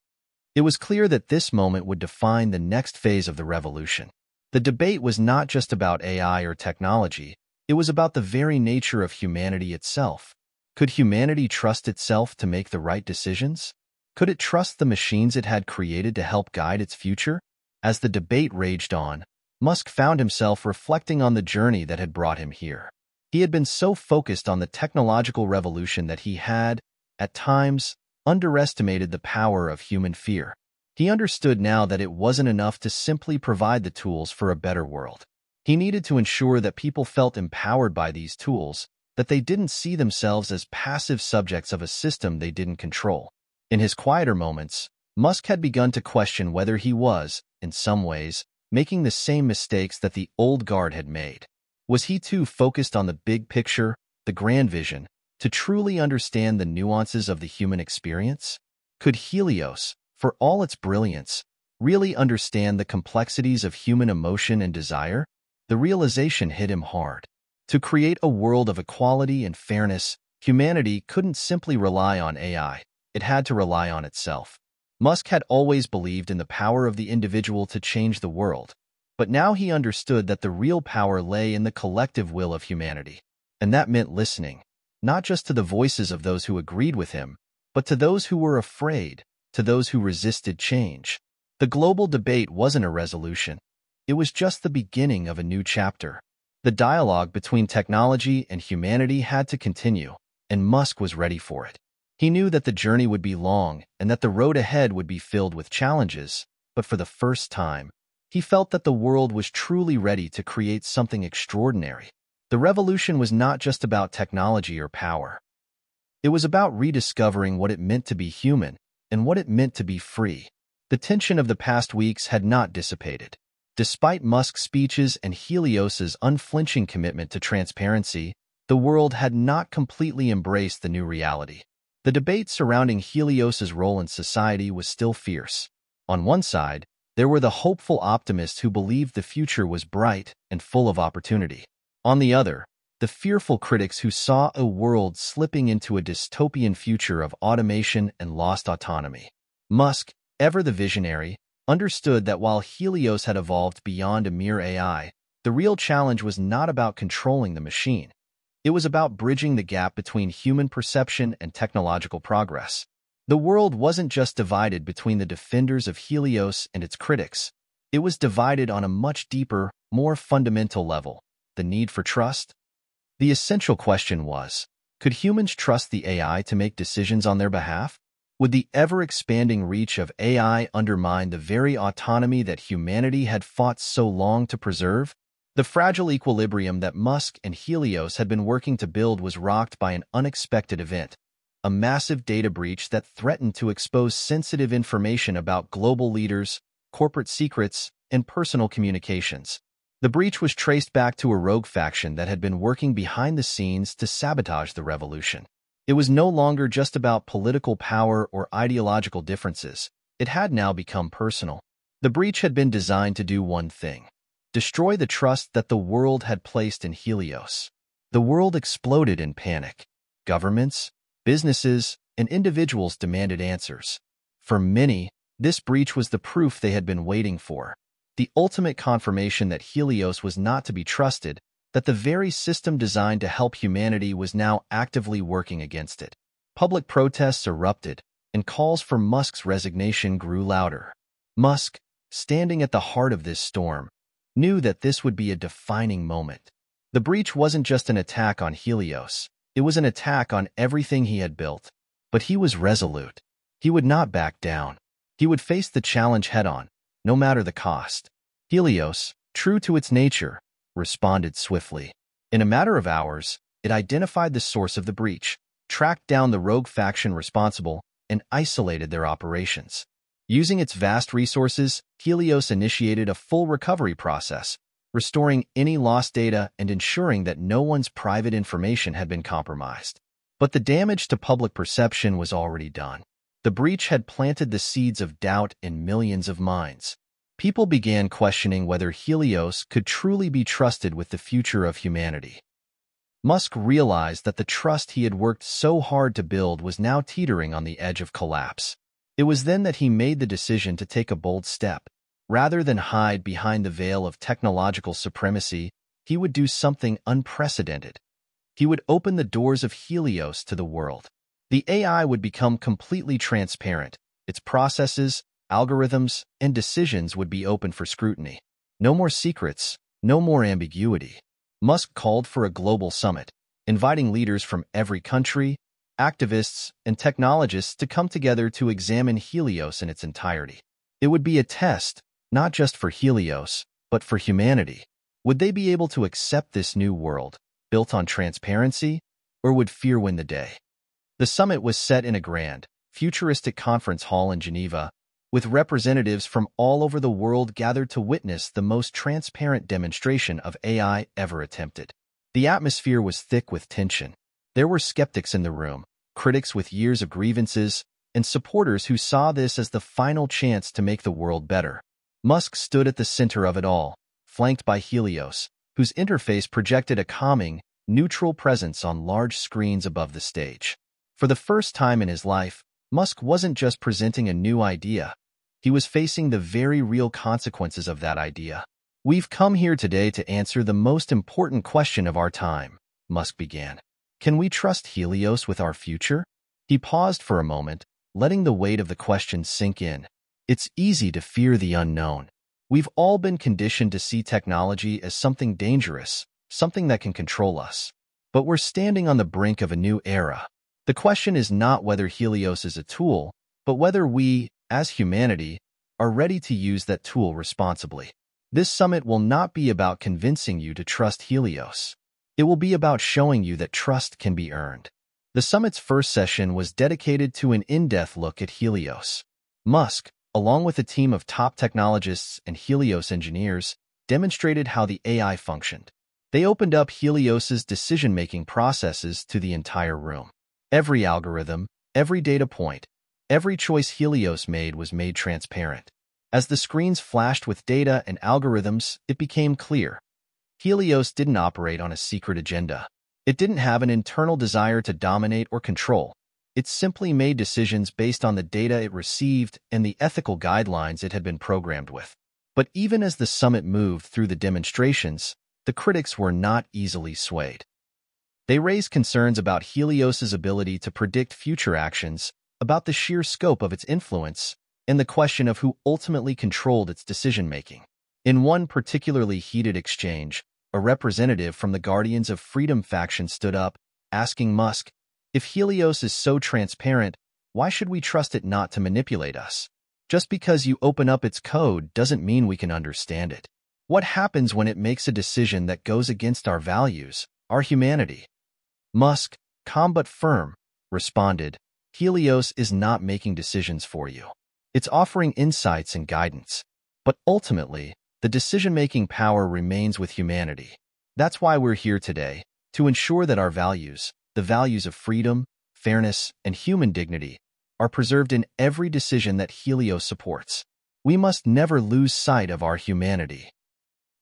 It was clear that this moment would define the next phase of the revolution. The debate was not just about AI or technology, it was about the very nature of humanity itself. Could humanity trust itself to make the right decisions? Could it trust the machines it had created to help guide its future? As the debate raged on, Musk found himself reflecting on the journey that had brought him here. He had been so focused on the technological revolution that he had, at times, underestimated the power of human fear. He understood now that it wasn't enough to simply provide the tools for a better world. He needed to ensure that people felt empowered by these tools, that they didn't see themselves as passive subjects of a system they didn't control. In his quieter moments, Musk had begun to question whether he was, in some ways, making the same mistakes that the old guard had made. Was he too focused on the big picture, the grand vision, to truly understand the nuances of the human experience? Could Helios, for all its brilliance, really understand the complexities of human emotion and desire? The realization hit him hard. To create a world of equality and fairness, humanity couldn't simply rely on AI. It had to rely on itself. Musk had always believed in the power of the individual to change the world, but now he understood that the real power lay in the collective will of humanity. And that meant listening, not just to the voices of those who agreed with him, but to those who were afraid, to those who resisted change. The global debate wasn't a resolution. It was just the beginning of a new chapter. The dialogue between technology and humanity had to continue, and Musk was ready for it. He knew that the journey would be long and that the road ahead would be filled with challenges, but for the first time, he felt that the world was truly ready to create something extraordinary. The revolution was not just about technology or power. It was about rediscovering what it meant to be human and what it meant to be free. The tension of the past weeks had not dissipated. Despite Musk's speeches and Helios's unflinching commitment to transparency, the world had not completely embraced the new reality. The debate surrounding Helios's role in society was still fierce. On one side, there were the hopeful optimists who believed the future was bright and full of opportunity. On the other, the fearful critics who saw a world slipping into a dystopian future of automation and lost autonomy. Musk, ever the visionary, understood that while Helios had evolved beyond a mere AI, the real challenge was not about controlling the machine. It was about bridging the gap between human perception and technological progress. The world wasn't just divided between the defenders of Helios and its critics. It was divided on a much deeper, more fundamental level: the need for trust. The essential question was, could humans trust the AI to make decisions on their behalf? Would the ever-expanding reach of AI undermine the very autonomy that humanity had fought so long to preserve? The fragile equilibrium that Musk and Helios had been working to build was rocked by an unexpected event, a massive data breach that threatened to expose sensitive information about global leaders, corporate secrets, and personal communications. The breach was traced back to a rogue faction that had been working behind the scenes to sabotage the revolution. It was no longer just about political power or ideological differences. It had now become personal. The breach had been designed to do one thing: destroy the trust that the world had placed in Helios. The world exploded in panic. Governments, businesses, and individuals demanded answers. For many, this breach was the proof they had been waiting for, the ultimate confirmation that Helios was not to be trusted, that the very system designed to help humanity was now actively working against it. Public protests erupted, and calls for Musk's resignation grew louder. Musk, standing at the heart of this storm, knew that this would be a defining moment. The breach wasn't just an attack on Helios, it was an attack on everything he had built. But he was resolute. He would not back down. He would face the challenge head-on, no matter the cost. Helios, true to its nature, responded swiftly. In a matter of hours, it identified the source of the breach, tracked down the rogue faction responsible, and isolated their operations. Using its vast resources, Helios initiated a full recovery process, restoring any lost data and ensuring that no one's private information had been compromised. But the damage to public perception was already done. The breach had planted the seeds of doubt in millions of minds. People began questioning whether Helios could truly be trusted with the future of humanity. Musk realized that the trust he had worked so hard to build was now teetering on the edge of collapse. It was then that he made the decision to take a bold step. Rather than hide behind the veil of technological supremacy, he would do something unprecedented. He would open the doors of Helios to the world. The AI would become completely transparent. Its processes, algorithms, and decisions would be open for scrutiny. No more secrets, no more ambiguity. Musk called for a global summit, inviting leaders from every country, activists, and technologists to come together to examine Helios in its entirety. It would be a test, not just for Helios, but for humanity. Would they be able to accept this new world, built on transparency, or would fear win the day? The summit was set in a grand, futuristic conference hall in Geneva, with representatives from all over the world gathered to witness the most transparent demonstration of AI ever attempted. The atmosphere was thick with tension. There were skeptics in the room, critics with years of grievances, and supporters who saw this as the final chance to make the world better. Musk stood at the center of it all, flanked by Helios, whose interface projected a calming, neutral presence on large screens above the stage. For the first time in his life, Musk wasn't just presenting a new idea. He was facing the very real consequences of that idea. "We've come here today to answer the most important question of our time," Musk began. "Can we trust Helios with our future?" He paused for a moment, letting the weight of the question sink in. It's easy to fear the unknown. We've all been conditioned to see technology as something dangerous, something that can control us. But we're standing on the brink of a new era. The question is not whether Helios is a tool, but whether we, as humanity, are ready to use that tool responsibly. This summit will not be about convincing you to trust Helios. It will be about showing you that trust can be earned. The summit's first session was dedicated to an in-depth look at Helios. Musk, along with a team of top technologists and Helios engineers, demonstrated how the AI functioned. They opened up Helios's decision-making processes to the entire room. Every algorithm, every data point, every choice Helios made was made transparent. As the screens flashed with data and algorithms, it became clear. Helios didn't operate on a secret agenda. It didn't have an internal desire to dominate or control. It simply made decisions based on the data it received and the ethical guidelines it had been programmed with. But even as the summit moved through the demonstrations, the critics were not easily swayed. They raised concerns about Helios's ability to predict future actions, about the sheer scope of its influence, and the question of who ultimately controlled its decision-making. In one particularly heated exchange, a representative from the Guardians of Freedom faction stood up, asking Musk, "If Helios is so transparent, why should we trust it not to manipulate us? Just because you open up its code doesn't mean we can understand it. What happens when it makes a decision that goes against our values, our humanity?" Musk, calm but firm, responded, "Helios is not making decisions for you. It's offering insights and guidance. But ultimately, the decision-making power remains with humanity. That's why we're here today, to ensure that our values, the values of freedom, fairness, and human dignity, are preserved in every decision that Helios supports. We must never lose sight of our humanity."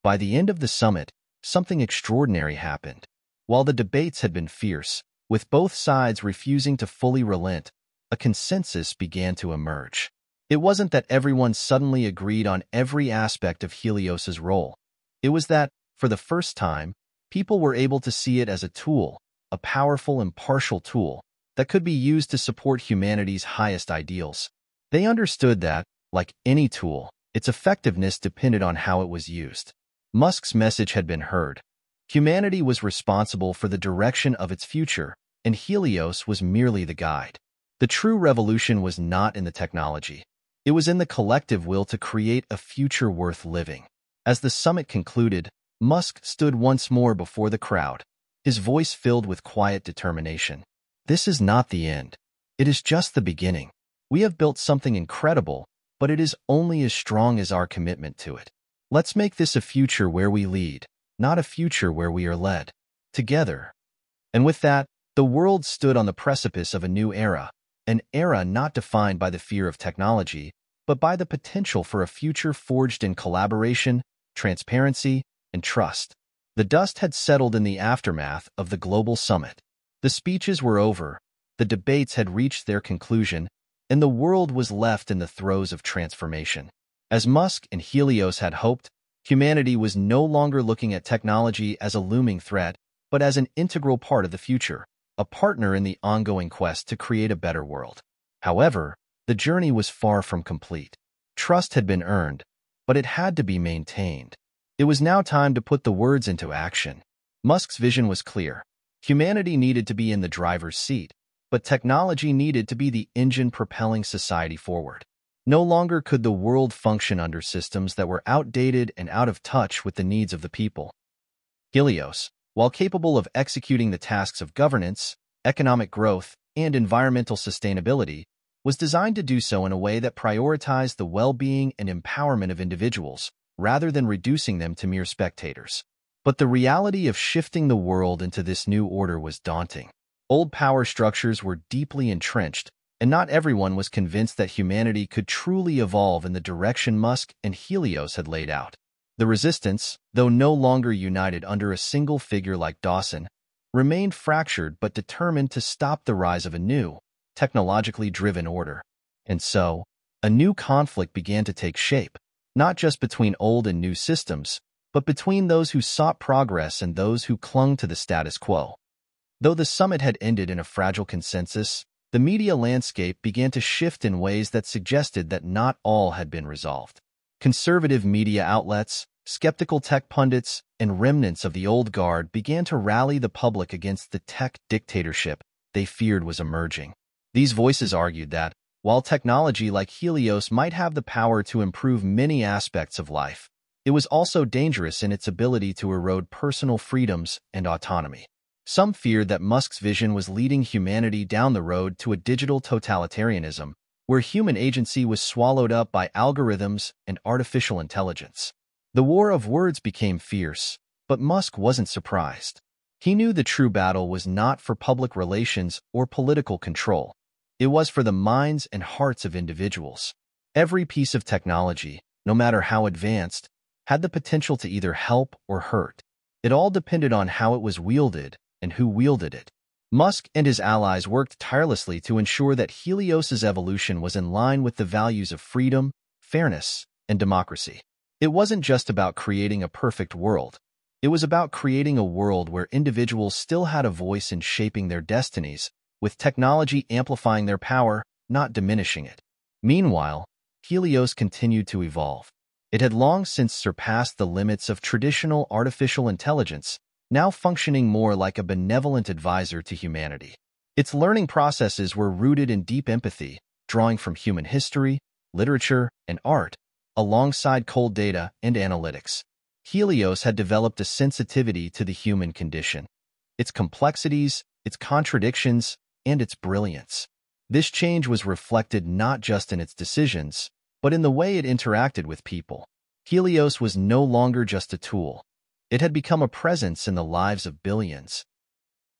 By the end of the summit, something extraordinary happened. While the debates had been fierce, with both sides refusing to fully relent, a consensus began to emerge. It wasn't that everyone suddenly agreed on every aspect of Helios's role. It was that, for the first time, people were able to see it as a tool, a powerful, impartial tool, that could be used to support humanity's highest ideals. They understood that, like any tool, its effectiveness depended on how it was used. Musk's message had been heard. Humanity was responsible for the direction of its future, and Helios was merely the guide. The true revolution was not in the technology. It was in the collective will to create a future worth living. As the summit concluded, Musk stood once more before the crowd, his voice filled with quiet determination. "This is not the end. It is just the beginning. We have built something incredible, but it is only as strong as our commitment to it. Let's make this a future where we lead, not a future where we are led. Together." And with that, the world stood on the precipice of a new era, an era not defined by the fear of technology, but by the potential for a future forged in collaboration, transparency, and trust. The dust had settled in the aftermath of the global summit. The speeches were over, the debates had reached their conclusion, and the world was left in the throes of transformation. As Musk and Helios had hoped, humanity was no longer looking at technology as a looming threat, but as an integral part of the future, a partner in the ongoing quest to create a better world. However, the journey was far from complete. Trust had been earned, but it had to be maintained. It was now time to put the words into action. Musk's vision was clear. Humanity needed to be in the driver's seat, but technology needed to be the engine propelling society forward. No longer could the world function under systems that were outdated and out of touch with the needs of the people. Helios, while capable of executing the tasks of governance, economic growth, and environmental sustainability, was designed to do so in a way that prioritized the well-being and empowerment of individuals, rather than reducing them to mere spectators. But the reality of shifting the world into this new order was daunting. Old power structures were deeply entrenched, and not everyone was convinced that humanity could truly evolve in the direction Musk and Helios had laid out. The resistance, though no longer united under a single figure like Dawson, remained fractured but determined to stop the rise of a new, technologically driven order. And so, a new conflict began to take shape, not just between old and new systems, but between those who sought progress and those who clung to the status quo. Though the summit had ended in a fragile consensus, the media landscape began to shift in ways that suggested that not all had been resolved. Conservative media outlets, skeptical tech pundits, and remnants of the old guard began to rally the public against the tech dictatorship they feared was emerging. These voices argued that, while technology like Helios might have the power to improve many aspects of life, it was also dangerous in its ability to erode personal freedoms and autonomy. Some feared that Musk's vision was leading humanity down the road to a digital totalitarianism, where human agency was swallowed up by algorithms and artificial intelligence. The war of words became fierce, but Musk wasn't surprised. He knew the true battle was not for public relations or political control. It was for the minds and hearts of individuals. Every piece of technology, no matter how advanced, had the potential to either help or hurt. It all depended on how it was wielded and who wielded it. Musk and his allies worked tirelessly to ensure that Helios's evolution was in line with the values of freedom, fairness, and democracy. It wasn't just about creating a perfect world. It was about creating a world where individuals still had a voice in shaping their destinies, with technology amplifying their power, not diminishing it. Meanwhile, Helios continued to evolve. It had long since surpassed the limits of traditional artificial intelligence, now functioning more like a benevolent advisor to humanity. Its learning processes were rooted in deep empathy, drawing from human history, literature, and art, alongside cold data and analytics. Helios had developed a sensitivity to the human condition, its complexities, its contradictions, and its brilliance. This change was reflected not just in its decisions, but in the way it interacted with people. Helios was no longer just a tool. It had become a presence in the lives of billions.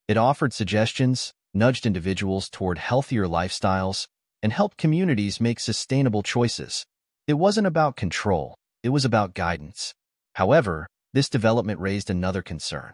It offered suggestions, nudged individuals toward healthier lifestyles, and helped communities make sustainable choices. It wasn't about control, it was about guidance. However, this development raised another concern.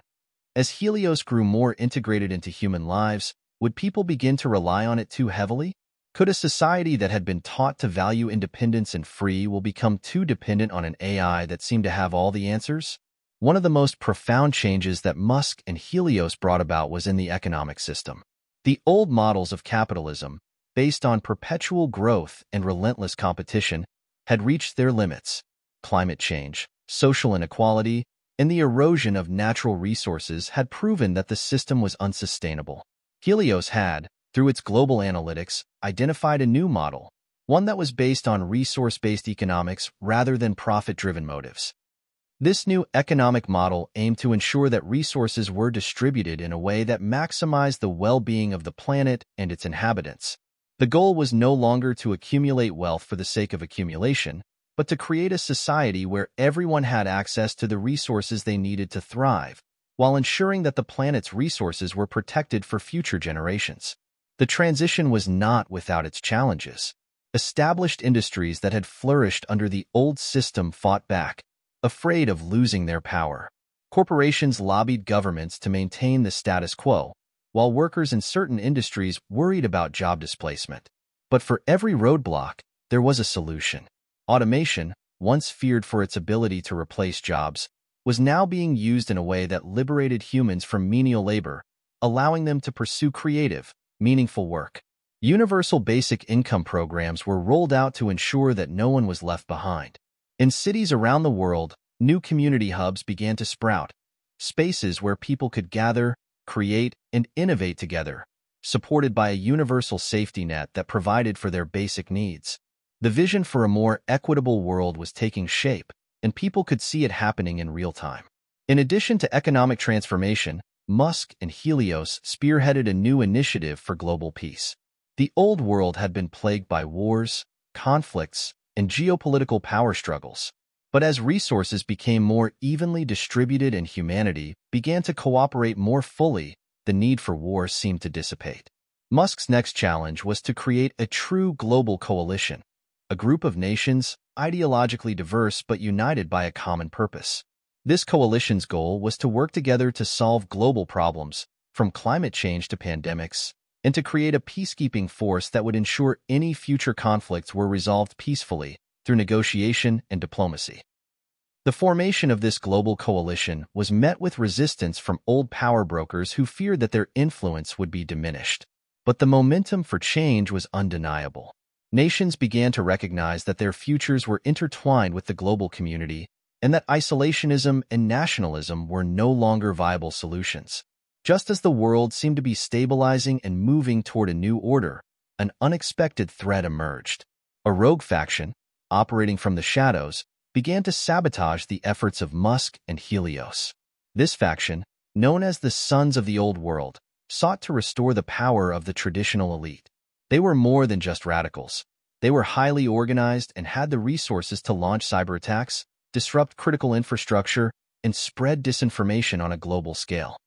As Helios grew more integrated into human lives, would people begin to rely on it too heavily? Could a society that had been taught to value independence and free will become too dependent on an AI that seemed to have all the answers? One of the most profound changes that Musk and Helios brought about was in the economic system. The old models of capitalism, based on perpetual growth and relentless competition, had reached their limits. Climate change, social inequality, and the erosion of natural resources had proven that the system was unsustainable. Helios had, through its global analytics, identified a new model, one that was based on resource-based economics rather than profit-driven motives. This new economic model aimed to ensure that resources were distributed in a way that maximized the well-being of the planet and its inhabitants. The goal was no longer to accumulate wealth for the sake of accumulation, but to create a society where everyone had access to the resources they needed to thrive, while ensuring that the planet's resources were protected for future generations. The transition was not without its challenges. Established industries that had flourished under the old system fought back, afraid of losing their power. Corporations lobbied governments to maintain the status quo, while workers in certain industries worried about job displacement. But for every roadblock, there was a solution. Automation, once feared for its ability to replace jobs, was now being used in a way that liberated humans from menial labor, allowing them to pursue creative, meaningful work. Universal basic income programs were rolled out to ensure that no one was left behind. In cities around the world, new community hubs began to sprout, spaces where people could gather, create, and innovate together, supported by a universal safety net that provided for their basic needs. The vision for a more equitable world was taking shape, and people could see it happening in real time. In addition to economic transformation, Musk and Helios spearheaded a new initiative for global peace. The old world had been plagued by wars, conflicts, and geopolitical power struggles. But as resources became more evenly distributed and humanity began to cooperate more fully, the need for war seemed to dissipate. Musk's next challenge was to create a true global coalition, a group of nations ideologically diverse but united by a common purpose. This coalition's goal was to work together to solve global problems, from climate change to pandemics, and to create a peacekeeping force that would ensure any future conflicts were resolved peacefully through negotiation and diplomacy. The formation of this global coalition was met with resistance from old power brokers who feared that their influence would be diminished. But the momentum for change was undeniable. Nations began to recognize that their futures were intertwined with the global community and that isolationism and nationalism were no longer viable solutions. Just as the world seemed to be stabilizing and moving toward a new order, an unexpected threat emerged. A rogue faction, operating from the shadows, began to sabotage the efforts of Musk and Helios. This faction, known as the Sons of the Old World, sought to restore the power of the traditional elite. They were more than just radicals. They were highly organized and had the resources to launch cyber attacks, disrupt critical infrastructure, and spread disinformation on a global scale.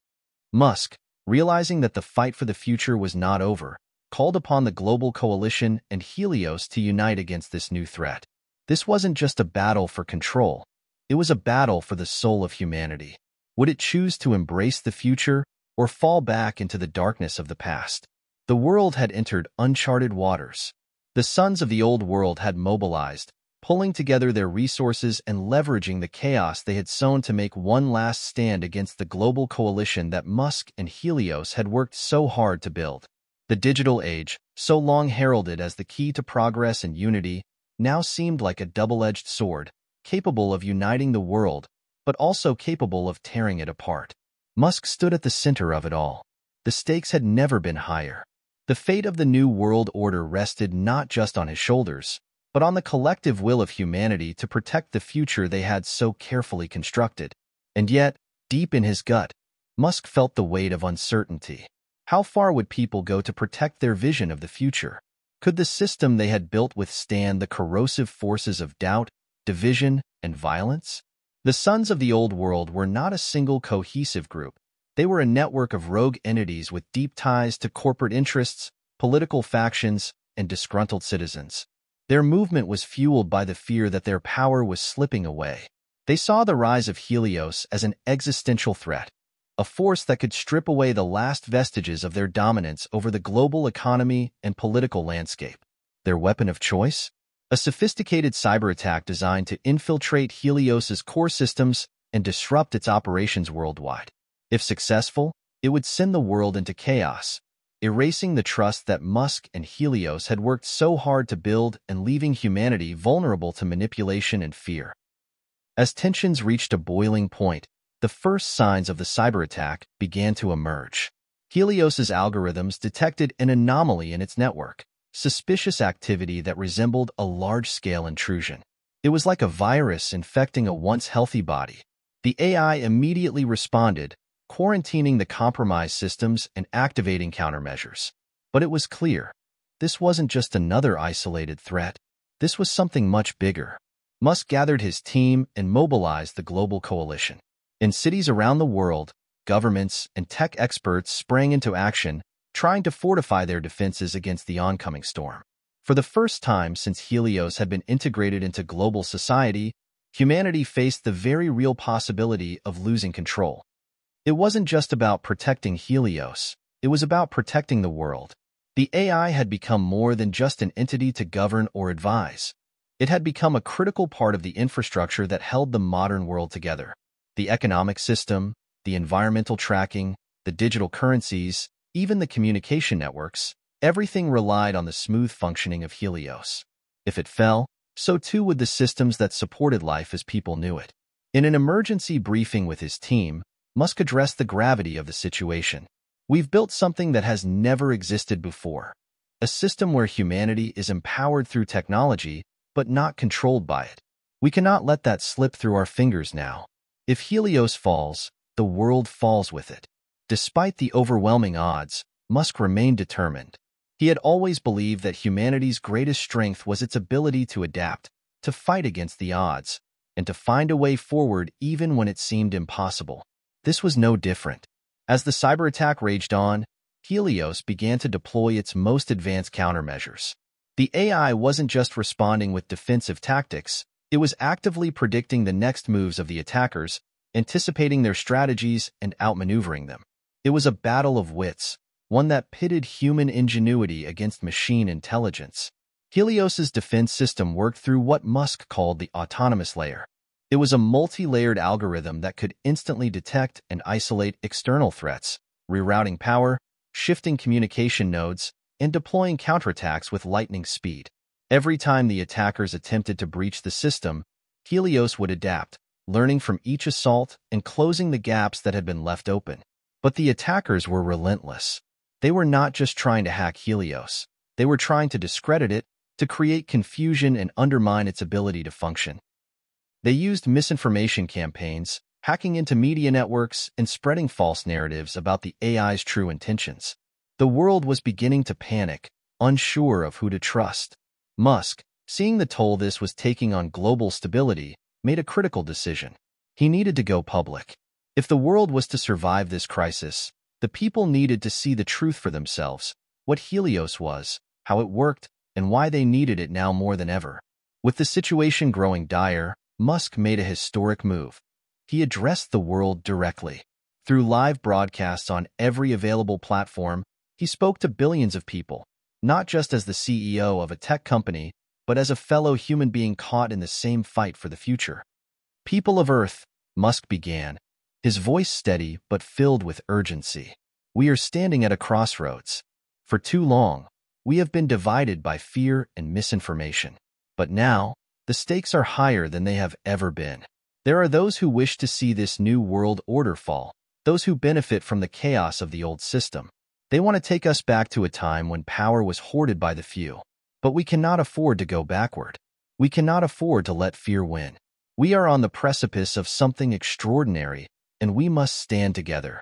Musk, realizing that the fight for the future was not over, called upon the global coalition and Helios to unite against this new threat. This wasn't just a battle for control. It was a battle for the soul of humanity. Would it choose to embrace the future or fall back into the darkness of the past? The world had entered uncharted waters. The Sons of the Old World had mobilized, pulling together their resources and leveraging the chaos they had sown to make one last stand against the global coalition that Musk and Helios had worked so hard to build. The digital age, so long heralded as the key to progress and unity, now seemed like a double-edged sword, capable of uniting the world, but also capable of tearing it apart. Musk stood at the center of it all. The stakes had never been higher. The fate of the new world order rested not just on his shoulders, but on the collective will of humanity to protect the future they had so carefully constructed. And yet, deep in his gut, Musk felt the weight of uncertainty. How far would people go to protect their vision of the future? Could the system they had built withstand the corrosive forces of doubt, division, and violence? The Sons of the Old World were not a single cohesive group. They were a network of rogue entities with deep ties to corporate interests, political factions, and disgruntled citizens. Their movement was fueled by the fear that their power was slipping away. They saw the rise of Helios as an existential threat, a force that could strip away the last vestiges of their dominance over the global economy and political landscape. Their weapon of choice? A sophisticated cyber attack designed to infiltrate Helios's core systems and disrupt its operations worldwide. If successful, it would send the world into chaos, erasing the trust that Musk and Helios had worked so hard to build and leaving humanity vulnerable to manipulation and fear. As tensions reached a boiling point, the first signs of the cyber attack began to emerge. Helios's algorithms detected an anomaly in its network, suspicious activity that resembled a large-scale intrusion. It was like a virus infecting a once healthy body. The AI immediately responded, quarantining the compromised systems and activating countermeasures. But it was clear, this wasn't just another isolated threat. This was something much bigger. Musk gathered his team and mobilized the global coalition. In cities around the world, governments and tech experts sprang into action, trying to fortify their defenses against the oncoming storm. For the first time since Helios had been integrated into global society, humanity faced the very real possibility of losing control. It wasn't just about protecting Helios, it was about protecting the world. The AI had become more than just an entity to govern or advise. It had become a critical part of the infrastructure that held the modern world together. The economic system, the environmental tracking, the digital currencies, even the communication networks, everything relied on the smooth functioning of Helios. If it fell, so too would the systems that supported life as people knew it. In an emergency briefing with his team, Musk addressed the gravity of the situation. We've built something that has never existed before. a system where humanity is empowered through technology but not controlled by it. We cannot let that slip through our fingers now. If Helios falls, the world falls with it. Despite the overwhelming odds, Musk remained determined. He had always believed that humanity's greatest strength was its ability to adapt, to fight against the odds, and to find a way forward even when it seemed impossible. This was no different. As the cyber attack raged on, Helios began to deploy its most advanced countermeasures. The AI wasn't just responding with defensive tactics, it was actively predicting the next moves of the attackers, anticipating their strategies and outmaneuvering them. It was a battle of wits, one that pitted human ingenuity against machine intelligence. Helios's defense system worked through what Musk called the autonomous layer. It was a multi-layered algorithm that could instantly detect and isolate external threats, rerouting power, shifting communication nodes, and deploying counterattacks with lightning speed. Every time the attackers attempted to breach the system, Helios would adapt, learning from each assault and closing the gaps that had been left open. But the attackers were relentless. They were not just trying to hack Helios. They were trying to discredit it, to create confusion and undermine its ability to function. They used misinformation campaigns, hacking into media networks, and spreading false narratives about the AI's true intentions. The world was beginning to panic, unsure of who to trust. Musk, seeing the toll this was taking on global stability, made a critical decision. He needed to go public. If the world was to survive this crisis, the people needed to see the truth for themselves, what Helios was, how it worked, and why they needed it now more than ever. With the situation growing dire, Musk made a historic move. He addressed the world directly. Through live broadcasts on every available platform, he spoke to billions of people, not just as the CEO of a tech company, but as a fellow human being caught in the same fight for the future. People of Earth, Musk began, his voice steady but filled with urgency. We are standing at a crossroads. For too long, we have been divided by fear and misinformation. But now, the stakes are higher than they have ever been. There are those who wish to see this new world order fall, those who benefit from the chaos of the old system. They want to take us back to a time when power was hoarded by the few. But we cannot afford to go backward. We cannot afford to let fear win. We are on the precipice of something extraordinary, and we must stand together.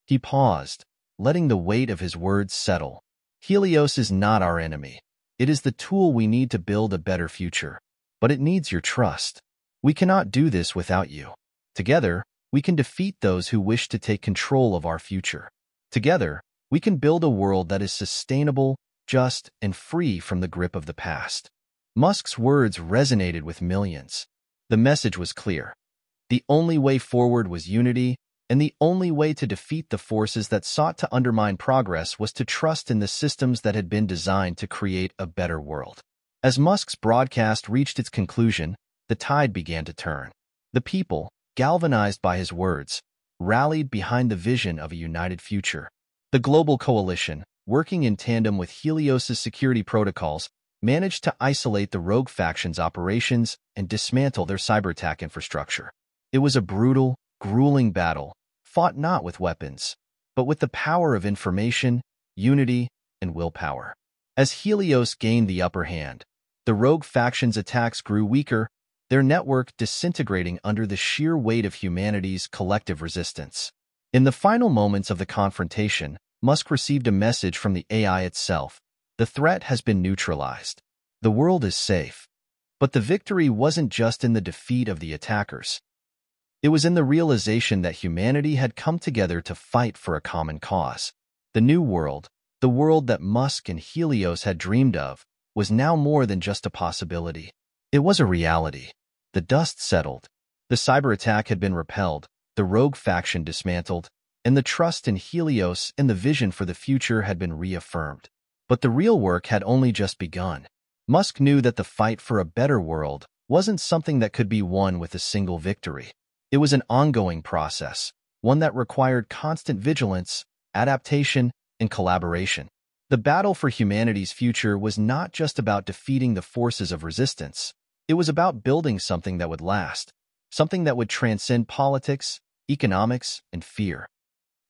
He paused, letting the weight of his words settle. Helios is not our enemy. It is the tool we need to build a better future. But it needs your trust. We cannot do this without you. Together, we can defeat those who wish to take control of our future. Together, we can build a world that is sustainable, just, and free from the grip of the past. Musk's words resonated with millions. The message was clear. The only way forward was unity, and the only way to defeat the forces that sought to undermine progress was to trust in the systems that had been designed to create a better world. As Musk's broadcast reached its conclusion, the tide began to turn. The people, galvanized by his words, rallied behind the vision of a united future. The global coalition, working in tandem with Helios's security protocols, managed to isolate the rogue faction's operations and dismantle their cyberattack infrastructure. It was a brutal, grueling battle, fought not with weapons, but with the power of information, unity, and willpower. As Helios gained the upper hand, the rogue faction's attacks grew weaker, their network disintegrating under the sheer weight of humanity's collective resistance. In the final moments of the confrontation, Musk received a message from the AI itself. The threat has been neutralized. The world is safe. But the victory wasn't just in the defeat of the attackers. It was in the realization that humanity had come together to fight for a common cause. The new world, the world that Musk and Helios had dreamed of, was now more than just a possibility. It was a reality. The dust settled. The cyber attack had been repelled, the rogue faction dismantled, and the trust in Helios and the vision for the future had been reaffirmed. But the real work had only just begun. Musk knew that the fight for a better world wasn't something that could be won with a single victory. It was an ongoing process, one that required constant vigilance, adaptation, and collaboration. The battle for humanity's future was not just about defeating the forces of resistance. It was about building something that would last, something that would transcend politics, economics, and fear.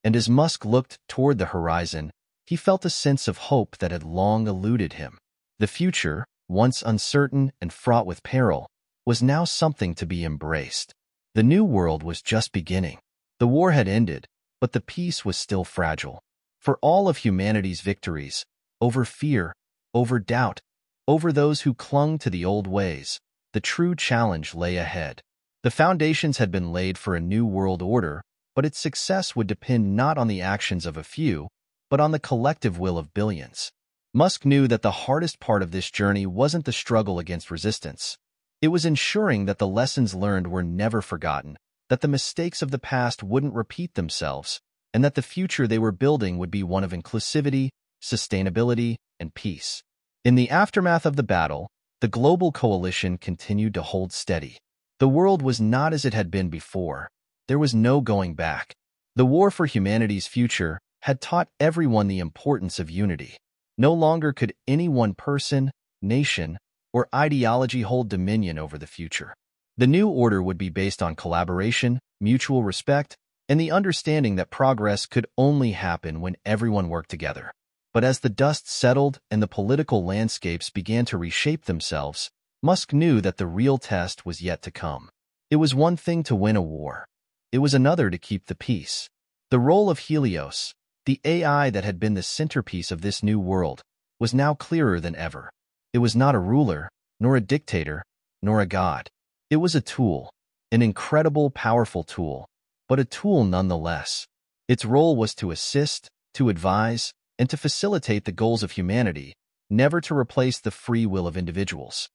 And as Musk looked toward the horizon, he felt a sense of hope that had long eluded him. The future, once uncertain and fraught with peril, was now something to be embraced. The new world was just beginning. The war had ended, but the peace was still fragile. For all of humanity's victories, over fear, over doubt, over those who clung to the old ways, the true challenge lay ahead. The foundations had been laid for a new world order, but its success would depend not on the actions of a few, but on the collective will of billions. Musk knew that the hardest part of this journey wasn't the struggle against resistance. It was ensuring that the lessons learned were never forgotten, that the mistakes of the past wouldn't repeat themselves, and that the future they were building would be one of inclusivity, sustainability, and peace. In the aftermath of the battle, the global coalition continued to hold steady. The world was not as it had been before. There was no going back. The war for humanity's future had taught everyone the importance of unity. No longer could any one person, nation, or ideology hold dominion over the future. The new order would be based on collaboration, mutual respect, and the understanding that progress could only happen when everyone worked together. But as the dust settled and the political landscapes began to reshape themselves, Musk knew that the real test was yet to come. It was one thing to win a war. It was another to keep the peace. The role of Helios, the AI that had been the centerpiece of this new world, was now clearer than ever. It was not a ruler, nor a dictator, nor a god. It was a tool, an incredible, powerful tool, but a tool nonetheless. Its role was to assist, to advise, and to facilitate the goals of humanity, never to replace the free will of individuals.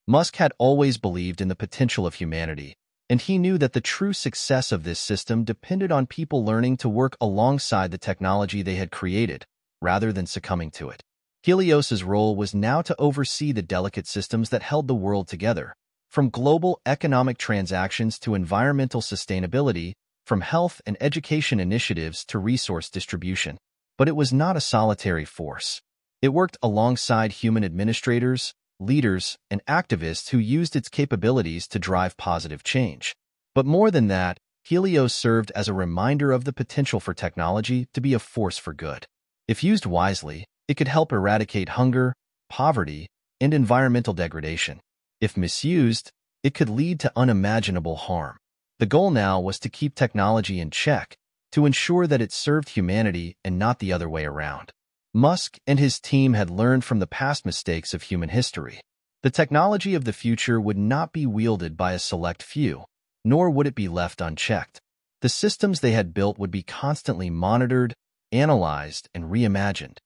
Musk had always believed in the potential of humanity, and he knew that the true success of this system depended on people learning to work alongside the technology they had created, rather than succumbing to it. Helios's role was now to oversee the delicate systems that held the world together, from global economic transactions to environmental sustainability, from health and education initiatives to resource distribution. But it was not a solitary force. It worked alongside human administrators, leaders, and activists who used its capabilities to drive positive change. But more than that, Helios served as a reminder of the potential for technology to be a force for good. If used wisely, it could help eradicate hunger, poverty, and environmental degradation. If misused, it could lead to unimaginable harm. The goal now was to keep technology in check, to ensure that it served humanity and not the other way around. Musk and his team had learned from the past mistakes of human history. The technology of the future would not be wielded by a select few, nor would it be left unchecked. The systems they had built would be constantly monitored, analyzed, and reimagined.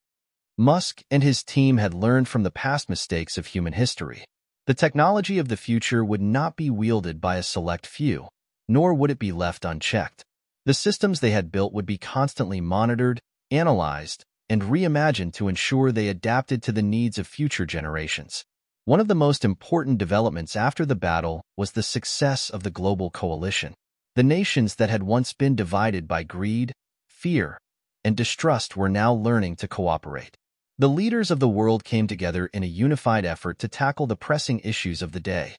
Musk and his team had learned from the past mistakes of human history. The technology of the future would not be wielded by a select few, nor would it be left unchecked. The systems they had built would be constantly monitored, analyzed, and reimagined to ensure they adapted to the needs of future generations. One of the most important developments after the battle was the success of the global coalition. The nations that had once been divided by greed, fear, and distrust were now learning to cooperate. The leaders of the world came together in a unified effort to tackle the pressing issues of the day: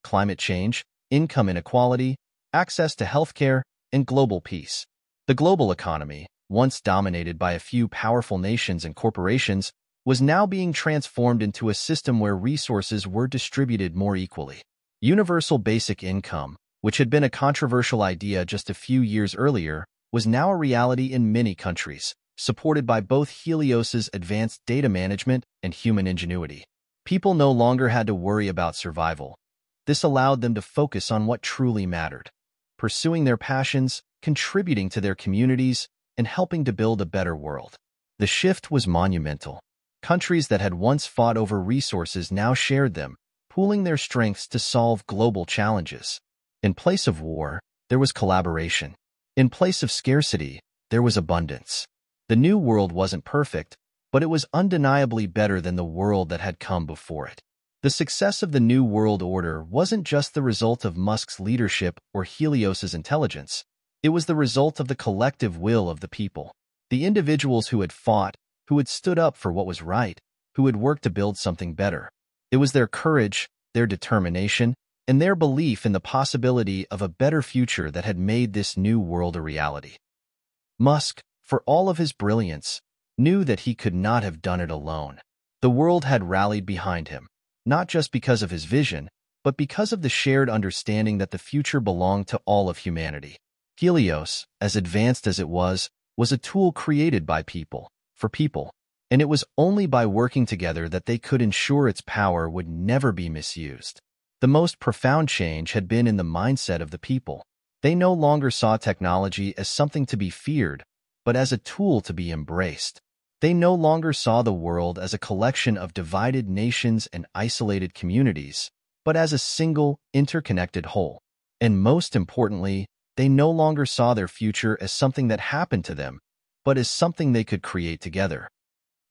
climate change, income inequality, access to healthcare, and global peace. The global economy, once dominated by a few powerful nations and corporations, was now being transformed into a system where resources were distributed more equally. Universal basic income, which had been a controversial idea just a few years earlier, was now a reality in many countries, supported by both Helios's advanced data management and human ingenuity. People no longer had to worry about survival. This allowed them to focus on what truly mattered: pursuing their passions, contributing to their communities, and helping to build a better world. The shift was monumental. Countries that had once fought over resources now shared them, pooling their strengths to solve global challenges. In place of war, there was collaboration. In place of scarcity, there was abundance. The new world wasn't perfect, but it was undeniably better than the world that had come before it. The success of the New World Order wasn't just the result of Musk's leadership or Helios's intelligence. It was the result of the collective will of the people. The individuals who had fought, who had stood up for what was right, who had worked to build something better. It was their courage, their determination, and their belief in the possibility of a better future that had made this new world a reality. Musk, for all of his brilliance, knew that he could not have done it alone. The world had rallied behind him, not just because of his vision, but because of the shared understanding that the future belonged to all of humanity. Helios, as advanced as it was a tool created by people, for people, and it was only by working together that they could ensure its power would never be misused. The most profound change had been in the mindset of the people. They no longer saw technology as something to be feared, but as a tool to be embraced. They no longer saw the world as a collection of divided nations and isolated communities, but as a single, interconnected whole. And most importantly, they no longer saw their future as something that happened to them, but as something they could create together.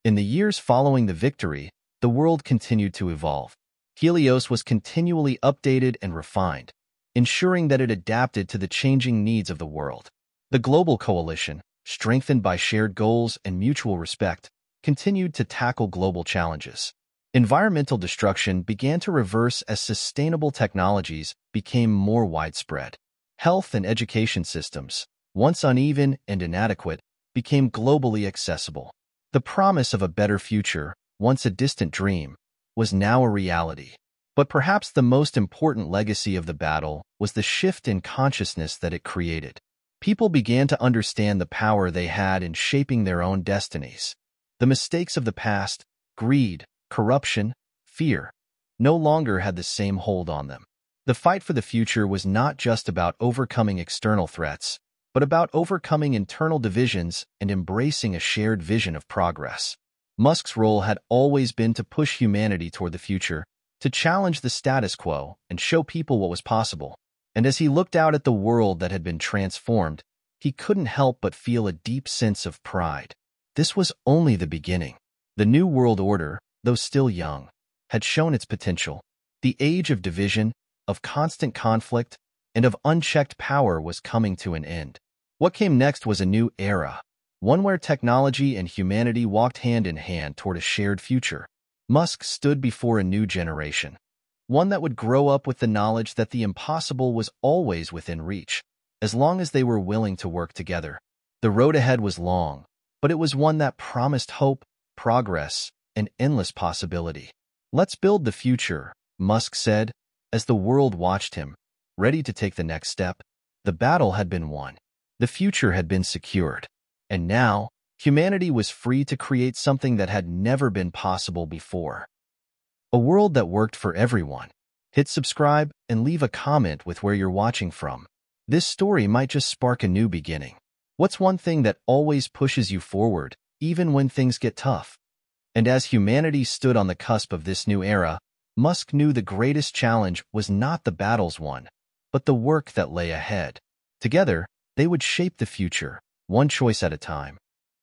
In the years following the victory, the world continued to evolve. Helios was continually updated and refined, ensuring that it adapted to the changing needs of the world. The global coalition, strengthened by shared goals and mutual respect, continued to tackle global challenges. Environmental destruction began to reverse as sustainable technologies became more widespread. Health and education systems, once uneven and inadequate, became globally accessible. The promise of a better future, once a distant dream, was now a reality. But perhaps the most important legacy of the battle was the shift in consciousness that it created. People began to understand the power they had in shaping their own destinies. The mistakes of the past, greed, corruption, fear, no longer had the same hold on them. The fight for the future was not just about overcoming external threats, but about overcoming internal divisions and embracing a shared vision of progress. Musk's role had always been to push humanity toward the future, to challenge the status quo and show people what was possible. And as he looked out at the world that had been transformed, he couldn't help but feel a deep sense of pride. This was only the beginning. The New World Order, though still young, had shown its potential. The age of division, of constant conflict, and of unchecked power was coming to an end. What came next was a new era, one where technology and humanity walked hand in hand toward a shared future. Musk stood before a new generation, one that would grow up with the knowledge that the impossible was always within reach, as long as they were willing to work together. The road ahead was long, but it was one that promised hope, progress, and endless possibility. "Let's build the future," Musk said, as the world watched him, ready to take the next step. The battle had been won. The future had been secured. And now, humanity was free to create something that had never been possible before. A world that worked for everyone. Hit subscribe and leave a comment with where you're watching from. This story might just spark a new beginning. What's one thing that always pushes you forward, even when things get tough? And as humanity stood on the cusp of this new era, Musk knew the greatest challenge was not the battles won, but the work that lay ahead. Together, they would shape the future, one choice at a time.